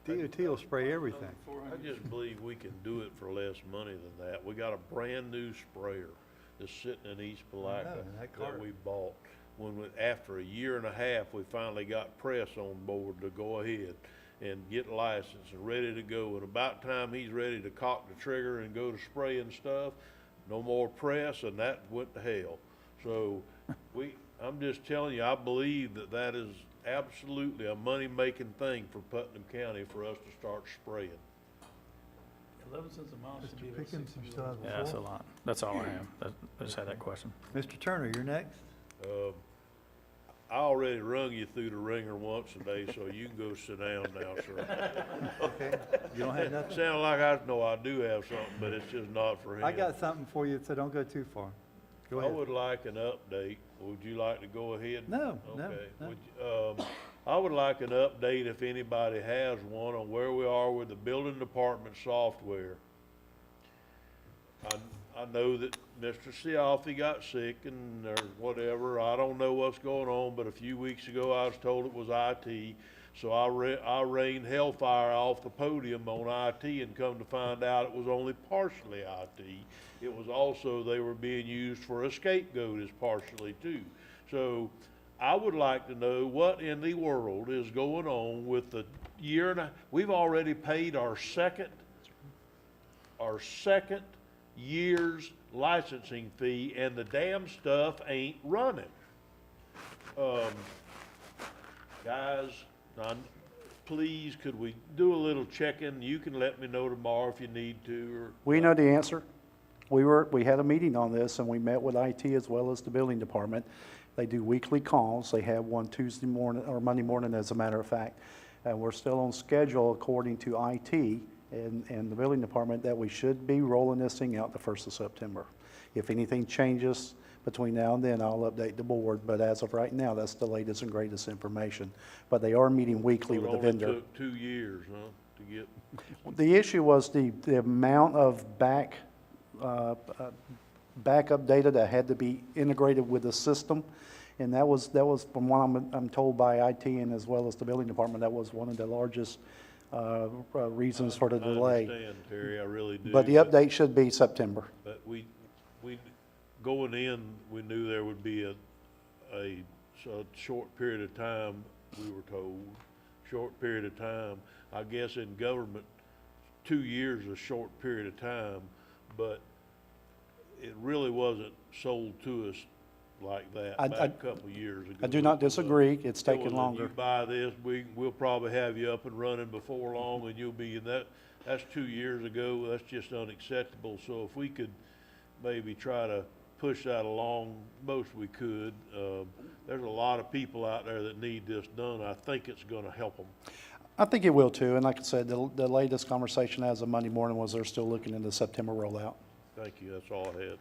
DOT will spray everything. I just believe we can do it for less money than that. We got a brand new sprayer that's sitting in East Palatka that we bought. After a year and a half, we finally got press on board to go ahead and get licensed and ready to go. And about time he's ready to cock the trigger and go to spraying stuff, no more press, and that went to hell. So I'm just telling you, I believe that is absolutely a money-making thing for Putnam County for us to start spraying. 11 cents a mile. Mr. Pickens, you still have the floor? Yeah, that's a lot. That's all I have. I just had that question. Mr. Turner, you're next. I already rung you through the ringer once a day, so you can go sit down now, sir. Okay, you don't have nothing? Sound like no, I do have something, but it's just not for him. I got something for you, so don't go too far. Go I ahead. would like an update. Would you like to go ahead? No, no, Okay. no. I would like an update, if anybody has one, on where we are with the building department software. I know that Mr. Cialfi got sick and, or whatever, I don't know what's going on, but a few weeks ago I was told it was IT. So I rained hellfire off the podium on IT and come to find out it was only partially IT. It was also, they were being used for a scapegoat as partially too. So I would like to know what in the world is going on with the year and we've already paid our second year's licensing fee and the damn stuff ain't running. Guys, please, could we do a little check-in? You can let me know tomorrow if you need to, or. We know the answer. We had a meeting on this, and we met with IT as well as the building department. They do weekly calls. They have one Tuesday morning, or Monday morning, as a matter of fact. And we're still on schedule, according to IT and the building department, that we should be rolling this thing out the 1st of September. If anything changes between now and then, I'll update the board, but as of right now, that's the latest and greatest information. But they are meeting weekly with the vendor. It only took 2 years, huh, to get. The issue was the amount of backup data that had to be integrated with the system. And that was from what I'm told by IT and as well as the building department, that was one of the largest reasons for the delay. I understand, Terry, I really do. But the update should be September. But we going in, we knew there would be a short period of time, we were told, short period of time. I guess in government, 2 years is a short period of time, but it really wasn't sold to us like that back a couple of years ago. I do not disagree. It's taken When longer. you buy this, we'll probably have you up and running before long, and you'll be in that. That's 2 years ago. That's just unacceptable. So if we could maybe try to push that along most we could. There's a lot of people out there that need this done. I think it's going to help them. I think it will too. And like I said, the latest conversation as of Monday morning was they're still looking into September rollout. Thank you. That's all I had.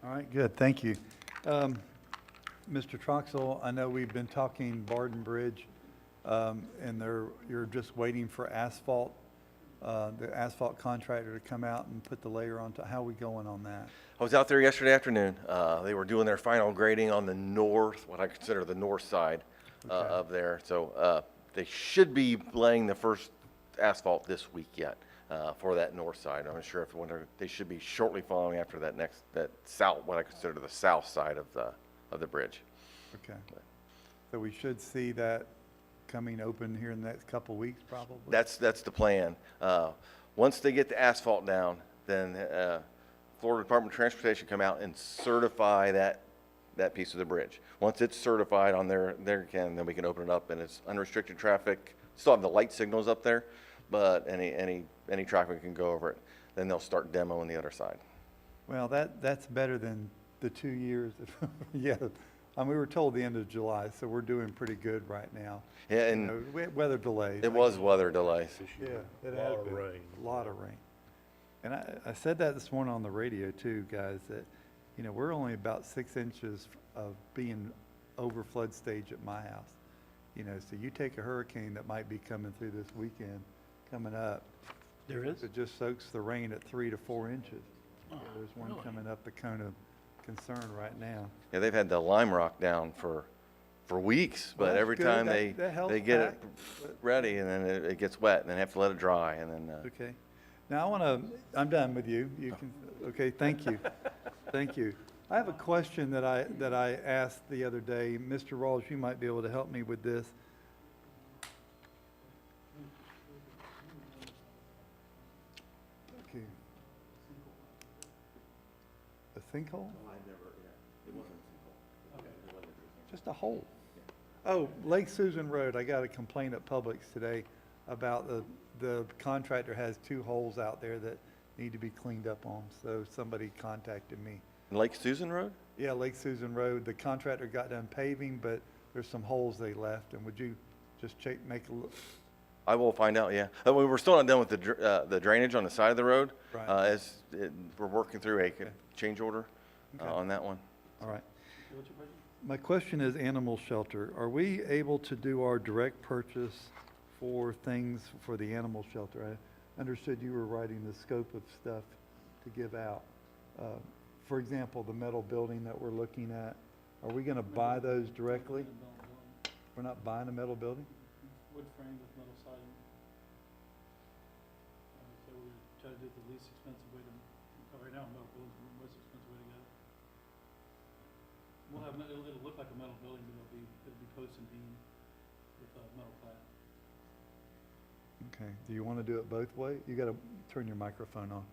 All right, good, thank you. Mr. Troxel, I know we've been talking Barden Bridge, and you're just waiting for asphalt, the asphalt contractor to come out and put the layer on top. How are we going on that? I was out there yesterday afternoon. They were doing their final grading on the north, what I consider the north side of there. So they should be laying the first asphalt this week yet for that north side. I'm not sure if they should be shortly following after that south, what I consider the south side of the bridge. Okay. So we should see that coming open here in the next couple weeks, probably? That's the plan. Once they get the asphalt down, then Florida Department of Transportation come out and certify that piece of the bridge. Once it's certified on their then we can open it up, and it's unrestricted traffic. Still have the light signals up there, but any traffic can go over it. Then they'll start demoing the other side. Well, that's better than the 2 years. Yeah, we were told the end of July, so we're doing pretty good right now. Yeah, and we had weather delays. it was weather delays. Yeah, it A has lot of been. rain. A lot of rain. And I said that this morning on the radio too, guys, that, we're only about 6 inches of being over flood stage at my house. So you take a hurricane that might be coming through this weekend, coming up. There is? It just soaks the rain at 3 to 4 inches. There's one coming up the cone of concern right now. Yeah, they've had the lime rock down for weeks, Well, but that's every good. time That helps they get back, it ready, and then it gets wet, and then have to let it dry, and then Okay. Now I'm done with you. You can, okay, thank you. Thank you. I have a question that I asked the other day. Mr. Rawls, you might be able to help me with this. Okay. A sinkhole? Just a hole. Oh, Lake Susan Road, I got a complaint at Publix today about the contractor has 2 holes out there that need to be cleaned up on, so somebody contacted me. Lake Susan Road? Yeah, Lake Susan Road, the contractor got done paving, but there's some holes they left, and would you just make a look? I will find out, yeah. We're still not done with the drainage on the side of the road. Right. We're working through a change order Okay. on that one. All right. My question is animal shelter. Are we able to do our direct purchase for things for the animal shelter? I understood you were writing the scope of stuff to give out. For example, the metal building that we're looking at, are we gonna buy those directly? We're not buying a metal building? Wood frame with metal siding. So we try to do it the least expensive way to, right now, metal building's the most expensive way to go. We'll have, it'll look like a metal building, but it'll be post and beam with metal clad. Okay, do you wanna do it both ways? You gotta turn your microphone on.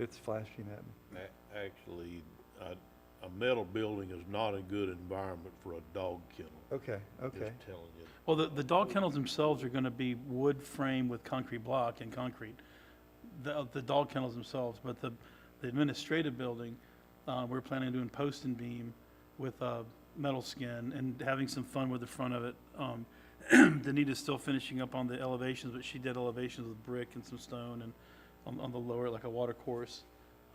It's flashing at me. Actually, a metal building is not a good environment for a dog kennel. Okay, okay. Just telling you. Well, the dog kennels themselves are gonna be wood frame with concrete block and concrete. The dog kennels themselves, but the administrative building, we're planning on doing post and beam with metal skin and having some fun with the front of it. Danita's still finishing up on the elevations, but she did elevations with brick and some stone and on the lower, like a water course,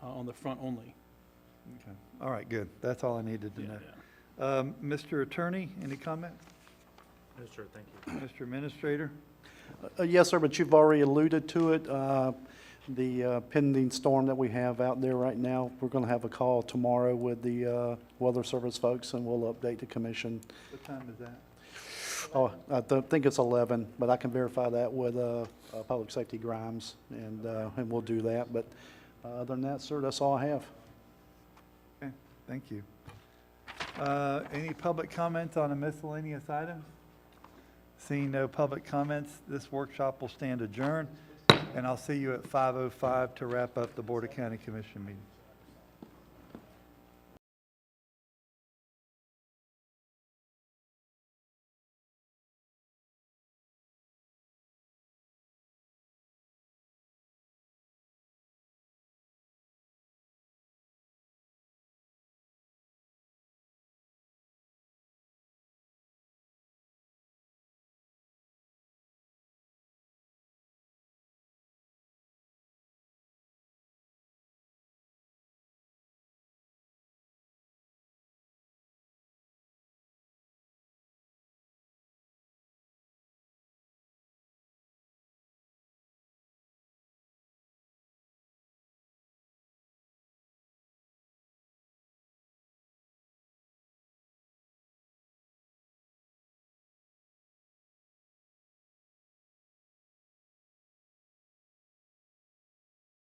on the front only. Okay, all right, good. That's all I needed to know. Mr. Attorney, any comment? No, sir, thank you. Mr. Administrator? Yes, sir, but you've already alluded to it. The pending storm that we have out there right now, we're going to have a call tomorrow with the Weather Service folks, and we'll update the commission. What time is that? Oh, I think it's 11, but I can verify that with Public Safety Grimes, and we'll do that. But other than that, sir, that's all I have. Okay, thank you. Any public comments on a miscellaneous item? Seeing no public comments, this workshop will stand adjourned, and I'll see you at 5:05 to wrap up the Board of County Commission meeting.